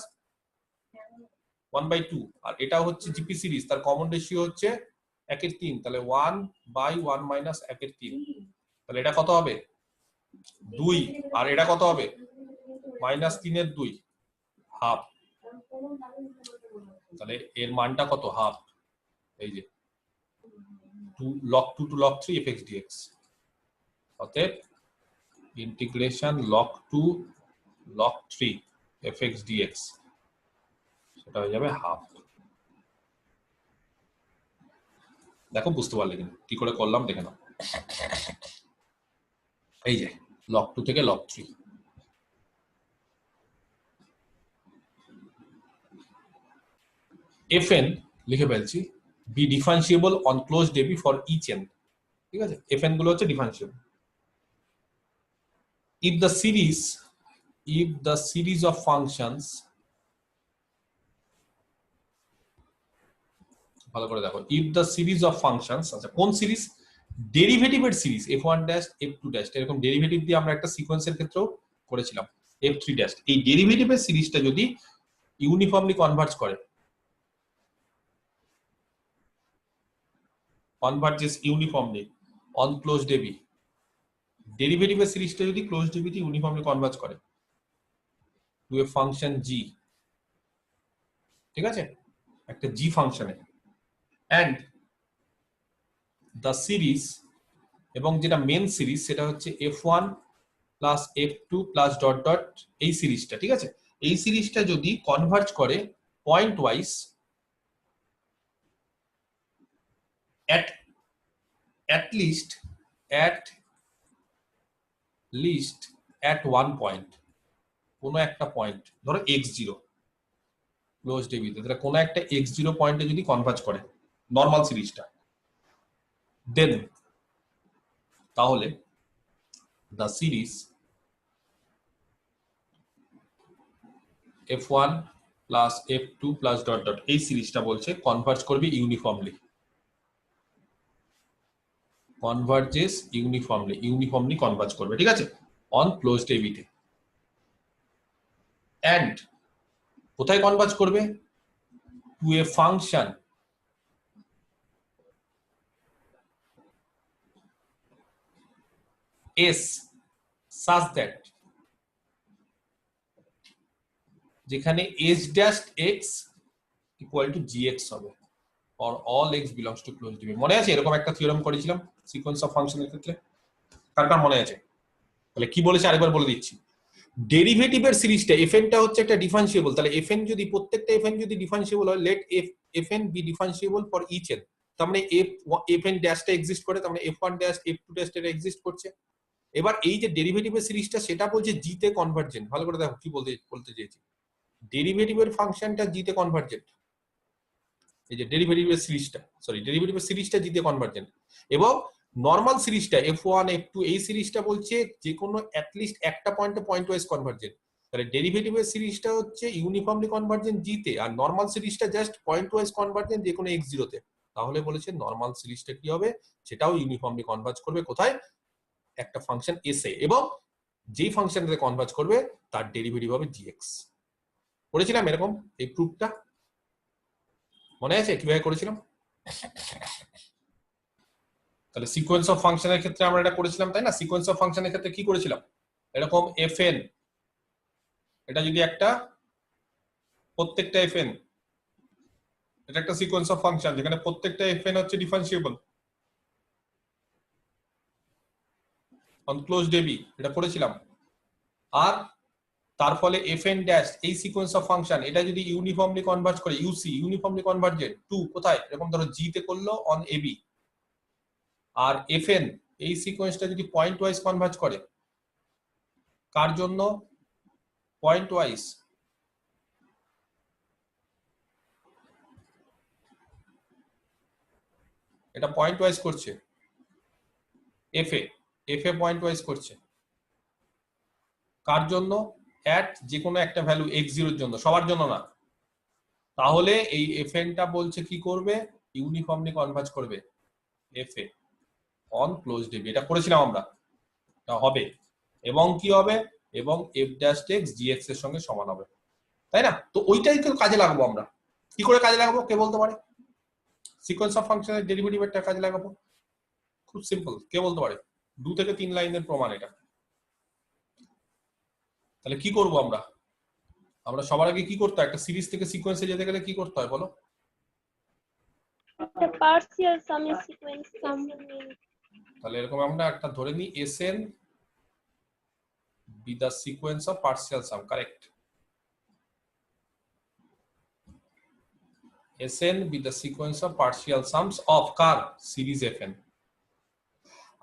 1/2। আর এটা হচ্ছে জিপি সিরিজ, তার কমন রেশিও হচ্ছে 1/3, তাহলে 1/1 মাইনাস 1/3, তাহলে এটা কত হবে? 2। আর এটা কত হবে? -3/2 হাফ। তাহলে এর মানটা কত? হাফ। এই যে log2 to log3 fx dx, অতএব integration log2 log3 fx dx সেটা হয়ে যাবে হাফ। দেখো বুঝতে পারলে কিনা কি করে করলাম, দেখে নাও। এই যে log2 থেকে log3। fn লিখে ফেলছি, be differentiable on closed AB for each n, ঠিক আছে? fn গুলো হচ্ছে differentiable. if the series of functions, ভালো করে দেখো, if the series of functions, আচ্ছা কোন সিরিজ? ডেরিভেটিভের series f1 dash f2 dash, এরকম ডেরিভেটিভ দিয়ে আমরা একটা সিকোয়েন্সের ক্ষেত্রেও করেছিলাম f3 ড্যাশ। এই ডেরিভেটিভের সিরিজটা যদি ইউনিফর্মলি কনভার্জ করে, converges uniformly on closed AB, ডেরিভেটিভের সিরিজটা যদি ক্লোজড AB তে ইউনিফর্মলি কনভার্জ করে টু এ ফাংশন g, ঠিক আছে, একটা g ফাংশনে, and the series, এবং যেটা মেন সিরিজ সেটা হচ্ছে f1 plus f2 plus dot dot, এই সিরিজটা, ঠিক আছে, এই সিরিজটা যদি কনভার্জ করে point wise at least at one point, কোনো একটা পয়েন্ট, ধরো x0 ক্লোজড AB তে, তাহলে কোনো একটা x0 পয়েন্টে যদি কনভার্জ করে নরমাল সিরিজটা, দেন তাহলে the series f1 plus f2 plus dot dot, এই সিরিজটা বলছে কনভার্জ করবে ইউনিফর্মলি, কনভার্জেস ইউনিফর্মলি কনভার্জ করবে, ঠিক আছে, অন ক্লোজড AB তে। এন্ড কোথায় কনভার্জ করবে? To a function s such that, যেখানে s dash x equal to gx হবে, or all x belongs to closed AB। মনে আছে এরকম একটা থিওরেম করেছিলাম সিকোয়েন্স অফ ফাংশনের ক্ষেত্রে, কার কার মনে আছে? তাহলে কি বলেছে আরেকবার বলে দিচ্ছি, ডেরিভেটিভের সিরিজটা fn টা হচ্ছে একটা ডিফারেন্সিয়েবল, তাহলে fn যদি প্রত্যেকটা fn যদি ডিফারেন্সিয়েবল হয়, let fn be differentiable for each n, তার মানে fn ড্যাশটা এক্সিস্ট করে, তার মানে f1 ড্যাশ f2 ড্যাশ এটা এক্সিস্ট করছে। এবার এই যে ডেরিভেটিভের সিরিজটা সেটা বলছে জি তে কনভার্জেন্ট। ভালো করে দেখো কি বলতে চেয়েছি, ডেরিভেটিভের ফাংশনটা জি তে কনভার্জেন্ট, এই যে ডেরিভেটিভের সিরিজটা, সরি ডেরিভেটিভের সিরিজটা জি তে কনভার্জেন্ট, এবং নরমাল সিরিজটা f1 f2 এই সিরিজটা বলছে যে কোনো অ্যাটলিস্ট একটা পয়েন্টে পয়েন্ট ওয়াইজ কনভার্জেন্ট। তাহলে ডেরিভেটিভের সিরিজটা হচ্ছে ইউনিফর্মলি কনভার্জেন্ট জি তে, আর নরমাল সিরিজটা জাস্ট পয়েন্ট ওয়াইজ কনভার্জেন্ট যে কোনো x0 তে। তাহলে বলেছে নরমাল সিরিজটা কি হবে, সেটাও ইউনিফর্মলি কনভার্জ করবে কোথায়, একটা ফাংশন এস এ, এবং যেই ফাংশনটাতে কনভার্জ করবে তার ডেরিভেটিভ হবে gx। করেছিলাম এরকম এই প্রুফটা, মনে আছে কিভাবে করেছিলাম? তাহলে সিকোয়েন্স অফ ফাংশনের ক্ষেত্রে আমরা এটা করেছিলাম, তাই না? সিকোয়েন্স অফ ফাংশনের ক্ষেত্রে কি করেছিলাম, এরকম fn, এটা যদি একটা প্রত্যেকটা fn, এটা একটা সিকোয়েন্স অফ ফাংশন যেখানে প্রত্যেকটা fn হচ্ছে ডিফারেন্সিয়েবল অন ক্লোজড ab, এটা করেছিলাম। আর তার ফলে fn ড্যাশ এই সিকোয়েন্স অফ ফাংশন এটা যদি ইউনিফর্মলি কনভার্জ করে, uc ইউনিফর্মলি কনভার্জেন্ট টু কোথায়, এরকম ধরো g তে করলো অন ab, আর fn এই সিকোয়েন্সটা যদি পয়েন্ট ওয়াইজ কনভার্জ করে, কার জন্য, পয়েন্ট ওয়াইজ, এটা পয়েন্ট ওয়াইজ করছে fa পয়েন্ট ওয়াইজ করছে কার জন্য, অ্যাট যে কোনো একটা ভ্যালু x0 এর জন্য, সবার জন্য না। তাহলে এই fnটা বলছে কি করবে, ইউনিফর্মলি কনভার্জ করবে fa অন ক্লোজড ab, এটা করেছিলাম আমরা, এটা হবে, এবং কি হবে, এবং f ড্যাশ x gx এর সঙ্গে সমান হবে, তাই না? তো ওইটাই তো কাজে লাগাবো আমরা। কি করে কাজে লাগাবো কে বলতে পারে? সিকোয়েন্স অফ ফাংশনের ডেরিভেটিভটা কাজে লাগাবো, খুব সিম্পল, কে বলতে পারে? 2 থেকে 3 লাইনের প্রমাণ এটা। তাহলে কি করব আমরা, আমরা সবার আগে কি করতে হয়, একটা সিরিজ থেকে সিকোয়েন্সে যেতে গেলে কি করতে হয় বলো? একটা পার্সিয়াল সামের সিকোয়েন্স তাহলে এরকম আমরা একটা ধরে নিই Sn be the sequence of partial sum, correct? Sn be the sequence of partial sums of car, series fn।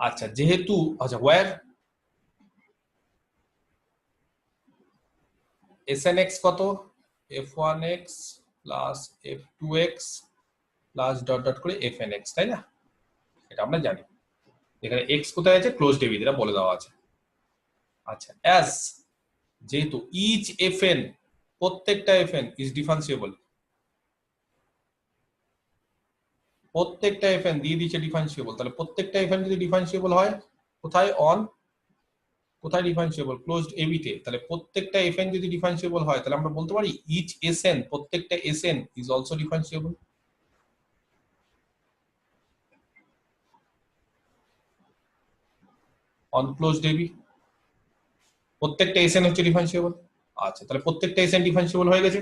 আচ্ছা যেহেতু, আচ্ছা where snx কত, f1x plus f2x plus dot dot করে fnx, তাই না? এটা আমরা জানি, এখানে x কোথায় আছে, ক্লোজড ab, এটা বলে দেওয়া আছে। আচ্ছা as যেহেতু each fn, প্রত্যেকটা fn is differentiable, প্রত্যেকটা fn দিয়ে দিচ্ছে ডিফারেন্সিয়েবল, তাহলে প্রত্যেকটা fn যদি ডিফারেন্সিয়েবল হয় কোথায়, অন, কোথায় ডিফারেন্সিয়েবল, ক্লোজড ab তে। তাহলে প্রত্যেকটা fn যদি ডিফারেন্সিয়েবল হয় তাহলে আমরা বলতে পারি each sn, প্রত্যেকটা sn is also differentiable। On closed ab প্রত্যেকটা sn হচ্ছে ডিফারেন্সিয়েবল। আচ্ছা তাহলে প্রত্যেকটা sn ডিফারেন্সিয়েবল হয়ে গেছে,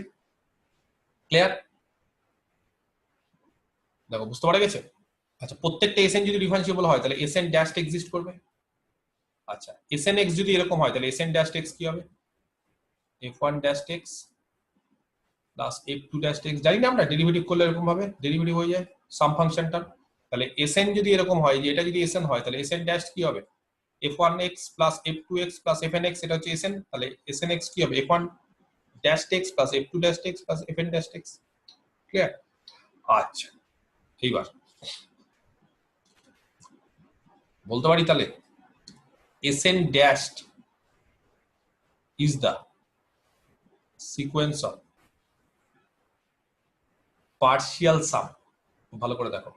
ক্লিয়ার? দেখো বুঝতে পারা গেছে? আচ্ছা প্রত্যেকটা sn যদি ডিফারেন্সিয়েবল হয় তাহলে sn ড্যাশ এক্সিস্ট করবে। আচ্ছা sn x যদি এরকম হয় তাহলে sn ড্যাশ x কি হবে, f1 dash x plus f2 dash x, জানি না আমরা ডেরিভেটিভ করলে এরকম ভাবে ডেরিভেটিভ হয়ে যায় সাম ফাংশনটা। তাহলে sn যদি এরকম হয় যে এটা যদি sn হয় তাহলে sn ড্যাশ কি হবে, f1x plus f2x plus fnx, এটা হচ্ছে sn, তাহলে snx কি হবে, f1 dash x plus f2 dash x plus fn dash x, clear? আচ্ছা এইবার বলতে পারি তাহলে sn dashed is the sequence of partial sum, ভালো করে দেখো,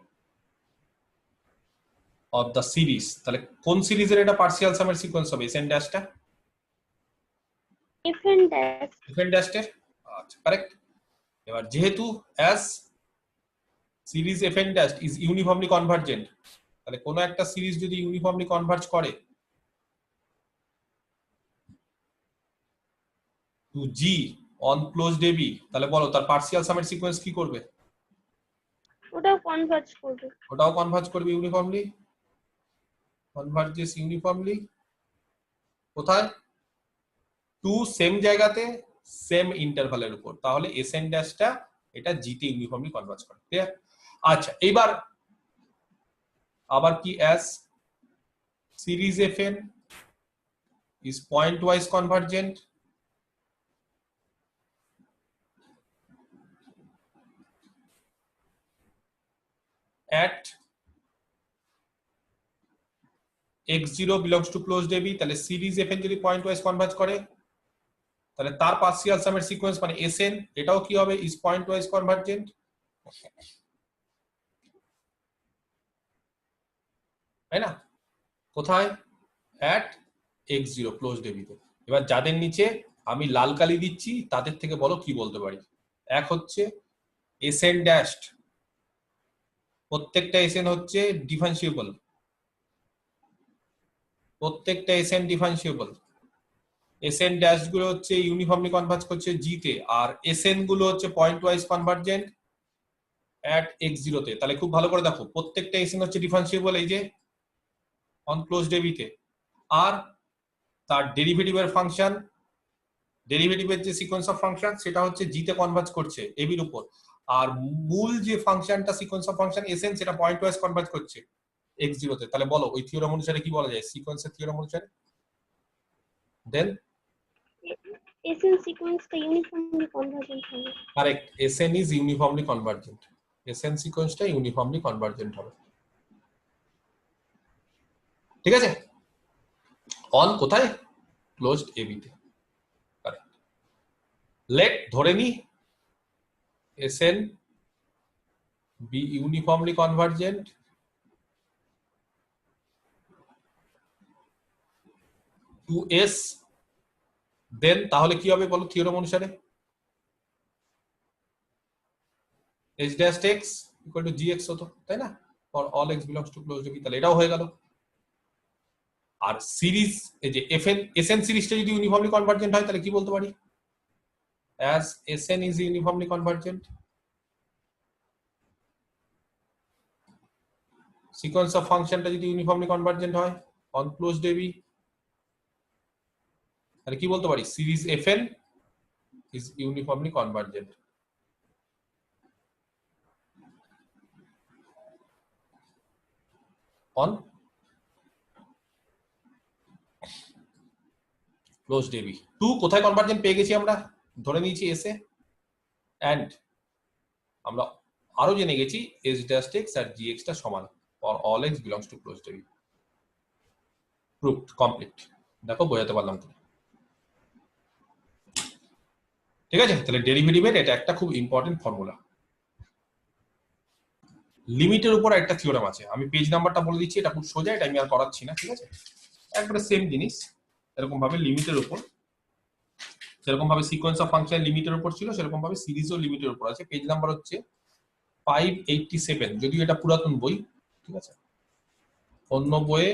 of the series, তাহলে কোন সিরিজের এটা পার্শিয়াল সামের সিকোয়েন্স হবে, sn ড্যাশটা fn dash fn ড্যাশের, আচ্ছা কারেক্ট। এবার যেহেতু as series fn dash is uniformly convergent, তাহলে কোন একটা সিরিজ যদি ইউনিফর্মলি কনভার্জ করে two g on closed ab, তাহলে বলো তার পার্শিয়াল সামের সিকোয়েন্স কি করবে, ওটাও কনভার্জ করবে। ওটাও কনভার্জ করবে ইউনিফর্মলি, কনভার্জেস ইউনিফর্মলি কোথায়, টু সেম জায়গাতে সেম ইন্টারভালের উপর, তাহলে sn ড্যাশটা এটা g তে ইউনিফর্মলি কনভার্জ করে, ক্লিয়ার? আচ্ছা এইবার আবার কি, as series fn is point wise convergent, at x0 belongs to closed AB, তাহলে সিরিজ fn যদি পয়েন্ট ওয়াইজ কনভার্জ করে তাহলে তার পার্সিয়াল সামের সিকোয়েন্স মানে sn এটাও কি হবে ইজ পয়েন্ট ওয়াইজ কনভার্জেন্ট। তাই না? কোথায়? at x0 ক্লোজড AB তে। এবার যাদের নিচে আমি লাল কালি দিচ্ছি তাদের থেকে বলো কি বলতে পারি। এক হচ্ছে sn ড্যাশড, প্রত্যেকটা sn হচ্ছে ডিফারেন্সিয়েবল, প্রত্যেকটা sn ডিফারেন্সিয়েবল। sn ড্যাশ গুলো হচ্ছে ইউনিফর্মলি কনভার্জ করছে g তে, আর sn গুলো হচ্ছে point wise convergent at x0 তে। তাহলে খুব ভালো করে দেখো প্রত্যেকটা sn হচ্ছে ডিফারেন্সিয়েবল এই যে অন ক্লোজড AB তে, আর তার ডেরিভেটিভের ফাংশন, ডেরিভেটিভের যে সিকোয়েন্স অফ ফাংশন সেটা হচ্ছে g তে কনভার্জ করছে ab এর উপর, আর মূল যে ফাংশনটা সিকোয়েন্স অফ ফাংশন sn সেটা পয়েন্ট ওয়াইজ কনভার্জ করছে x0 তে। তাহলে বলো ওই থিওরেম অনুসারে কি বলা যায় সিকোয়েন্সের থিওরেম অনুসারে? দেন SN সিকোয়েন্সটা ইউনিফর্মলি কনভার্জেন্ট হবে। Correct, sn is uniformly convergent, sn সিকোয়েন্সটা ইউনিফর্মলি কনভার্জেন্ট হবে। ঠিক আছে? অন কোথায়? ক্লোজড AB তে। কারেক্ট। লেট ধরে নি sn be uniformly convergent to s, দেন তাহলে কি হবে বলো থিওরেম অনুসারে? h dash x equal to gx হতো, তাই না? for all x belongs to closed AB, তাহলে এটাও হয়ে গেল। আর সিরিজ এই যে fn sn সিরিজটা যদি ইউনিফর্মলি কনভার্জেন্ট হয় তাহলে কি বলতে পারি? as sn is uniformly convergent, sequence of ফাংশনটা যদি ইউনিফর্মলি কনভার্জেন্ট হয় অন ক্লোজড AB, তাহলে কি বলতে পারি? Series fn is uniformly convergent on closed AB। 2 কোথায় কনভার্জেন্ট পেয়ে গেছি আমরা, ধরে নিয়েছি s এ, এন্ড আমরা আরো জেনে গেছি h dash x আর gx টা সমান for all x belongs to closed AB। Proofed, complete. দেখো বোঝাতে পারলাম তো? ঠিক আছে, তাহলে ডেরিভেটিভের এটা একটা খুব ইম্পর্টেন্ট ফর্মুলা। লিমিটের উপর একটা থিওরেম আছে, আমি পেজ নাম্বারটা বলে দিচ্ছি, এটা খুব সোজা, এটা আমি আর করাচ্ছি না। ঠিক আছে, একবারে সেম জিনিস। এরকম ভাবে লিমিটের উপর, যেরকম ভাবে সিকোয়েন্স অফ ফাংশন লিমিটের উপর ছিল সেরকম ভাবে সিরিজও লিমিটের উপর আছে। পেজ নাম্বার হচ্ছে 587, যদিও এটা পুরাতন বই। ঠিক আছে, অন্য বইয়ে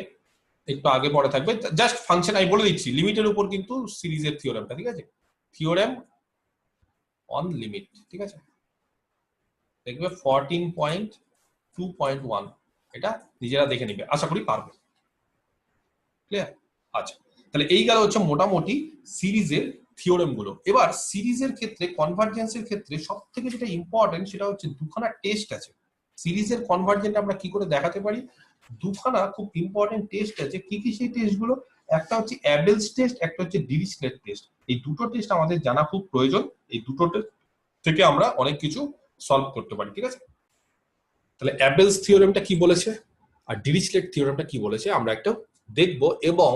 একটু আগে পরে থাকবে। জাস্ট ফাংশন আমি বলে দিচ্ছি, লিমিটের উপর কিন্তু সিরিজের থিওরেমটা। ঠিক আছে, থিওরেম অন লিমিট। ঠিক আছে, দেখবে 14.2.1, এটা নিজেরা দেখে নিবে, আশা করি পারবে। ক্লিয়ার? আচ্ছা, তাহলে এই গেল হচ্ছে মোটামুটি সিরিজের থিওরেম গুলো। এবার সিরিজের ক্ষেত্রে, কনভার্জেন্সের ক্ষেত্রে সবথেকে যেটা ইম্পর্টেন্ট সেটা হচ্ছে দুখানা টেস্ট আছে। সিরিজের কনভার্জেন্ট আমরা কি করে দেখাতে পারি? দুখানা খুব ইম্পর্টেন্ট টেস্ট আছে। কি কি সেই টেস্ট গুলো? একটা হচ্ছে অ্যাবেলস টেস্ট, একটা হচ্ছে ডিরিচলেট টেস্ট। এই দুটো টেস্ট আমাদের জানা খুব প্রয়োজন। এই দুটো টেস্ট থেকে আমরা অনেক কিছু সলভ করতে পারি। ঠিক আছে, তাহলে অ্যাবেলস থিওরেমটা কি বলেছে আর ডিরিচলেট থিওরেমটা কি বলেছে আমরা একটা দেখবো, এবং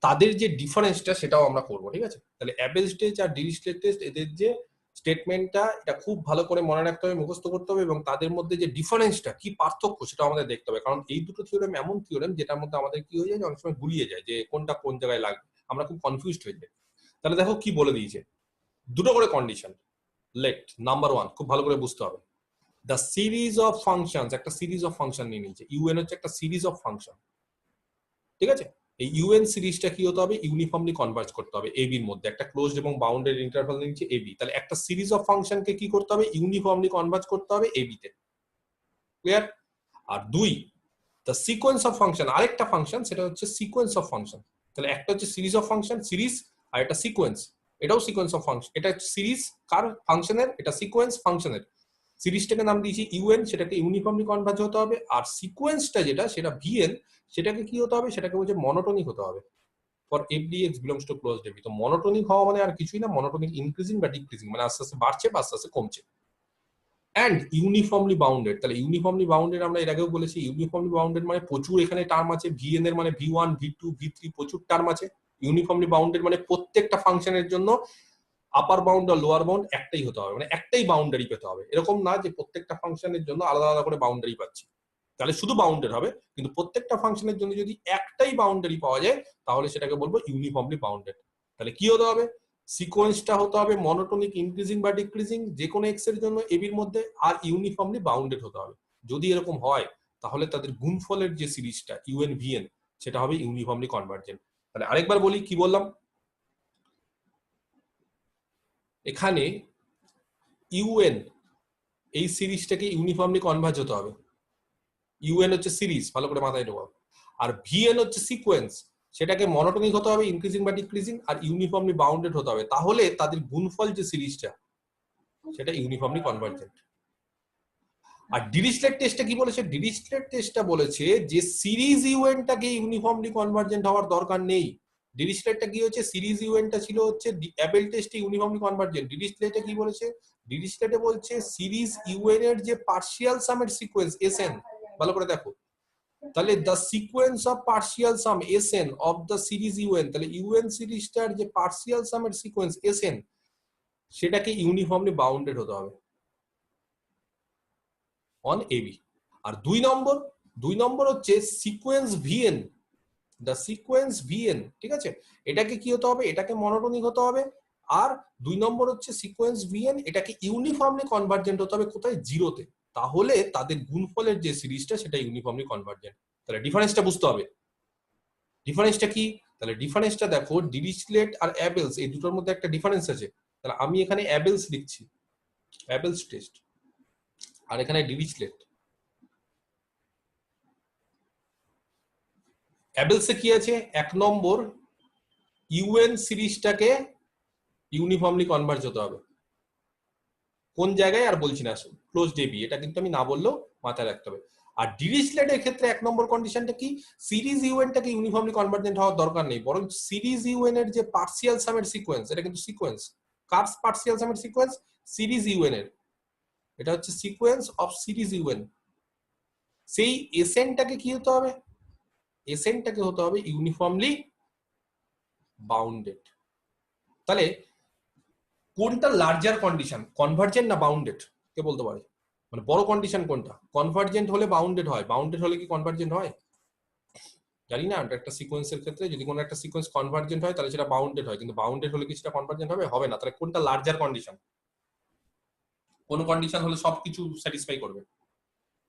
তাদের যে ডিফারেন্সটা সেটাও আমরা করবো। ঠিক আছে, তাহলে অ্যাবেলস টেস্ট আর ডিরিচলেট টেস্ট, এদের যে স্টেটমেন্টটা এটা খুব ভালো করে মনে রাখতে হবে, মুখস্থ করতে হবে, এবং তাদের মধ্যে যে ডিফারেন্সটা কি পার্থক্য সেটা আমাদের দেখতে হবে। কারণ এই দুটো থিওরেম এমন থিওরেম যেটার মধ্যে আমাদের কি হয়ে যায়, অনেক সময় গুলিয়ে যায় যে কোনটা কোন জায়গায় লাগবে, আমরা খুব কনফিউজড হয়ে যাই। তাহলে দেখো কি বলে দিয়েছে, দুটো করে কন্ডিশন। লেট নাম্বার 1 খুব ভালো করে বুঝতে হবে, দ্য সিরিজ অফ ফাংশনস, একটা সিরিজ অফ ফাংশন নিয়ে নিয়েছে, ইউএন হচ্ছে একটা সিরিজ অফ ফাংশন। ঠিক আছে, এই ইউএন সিরিজটা কি হতে হবে? ইউনিফর্মলি কনভার্জ করতে হবে এবি এর মধ্যে, একটা ক্লোজড এবং বাউন্ডেড ইন্টারভাল নিচে এবি। তাহলে একটা সিরিজ অফ ফাংশনকে কি করতে হবে? ইউনিফর্মলি কনভার্জ করতে হবে এবি তে। ক্লিয়ার? আর 2, দ্য সিকোয়েন্স অফ ফাংশন, আরেকটা ফাংশন, সেটা হচ্ছে সিকোয়েন্স অফ ফাংশন। তাহলে একটা হচ্ছে সিরিজ অফ ফাংশন, সিরিজ, আর এটা সিকোয়েন্স, এটাও সিকোয়েন্স অফ ফাংশন। এটা সিরিজ কার? ফাংশনের, এটা সিকোয়েন্স ফাংশনের। সিরিজটাকে নাম দিয়েছি ইউএন, সেটাকে ইউনিফর্মলি কনভার্জ হতে হবে। আর সিকোয়েন্সটা যেটা, সেটা ভিএন, সেটাকে কি হতে হবে? সেটাকে বলছে মনোটোনিক হতে হবে for every X belongs to closed AB. তো মনোটোনিক হওয়া মানে আর কিছুই না, মনোটোনিক ইনক্রিজিং বা ডিক্রিজিং, মানে আস্তে আস্তে বাড়ছে বা আস্তে আস্তে কমছে। And uniformly bounded. তাহলে ইউনিফর্মলি বাউন্ডেড আমরা এর আগেও বলেছি, ইউনিফর্মলি বাউন্ডেড মানে প্রচুর এখানে টার্ম আছে, ভিএন এর মানে v1 v2 v3 প্রচুর টার্ম আছে। ইউনিফর্মলি বাউন্ডেড মানে প্রত্যেকটা ফাংশনের জন্য আপার বাউন্ড আর লোয়ার বাউন্ড একটাই হতে হবে, মানে একটাই বাউন্ডারি পেতে হবে। এরকম না যে প্রত্যেকটা ফাংশনের জন্য আলাদা আলাদা করে বাউন্ডারি পাচ্ছি, তাহলে শুধু বাউন্ডেড হবে। কিন্তু প্রত্যেকটা ফাংশনের জন্য যদি একটাই বাউন্ডারি পাওয়া যায় তাহলে সেটাকে বলবো ইউনিফর্মলি বাউন্ডেড। তাহলে কি হতে হবে, সিকোয়েন্সটা হতে হবে মনোটোনিক ইনক্রিজিং বা ডিক্রিজিং যে কোনো এক্স এর জন্য এবির মধ্যে, আর ইউনিফর্মলি বাউন্ডেড হতে হবে। যদি এরকম হয় তাহলে তাদের গুণফলের যে সিরিজটা ইউএন ভিএন সেটা হবে ইউনিফর্মলি কনভার্জেন্ট। তাহলে আরেকবার বলি কি বললাম, এখানে ইউএন এই সিরিজটাকে ইউনিফর্মলি কনভার্জ হতে হবে। ইউএন হচ্ছে সিরিজ, ভালো করে মাথায় ঢোকাও, আর ভিএন হচ্ছে সিকোয়েন্স, সেটাকে মনোটোনিক হতে হবে ইনক্রিজিং বা ডিক্রিজিং, আর ইউনিফর্মলি বাউন্ডেড হতে হবে। তাহলে তাদের গুণফল যে সিরিজটা সেটা ইউনিফর্মলি কনভার্জেন্ট। আর ডিরিচলেট টেস্টটা কি বলেছে, ডিরিচলেট টেস্টটা বলেছে যে সিরিজ ইউএনটাকে ইউনিফর্মলি কনভার্জেন্ট হওয়ার দরকার নেই। ডিরিচলেটটা কি হচ্ছে, সিরিজ ইউএনটা ছিল হচ্ছে অ্যাবেল টেস্টে ইউনিফর্মলি কনভার্জেন্ট। ডিরিচলেটে কি বলেছে, ডিরিচলেটে বলছে সিরিজ ইউএন এর যে পার্শিয়াল সামের সিকোয়েন্স এসএন, ভালো করে দেখো, তাহলে the sequence of partial sum SN of the series UN, তাহলে ইউএন সিরিজটার যে পার্শিয়াল সামের সিকোয়েন্স এসএন সেটাকে ইউনিফর্মলি বাউন্ডেড হতে হবে অন এবি। আর দুই নম্বর হচ্ছে sequence VN, the sequence VN, ঠিক আছে, এটাকে কি হতে হবে, এটাকে মনোটোনিক হতে হবে। আর 2 নম্বর হচ্ছে সিকোয়েন্স ভিএন, এটাকে ইউনিফর্মলি কনভার্জেন্ট হতে হবে কোথায়, জিরোতে। তাহলে তাদের গুণফলের যে সিরিজটা সেটা ইউনিফর্মলি কনভার্জেন্ট। তাহলে ডিফারেন্সটা বুঝতে হবে, ডিফারেন্সটা কি, তাহলে ডিফারেন্সটা দেখো, ডিরিচলেট আর অ্যাবেলস এই দুটোর মধ্যে একটা ডিফারেন্স আছে। তাহলে আমি এখানে অ্যাবেলস লিখছি, অ্যাবেলস টেস্ট, আর এখানে ডিরিচলেট। অ্যাবেলসে কি আছে, 1 নম্বর ইউএন সিরিজটাকে ইউনিফর্মলি কনভার্জ হতে হবে। কোন জায়গায় আর বলছি না, ক্লোজড এবি, এটা কিন্তু আমি না বললেও মাথায় রাখতে হবে। আর ডিরিচলেটের ক্ষেত্রে 1 নম্বর কন্ডিশনটা কি, সিরিজ ইউএনটাকে ইউনিফর্মলি কনভার্জেন্ট হওয়ার দরকার নেই, বরং সিরিজ ইউএন এর যে পার্শিয়াল সামের সিকোয়েন্স, এটা কিন্তু সিকোয়েন্স, কার পার্শিয়াল সামের সিকোয়েন্স, সিরিজ ইউএন এর, এটা হচ্ছে সিকোয়েন্স অফ সিরিজ ইউএন, সেই এসএনটাকে কি হতে হবে, এসএনটাকে হতে হবে ইউনিফর্মলি বাউন্ডেড। তাহলে কোনটা লার্জার কন্ডিশন, কনভার্জেন্ট না বাউন্ডেড, কে বলতে পারে, মানে বড় কন্ডিশন কোনটা, কনভার্জেন্ট হলে বাউন্ডেড হয়, বাউন্ডেড হলে কি কনভার্জেন্ট হয়, জানি না। একটা সিকোয়েন্সের ক্ষেত্রে যদি কোনো একটা সিকোয়েন্স কনভার্জেন্ট হয় তাহলে সেটা বাউন্ডেড হয়, কিন্তু বাউন্ডেড হলে কি সেটা কনভার্জেন্ট হবে, হবে না। তাহলে কোনটা লার্জার কন্ডিশন, কোন কন্ডিশন হলে সবকিছু স্যাটিসফাই করবে,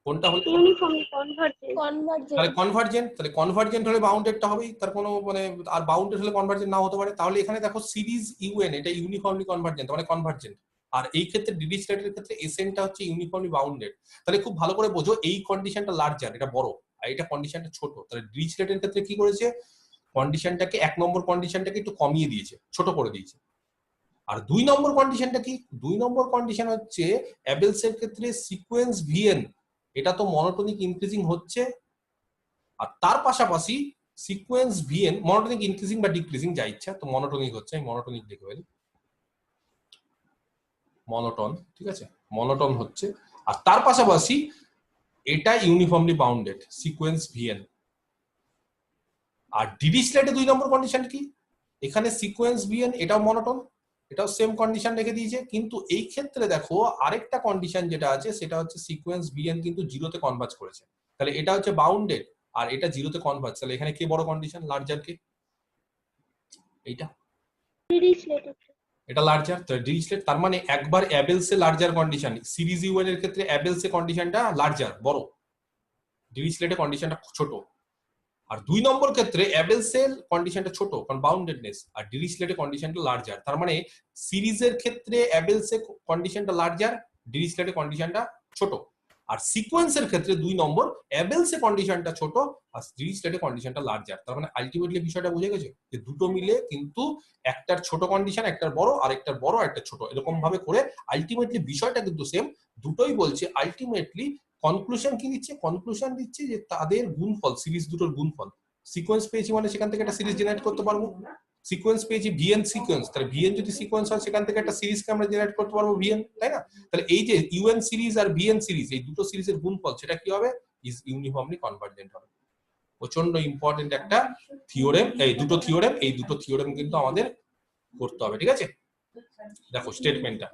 কোনটা হলে ইউনিফর্মলি কনভার্জেন্ট। তাহলে কনভার্জেন্ট, তাহলে কনভার্জেন্ট হলে বাউন্ডেডটা হবেই, তার কোনো মানে, আর বাউন্ডেড হলে কনভার্জেন্ট না হতে পারে। তাহলে এখানে দেখো সিরিজ ইউএন এটা ইউনিফর্মলি কনভার্জেন্ট মানে কনভার্জেন্ট, আর এই ক্ষেত্রে ডিরিচলেটের ক্ষেত্রে এসএনটা হচ্ছে ইউনিফর্মলি বাউন্ডেড। তাহলে খুব ভালো করে বোঝো, এই কন্ডিশনটা লার্জার, এটা বড়, আর এটা কন্ডিশনটা ছোট। তাহলে ডিরিচলেটের ক্ষেত্রে কি করেছে, কন্ডিশনটাকে 1 নম্বর কন্ডিশনটাকে একটু কমিয়ে দিয়েছে, ছোট করে দিয়েছে। আর 2 নম্বর কন্ডিশনটা কি, 2 নম্বর কন্ডিশন হচ্ছে অ্যাবেলসের ক্ষেত্রে সিকোয়েন্স ভিএন এটা তো মনোটোনিক ইনক্রিজিং হচ্ছে, আর তার পাশাপাশি সিকোয়েন্স ভিএন মনোটোনিক ইনক্রিজিং বা ডিক্রিজিং যা ইচ্ছা, তো মনোটোনিক হচ্ছে, আমি মনোটোনিক লিখে ফেলি, মনোটন, ঠিক আছে, মনোটন হচ্ছে, আর তার পাশাপাশি এটা ইউনিফর্মলি বাউন্ডেড সিকোয়েন্স ভিএন। আর ডিরিচলেটে 2 নম্বর কন্ডিশন কি, এখানে সিকোয়েন্স ভিএন এটাও মনোটন, এটাও সেম কন্ডিশন রেখে দিয়েছে, কিন্তু এই ক্ষেত্রে দেখো আরেকটা কন্ডিশন যেটা আছে সেটা হচ্ছে সিকোয়েন্স ভিএন কিন্তু জিরোতে কনভার্জ করেছে, তাহলে এটা হচ্ছে বাউন্ডেড আর এটা জিরোতে কনভার্জ। তাহলে এখানে কে বড় কন্ডিশন, লার্জার কে, এইটা, ডিরিচলেট, এটা লার্জার। তো ডিরিচলেট তার মানে একবার অ্যাবেলসে লার্জার কন্ডিশন, সিরিজ ইউএন এর ক্ষেত্রে অ্যাবেলসে কন্ডিশনটা লার্জার বড়, ডিরিচলেটে কন্ডিশনটা ছোট। আর 2 নম্বর ক্ষেত্রে অ্যাবেলসের কন্ডিশনটা ছোট কারণ বাউন্ডেডনেস, আর ডিরিচলেটে কন্ডিশনটা লার্জার। তার মানে সিরিজের ক্ষেত্রে অ্যাবেলসে কন্ডিশনটা লার্জার, ডিরিচলেটে কন্ডিশনটা ছোট। আর সিকোয়েন্সের ক্ষেত্রে 2 নম্বর অ্যাবেলসে কন্ডিশনটা ছোট আর ডিরিচলেটে কন্ডিশনটা লার্জার। তার মানে আলটিমেটলি বিষয়টা বুঝে গেছে যে দুটো মিলে কিন্তু একটার ছোট কন্ডিশন, একটার বড়, আর একটার বড় একটা ছোট, এরকম ভাবে করে আলটিমেটলি বিষয়টা কিন্তু সেম, দুটোই বলছে আলটিমেটলি। কনক্লুশন কি দিচ্ছে, কনক্লুশন দিচ্ছে যে তাদের গুণফল, সিরিজ দুটোর গুণফল, সিকোয়েন্স পেয়েছি মানে সেখান থেকে একটা সিরিজ জেনারেট করতে পারবো, সিকোয়েন্স পেয়েছি ভিএন সিকোয়েন্স, তাহলে ভিএন যদি সিকোয়েন্স হয় সেখান থেকে একটা সিরিজকে আমরা জেনারেট করতে পারবো ভিএন, তাই না? তাহলে এই যে ইউএন সিরিজ আর ভিএন সিরিজ এই দুটো সিরিজের গুণফল সেটা কি হবে? ইজ ইউনিফর্মলি কনভার্জেন্ট হবে। প্রচন্ড ইম্পর্টেন্ট একটা থিওরেম, এই দুটো থিওরেম কিন্তু আমাদের করতে হবে, ঠিক আছে? দেখো স্টেটমেন্টটা,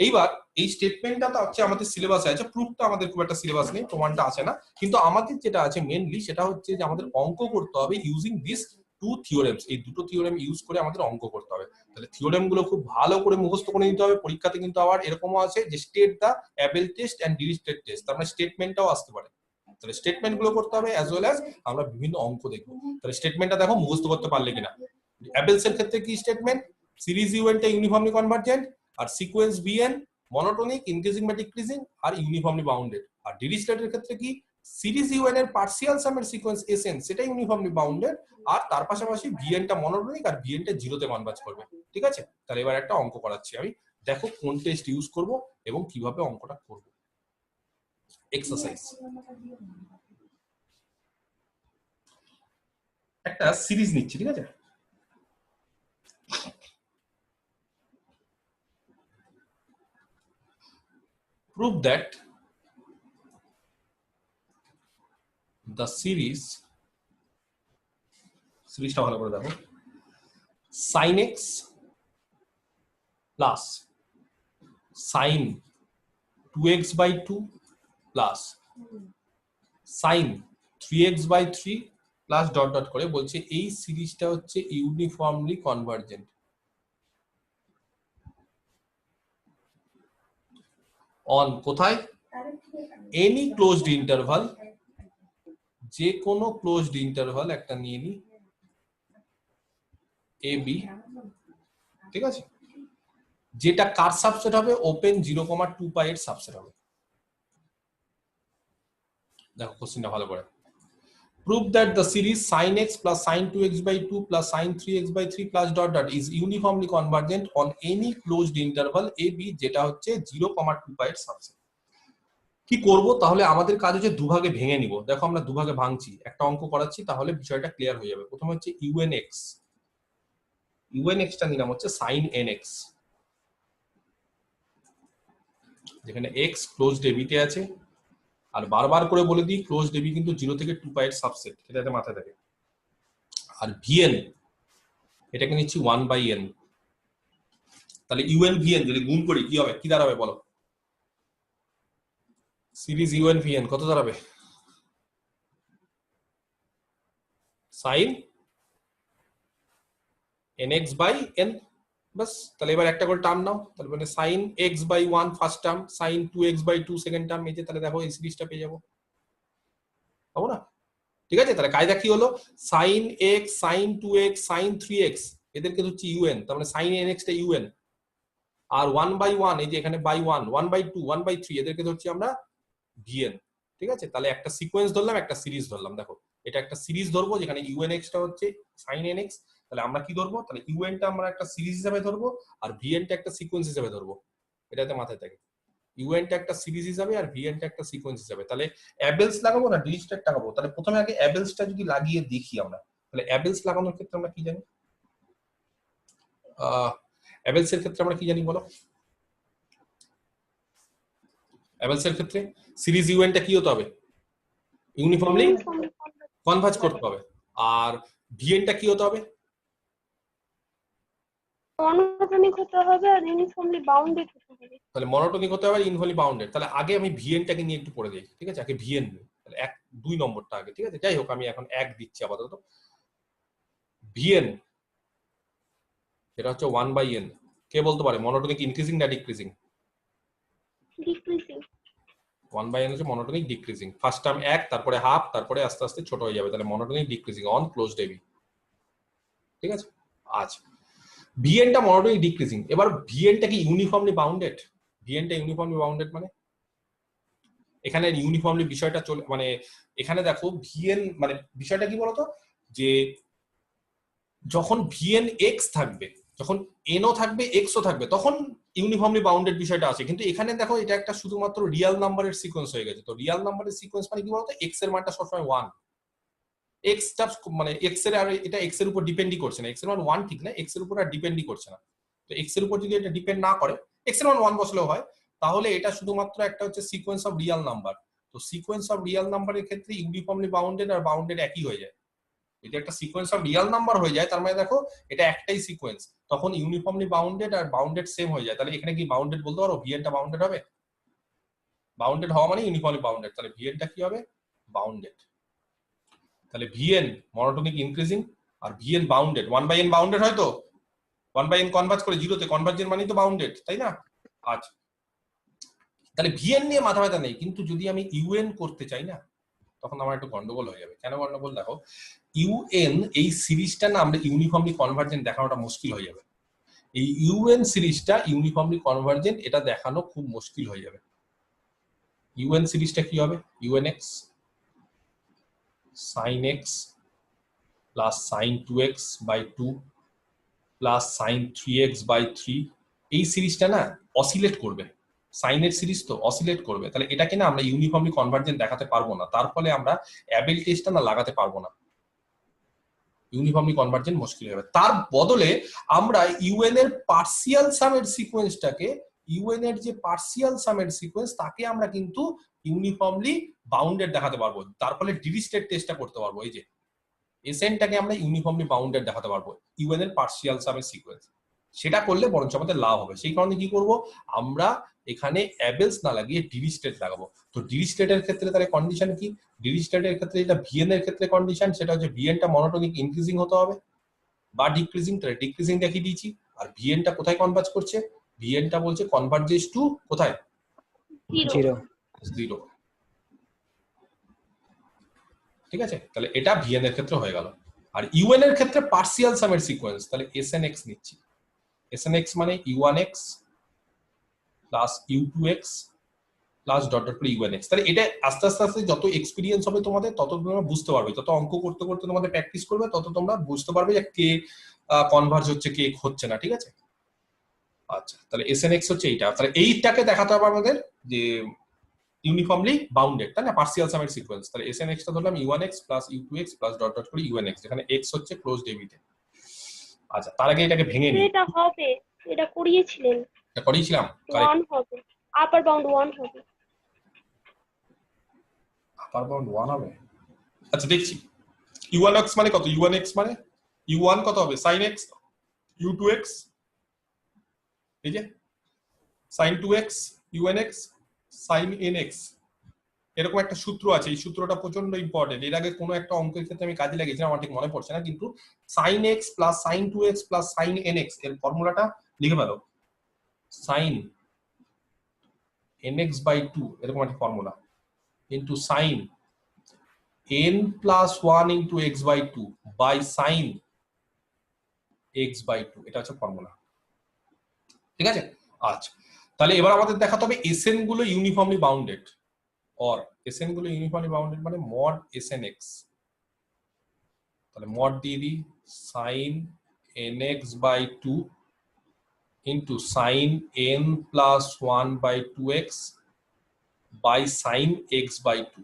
এইবার এই স্টেটমেন্টটা তো হচ্ছে আমাদের সিলেবাসে আছে, প্রুফটা আমাদের খুব একটা সিলেবাস নেই, প্রমাণটা আছে না, কিন্তু আমাদের যেটা আছে মেইনলি সেটা হচ্ছে যে আমাদের অঙ্ক করতে হবে ইউজিং দিস টু থিওরেমস, এই দুটো থিওরেম ইউজ করে আমাদের অঙ্ক করতে হবে। তাহলে থিওরেম গুলো খুব ভালো করে মুখস্থ করে নিতে হবে। পরীক্ষাতে কিন্তু আবার এরকমও আছে যে state the Abel test and Dirichlet test, তার মানে স্টেটমেন্টটাও আসতে পারে। তাহলে স্টেটমেন্ট গুলো করতে হবে অ্যাজ ওয়েল অ্যাজ আমরা বিভিন্ন অঙ্ক দেখবো। তাহলে স্টেটমেন্টটা দেখো মুখস্থ করতে পারলে কিনা। অ্যাবেলস এর ক্ষেত্রে কি স্টেটমেন্ট? সিরিজ ইউএনটা ইউনিফর্মলি কনভার্জেন্ট, আর সিকোয়েন্স বিএন মনোটোনিক, ইনক্রিজিং বা ডিক্রিজিং আর ইউনিফর্মলি বাউন্ডেড। আর ডিরিচলেটের ক্ষেত্রে কি? সিরিজ ইউএন এর পার্সিয়াল সামের সিকোয়েন্স এসএন সেটা ইউনিফর্মলি বাউন্ডেড, আর তার পাশাপাশি ভিএনটা মনোটোনিক আর ভিএনটা জিরোতে কনভার্জ করবে, ঠিক আছে? তাহলে এবার একটা অঙ্ক করাচ্ছি আমি, দেখো কোন টেস্ট ইউজ করব এবং কিভাবে অঙ্কটা করব। এক্সারসাইজ, একটা সিরিজ নিচ্ছি, ঠিক আছে? Prove that the সিরিজটা ভালো করে দেখো, sin x plus sin 2x by 2 plus sin 3x by 3 plus dot dot করে বলছে এই সিরিজটা হচ্ছে ইউনিফর্মলি কনভার্জেন্ট অন কোথায়? এনি ক্লোজড ইন্টারভাল, যে কোনো ক্লোজড ইন্টারভাল একটা নিয়ে নি এ বি, ঠিক আছে? যেটা কার সাবসেট হবে? ওপেন 0,2 পাই এর সাবসেট হবে। দেখো কোশ্চেনটা ভালো করে। Prove that the series sin x plus sin 2x by 2 plus sin 3x by 3 plus dot dot is uniformly convergent on any closed interval a b যেটা হচ্ছে 0,2 পাই এর সাবসেট। কি করব? তাহলে আমাদের কাজ হচ্ছে দুভাগে ভেঙে নিব। দেখো আমরা দুভাগে ভাঙছি, একটা অঙ্ক করাচ্ছি, তাহলে বিষয়টা ক্লিয়ার হয়ে যাবে। প্রথমে হচ্ছে un টা নিলাম হচ্ছে sin nx, যেখানে x ক্লোজড a b তে আছে, আর বারবার করে বলে দিই ক্লোজড a b কিন্তু 0 থেকে 2 পাই এর সাবসেট, এটাতে মাথায় থাকে। আর vn এটাকে নিচ্ছি 1/n, তাহলে un vn যদি গুণ করি কি হবে? কি দাঁড়াবে বলো? সিরিজ un vn কত দাঁড়াবে? sin nx by n, বাস। তাহলে এবার একটা করে টার্ম নাও, তাহলে মানে sin x by 1 first term, sin 2x by 2 second term, এই যে তাহলে দেখো এই সিরিজটা পেয়ে যাবো, পাবো না? ঠিক আছে, তাহলে কায়দা কি হলো? sin x sin 2x sin 3x এদেরকে হচ্ছে un, তার মানে sin nx টা un, আর 1/1 এই যে এখানে by 1 1/2 1/3 এদেরকে ধরছি আমরা vn, ঠিক আছে? তাহলে একটা সিকোয়েন্স ধরলাম, একটা সিরিজ ধরলাম। দেখো এটা একটা সিরিজ ধরবো যেখানে unx টা হচ্ছে sin nx, তাহলে আমরা কি ধরবো? তাহলে un টা আমরা একটা সিরিজ হিসেবে ধরবো আর vn টা একটা সিকোয়েন্স হিসেবে ধরবো, এটাতে মাথায় থাকে। un টা একটা সিরিজ হিসাবে আর vn টা একটা সিকোয়েন্স হিসাবে। তাহলে অ্যাবেলস লাগাবো না ডিরিচলেট লাগাবো? তাহলে প্রথমে আগে অ্যাবেলস টা যদি লাগিয়ে দেখি আমরা, তাহলে অ্যাবেলস লাগানোর ক্ষেত্রে আমরা কি জানি? অ্যাবেলস এর ক্ষেত্রে আমরা কি জানি বলো? অ্যাবেলস এর ক্ষেত্রে সিরিজ un টা কি হতে হবে? ইউনিফর্মলি কনভার্জ করতে হবে। আর vn টা কি হতে হবে? মনোটোনিক হতে হবে আর ইউনিফর্মলি বাউন্ডেড হতে হবে। তাহলে মনোটোনিক হতে হবে আর ইউনিফর্মলি বাউন্ডেড। তাহলে আগে আমি vn টাকে নিয়ে একটু পড়ে দিই, ঠিক আছে? আগে vn, তাহলে 2 নম্বরটা আগে, ঠিক আছে? যাই হোক আমি এখন 1 দিচ্ছি আপাতত। vn এটা হচ্ছে 1/n, কে বলতে পারে মনোটোনিক ইনক্রিজিং না ডিক্রিজিং? ডিক্রিজিং। 1/n হচ্ছে মনোটোনিক ডিক্রিজিং, ফার্স্ট টার্ম 1, তারপরে হাফ, তারপরে আস্তে আস্তে ছোট হয়ে যাবে, তাহলে monotonic decreasing on closed ab, ঠিক আছে? আচ্ছা vn টা মনোটোনিক ডিক্রিজিং, এবার vn টা কি ইউনিফর্মলি বাউন্ডেড? vn টা ইউনিফর্মলি বাউন্ডেড মানে এখানে ইউনিফর্মলি বিষয়টা চলে, মানে এখানে দেখো vn মানে বিষয়টা কি বলতো, যে যখন vn x থাকবে, যখন n ও থাকবে x ও থাকবে, তখন ইউনিফর্মলি বাউন্ডেড বিষয়টা আছে। কিন্তু এখানে দেখো এটা একটা শুধুমাত্র রিয়েল নাম্বারের সিকোয়েন্স হয়ে গেছে। তো রিয়েল নাম্বারের সিকোয়েন্স মানে কি বলতো, x এর মানটা সবসময় 1, এক্স টা মানে এক্স এর আর এটা এক্স এর উপর ডিপেন্ডই করছে না, এক্স এর মান 1 ঠিক না, এক্স এর উপর আর ডিপেন্ডই করছে না। তো এক্স এর উপর যদি এটা ডিপেন্ড না করে, এক্স এর মান 1 বসলেও হয়, তাহলে এটা শুধুমাত্র একটা হচ্ছে সিকোয়েন্স অফ রিয়েল নাম্বার। তো সিকোয়েন্স অফ রিয়েল নাম্বারের ক্ষেত্রে ইউনিফর্মলি বাউন্ডেড আর বাউন্ডেড একই হয়ে যায়। যদি একটা সিকোয়েন্স অফ রিয়েল নাম্বার হয়ে যায় তার মানে দেখো এটা একটাই সিকোয়েন্স, তখন ইউনিফর্মলি বাউন্ডেড আর বাউন্ডেড সেম হয়ে যায়। তাহলে এখানে কি বাউন্ডেড বলতে পারো, ভিএন টা বাউন্ডেড হবে? বাউন্ডেড হওয়া মানে ইউনিফর্মলি বাউন্ডেড, তাহলে ভিএন টা কি হবে? বাউন্ডেড। তাহলে ভিএন মনোটোনিক ইনক্রিজিং আর ভিএন বাউন্ডেড, 1/n বাউন্ডেড হয় তো, 1/n কনভার্জ করে 0 তে, কনভার্জেন মানে তো বাউন্ডেড, তাই না? আচ্ছা, তাহলে ভিএন নিয়ে মাথা ব্যথা নেই, কিন্তু যদি আমি ইউএন করতে চাই না, তখন আমার একটু গন্ডগোল হয়ে যাবে। কেন গন্ডগোল? দেখো ইউএন এই সিরিজটা না আমরা ইউনিফর্মলি কনভার্জেন্ট দেখানোটা মুশকিল হয়ে যাবে। এই ইউএন সিরিজটা ইউনিফর্মলি কনভার্জেন্ট এটা দেখানো খুব মুশকিল হয়ে যাবে। ইউএন সিরিজটা কি হবে? ইউএনএক্স sin x plus sin 2x by 2 plus sin 3x by 3, এই সিরিজটা না অসিলেট করবে, সাইনের সিরিজ তো অসিলেট করবে। তাহলে এটাকে না আমরা ইউনিফর্মলি কনভার্জেন্ট দেখাতে পারবো না, তার ফলে আমরা অ্যাবেল টেস্টটা না লাগাতে পারবো না, ইউনিফর্মলি কনভার্জেন্ট মুশকিল হবে। তার বদলে আমরা ইউএন এর পার্সিয়াল সামের সিকোয়েন্সটাকে, ইউএন এর যে পার্সিয়াল সামের সিকোয়েন্স তাকে আমরা কিন্তু ইউনিফর্মলি বাউন্ডেড দেখাতে পারবো, তার ফলে ডিরিচলেট টেস্টটা করতে পারবো। এই যে এসএনটাকে আমরা ইউনিফর্মলি বাউন্ডেড দেখাতে পারবো ইউএন এর পার্সিয়াল সামের সিকোয়েন্স, সেটা করলে বরঞ্চ আমাদের লাভ হবে। সেই কারণে কি করব, আমরা এখানে অ্যাবেলস না লাগিয়ে ডিরিচলেট লাগাবো। তো ডিরিচলেটের ক্ষেত্রে তাহলে কন্ডিশন কি? ডিরিচলেটের ক্ষেত্রে যেটা ভিএন এর ক্ষেত্রে কন্ডিশন, সেটা হচ্ছে ভিএনটা মনোটোনিক ইনক্রিজিং হতে হবে বা ডিক্রিজিং, তাহলে ডিক্রিজিং দেখিয়ে দিয়েছি। আর ভিএনটা কোথায় কনভার্জ করছে? ভিএনটা বলছে কনভার্জেস টু কোথায়? 0 0। ঠিক আছে, তাহলে এটা ভিএন এর ক্ষেত্রে হয়ে গেল। আর ইউএন এর ক্ষেত্রে পার্সিয়াল সামের সিকোয়েন্স, তাহলে এসএনএক্স নিচ্ছি। এসএনএক্স মানে u1x plus u2x plus dot dot করে un(x). তাহলে এটা আস্তে আস্তে আস্তে যত এক্সপিরিয়েন্স হবে তোমাদের, তত তোমরা বুঝতে পারবে, যত অঙ্ক করতে করতে তোমাদের প্র্যাকটিস করবে, তত তোমরা বুঝতে পারবে যে কে কনভার্জ হচ্ছে কে হচ্ছে না। ঠিক আছে, আচ্ছা, তাহলে এসএনএক্স হচ্ছে এইটা। তাহলে এইটাকে দেখাতে হবে আমাদের যে ইউনিফর্মলি বাউন্ডেড, তাই না, পার্সিয়াল সামের সিকোয়েন্স। তাহলে এসএনএক্স টা ধরলাম u1x plus u2x plus dot dot করে un(x), যেখানে x হচ্ছে ক্লোজড এবিতে। আচ্ছা, তার আগে এটাকে ভেঙে নিই। এটা হবে, এটা করিয়েছিলেন, এটা করিয়েছিলাম, 1 হবে, আপার বাউন্ড 1 হবে। আপার বাউন্ড 1 হবে। আচ্ছা দেখছি, u1x মানে কত? u1x মানে u1 কত হবে? sin x, u2x এই যে sin 2x unx sin nx, এরকম একটা সূত্র আছে। এই সূত্রটা প্রচন্ড ইম্পর্টেন্ট, এর আগে কোনো একটা অঙ্কের ক্ষেত্রে আমি কাজে লাগিয়েছিলাম, আমার ঠিক মনে পড়ছে না, কিন্তু sin x plus sin 2x plus sin nx এর ফর্মুলাটা লিখে ফেলো। sin nx বাই 2 এরকম একটা formula into sin n plus 1 into x by 2 by sin x by 2, এটা হচ্ছে ফর্মুলা। ঠিক আছে, আচ্ছা, তাহলে এবার আমাদের দেখাতে হবে এসএন গুলো ইউনিফর্মলি বাউন্ডেড, অর এসএন গুলো ইউনিফর্মলি বাউন্ডেড মানে মড এসএন এক্স। তাহলে মড দিয়ে দিই sin nx by 2 into sin n plus 1 by 2x by sin x by 2।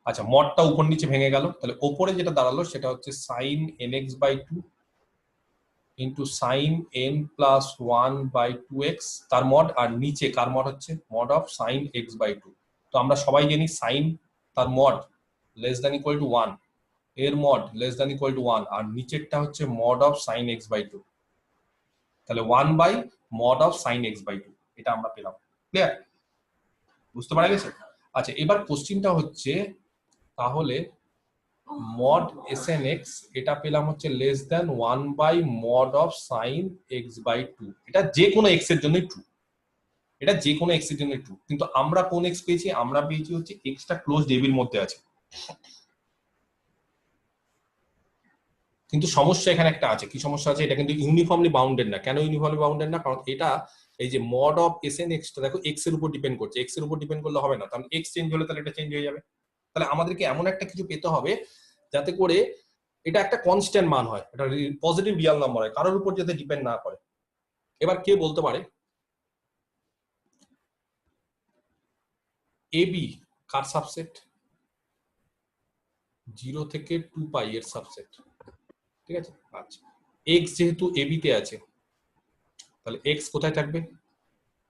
আচ্ছা, মডটা উপর নিচে ভেঙে গেল, তাহলে উপরে যেটা দাঁড়ালো সেটা হচ্ছে sin nx by 2 into sin n plus 1 by 2x তার মড, আর নিচে কার মড হচ্ছে? Mod of sin x by 2। তো আমরা সবাই জানি sin তার mod less than equal to 1, এর mod less than equal to 1, আর নিচেরটা হচ্ছে mod of sin x by 2। তাহলে 1 by mod of sin x by 2, এটা আমরা পেলাম। ক্লিয়ার? বুঝতে পারা গেছে? আচ্ছা, এবার কোশ্চেনটা হচ্ছে তাহলে মড এসএনএক্স এটা পেলাম হচ্ছে less than 1 by mod of sin x by 2। এটা যে কোনো x এর জন্যই ট্রু, এটা যে কোনো x এর জন্যই ট্রু, কিন্তু আমরা কোন x পেয়েছি? আমরা পেয়েছি হচ্ছে x টা ক্লোজড এবির মধ্যে আছে। কিন্তু সমস্যা এখানে একটা আছে। কি সমস্যা আছে? এটা কিন্তু ইউনিফর্মলি বাউন্ডেড না। কেন ইউনিফর্মলি বাউন্ডেড না? কারণ এটা এই যে মড অফ এসএনএক্স টা দেখো x এর উপর ডিপেন্ড করছে, x এর উপর ডিপেন্ড করলে হবে না, কারণ x চেঞ্জ হলে তাহলে এটা চেঞ্জ হয়ে যাবে। তাহলে আমাদেরকে এমন একটা কিছু পেতে হবে যাতে করে এটা একটা কনস্ট্যান্ট মান হয়, এটা পজিটিভ রিয়েল নাম্বার হয়, কারোর উপর যাতে ডিপেন্ড না করে। এবার কে বলতে পারে এবি কার সাবসেট? 0 থেকে 2 পাই এর সাবসেট, ঠিক আছে। আচ্ছা, x যেহেতু ab তে আছে তাহলে x কোথায় থাকবে,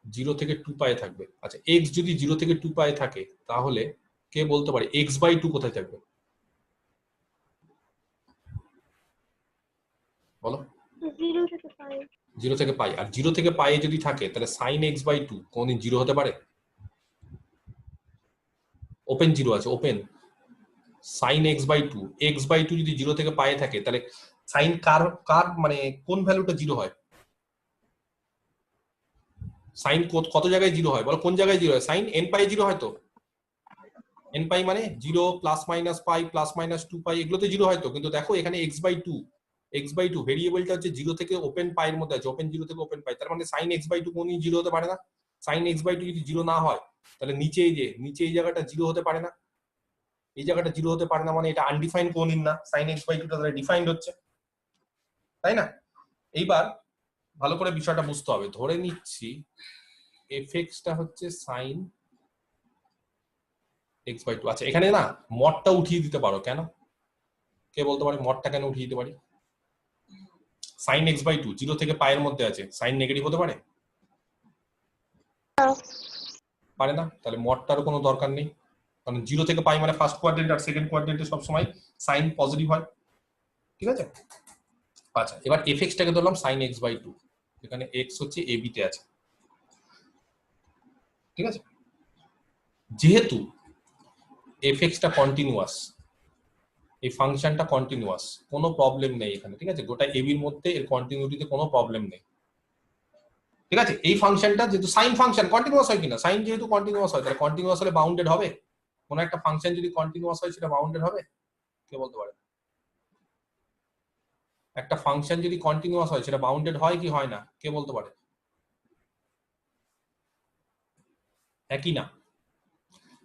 0 থেকে 2 পাই থাকবে। আচ্ছা, x যদি 0 থেকে 2 পাই থাকে তাহলে কে বলতে পারে x/2 কোথায় থাকবে, বলো। 0 থেকে 5। 0 থেকে পাই, আর 0 থেকে পাই যদি থাকে তাহলে sin x/2 কোনদিন 0 হতে পারে? ওপেন 0 আছে, ওপেন sin x/2, x/2 যদি 0 থেকে পাই থাকে তাহলে sin কার কার মানে কোন ভ্যালুটা 0 হয়? sin কত জায়গায় 0 হয় বলো, কোন জায়গায় 0 হয়? sin n পাই 0 হয় তো, n পাই মানে 0 প্লাস মাইনাস পাই প্লাস মাইনাস 2 পাই এগুলোতে 0 হয় তো। কিন্তু দেখো এখানে x/2 ভেরিয়েবলটা হচ্ছে 0 থেকে ওপেন পাইয়ের মধ্যে আছে, ওপেন 0 থেকে ওপেন পাই, তার মানে sin x/2 কোনদিন 0 হতে পারে না। sin x/2 যদি 0 না হয় তাহলে নিচে এই জায়গাটা 0 হতে পারে না, এই জায়গাটা 0 হতে পারে না, মানে এটা আনডিফাইন্ড কোনদিন না, sin x/2 টা তাহলে ডিফাইন্ড হচ্ছে, তাই না? এইবার ভালো করে বিষয়টা বুঝতে হবে। ধরে নিচ্ছি fx টা হচ্ছে sin x/2। আচ্ছা, এখানে না মডটা উঠিয়ে দিতে পারো, কেন কে বলতে পারে মডটা কেন উঠিয়ে দিতে পারি? sin x/2 0 থেকে পাইয়ের মধ্যে আছে, সাইন নেগেটিভ হতে পারে? পারে না, তাহলে মডটারও কোনো দরকার নেই, কারণ 0 থেকে পাই মানে ফার্স্ট কোয়াড্রেন্ট আর সেকেন্ড কোয়াড্রেন্টে সবসময় সাইন পজিটিভ হয়, ঠিক আছে। আচ্ছা, এবার fx টাকে ধরলাম sin x/2, এখানে x হচ্ছে ab তে আছে, ঠিক আছে। যেহেতু fx টা কন্টিনিউয়াস, এই ফাংশনটা কন্টিনিউয়াস, কোনো প্রবলেম নেই এখানে, ঠিক আছে। গোটা ab এর মধ্যে এর কন্টিনিউটিতে কোনো প্রবলেম নেই, ঠিক আছে। এই ফাংশনটা যেহেতু সাইন ফাংশন কন্টিনিউয়াস হয় কিনা, সাইন যেহেতু কন্টিনিউয়াস হয় তাহলে কন্টিনিউয়াস হলে বাউন্ডেড হবে। কোন একটা ফাংশন যদি কন্টিনিউয়াস হয় সেটা বাউন্ডেড হবে, কে বলতে পারে? একটা ফাংশন যদি কন্টিনিউয়াস হয় সেটা বাউন্ডেড হয় কি হয় না, কে বলতে পারে? একই না,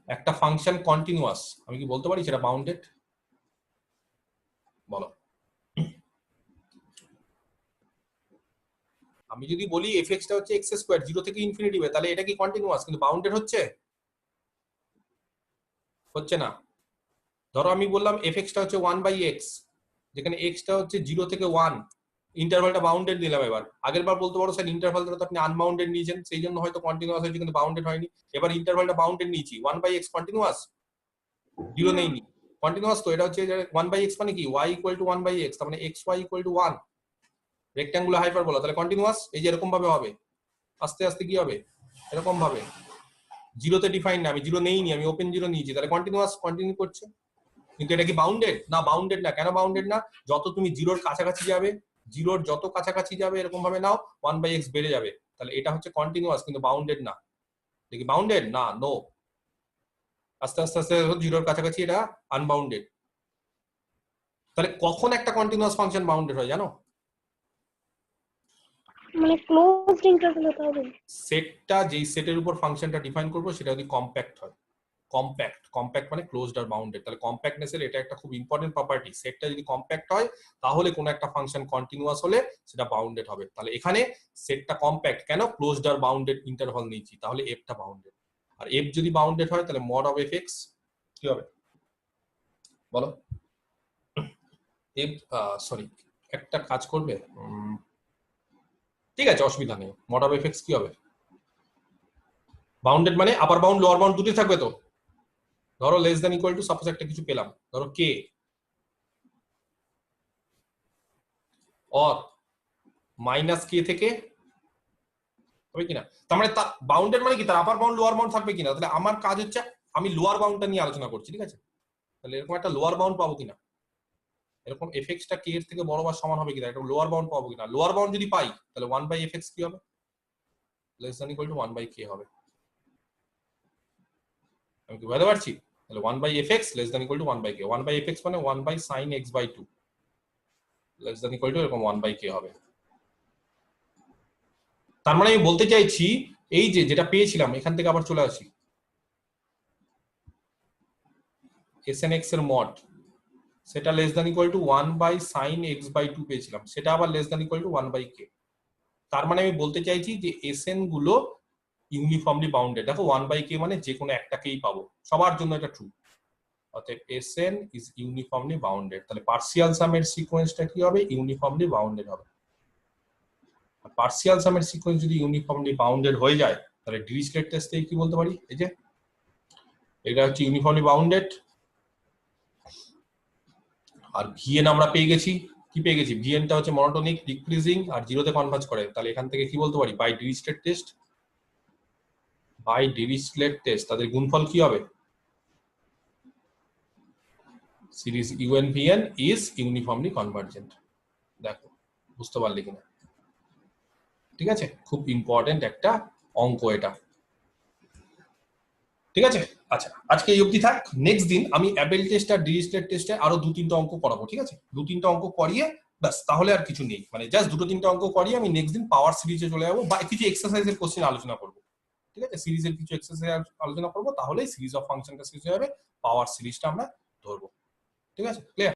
একটা ফাংশন কন্টিনিউয়াস আমি কি বলতে পারি সেটা বাউন্ডেড? বলো। আমি যদি বলি fx টা হচ্ছে x স্কয়ার 0 থেকে ইনফিনিটি তাহলে এটা কি কন্টিনিউয়াস কিন্তু বাউন্ডেড হচ্ছে? হচ্ছে না। ধরো আমি বললাম fx টা হচ্ছে 1/x, যেখানে x টা হচ্ছে 0 থেকে 1, ইন্টারভালটা বাউন্ডেড দিলাম। এবার আগের বার বলতে পারো স্যার ইন্টারভালটা তো আপনি আনবাউন্ডেড নিয়েছেন, সেই জন্য হয়তো কন্টিনিউয়াস হয়েছে কিন্তু বাউন্ডেড হয়নি। এবার ইন্টারভালটা বাউন্ডেড নিয়েছি, 1/x কন্টিনিউয়াস, 0 নেইনি, কন্টিনিউয়াস তো। এটা হচ্ছে 1/x মানে কি y = 1/x, তার মানে xy = 1, রেক্ট্যাঙ্গুলার হাইপারবোলা, তাহলে কন্টিনিউয়াস। এই যে এরকম ভাবে হবে, আস্তে আস্তে কি হবে এরকম ভাবে, 0 তে ডিফাইন না, আমি 0 নেইনি, আমি ওপেন 0 নিয়েছি, তাহলে কন্টিনিউয়াস, কন্টিনিউ করছে। কিন্তু এটা কি বাউন্ডেড না? বাউন্ডেড না। কেন বাউন্ডেড না? যত তুমি 0-র কাছাকাছি যাবে, 0-র যত কাছাকাছি যাবে এরকম ভাবে নাও 1/x বেড়ে যাবে, তাহলে এটা হচ্ছে কন্টিনিউয়াস কিন্তু বাউন্ডেড না। দেখি বাউন্ডেড না, নো, আস্তে আস্তে আস্তে 0-র কাছাকাছি এটা আনবাউন্ডেড। তাহলে কখন একটা কন্টিনিউয়াস ফাংশন বাউন্ডেড হয় জানো? মানে ক্লোজড ইন্টারভ্যাল হতে হবে। সেটটা যেই সেটের উপর ফাংশনটা ডিফাইন করব সেটা যদি কম্প্যাক্ট হয়, কম্প্যাক্ট মানে ক্লোজড আর বাউন্ডেড, তাহলে কম্প্যাক্টনেসের এটা একটা খুব ইম্পর্টেন্ট প্রপার্টি। সেটটা যদি কম্প্যাক্ট হয় তাহলে কোন একটা ফাংশন কন্টিনিউয়াস হলে সেটা বাউন্ডেড হবে। তাহলে এখানে সেটটা কম্প্যাক্ট, কেন? ক্লোজড আর বাউন্ডেড ইন্টারভাল নিয়েছি, তাহলে এফটা বাউন্ডেড। আর এফ যদি বাউন্ডেড হয় তাহলে মড অফ fx কি হবে বলো? এফ সরি, একটা কাজ করবে, ঠিক আছে অসুবিধা নেই, মড অফ fx কি হবে? বাউন্ডেড মানে আপার বাউন্ড লোয়ার বাউন্ড দুটোই থাকবে তো। ধরো less than equal two, suppose একটা কিছু পেলাম, ধরো কে অর মাইনাস কে থেকে হবে কিনা, তার মানে তার বাউন্ডেড মানে কি তার আপার বাউন্ড লোয়ার বাউন্ড থাকবে কিনা। তাহলে আমার কাজ হচ্ছে আমি লোয়ার বাউন্ডটা নিয়ে আলোচনা করছি, ঠিক আছে। তাহলে এরকম একটা লোয়ার বাউন্ড পাবো কিনা, এরকম fx টা k এর থেকে বড় বা সমান হবে কিনা, এরকম লোয়ার বাউন্ড পাবো কিনা। লোয়ার বাউন্ড যদি পাই তাহলে 1/fx কি হবে? Less than equal two 1/k হবে। আমি কি বুঝতে পারছি? তাহলে 1/fx less than equal two 1/k, 1/fx মানে 1/sin x/2 less than equal two এরকম 1/k হবে। তার মানে আমি বলতে চাইছি এই যে যেটা পেয়েছিলাম এখান থেকে আবার চলে আসি, snx এর মড সেটা less than equal two 1/sin x/2 পেয়েছিলাম, সেটা আবার less than equal two 1/k। তার মানে আমি বলতে চাইছি যে sn গুলো ইউনিফর্মলি বাউন্ডেড। দেখো 1/k মানে যে কোনো একটাকেই পাবো, সবার জন্য এটা ট্রু। অতএব Sn ইজ ইউনিফর্মলি বাউন্ডেড। তাহলে পার্সিয়াল সামের সিকোয়েন্সটা কি হবে? ইউনিফর্মলি বাউন্ডেড হবে। পার্সিয়াল সামের সিকোয়েন্স যদি ইউনিফর্মলি বাউন্ডেড হয়ে যায় তাহলে ডিরিচলেট টেস্ট থেকে কি বলতে পারি? এই যে এটা হচ্ছে ইউনিফর্মলি বাউন্ডেড, আর ভিএন আমরা পেয়ে গেছি। কি পেয়ে গেছি? ভিএনটা হচ্ছে মনোটোনিক, ডিক্রিজিং আর জিরোতে কনভার্জ করে। তাহলে এখান থেকে কি বলতে পারি? By Dirichlet test, by Dirichlet test তাদের গুণফল কি হবে? Series UNVN is uniformly convergent. দেখো বুঝতে পারলে কিনা? ঠিক আছে, খুব ইম্পর্টেন্ট একটা অঙ্ক এটা। ঠিক আছে, আচ্ছা আজকে এই অবধি থাক। নেক্সট দিন আমি অ্যাবেল টেস্ট আর ডিরিচলেট টেস্টে আরো 2-3টা অঙ্ক করাবো। ঠিক আছে, 2-3টা অঙ্ক করিয়ে ব্যাস, তাহলে আর কিছু নেই। মানে জাস্ট 2-3টা অঙ্ক করিয়ে আমি নেক্সট দিন পাওয়ার সিরিজে চলে যাবো, বা কিছু এক্সারসাইজের কোশ্চেন আলোচনা করবো। ঠিক আছে, সিরিজের কিছু এক্সারসাইজ আলোচনা করবো, তাহলেই সিরিজ অফ ফাংশনটা শেষ হয়ে যাবে, পাওয়ার সিরিজটা আমরা ধরবো। ঠিক আছে, ক্লিয়ার?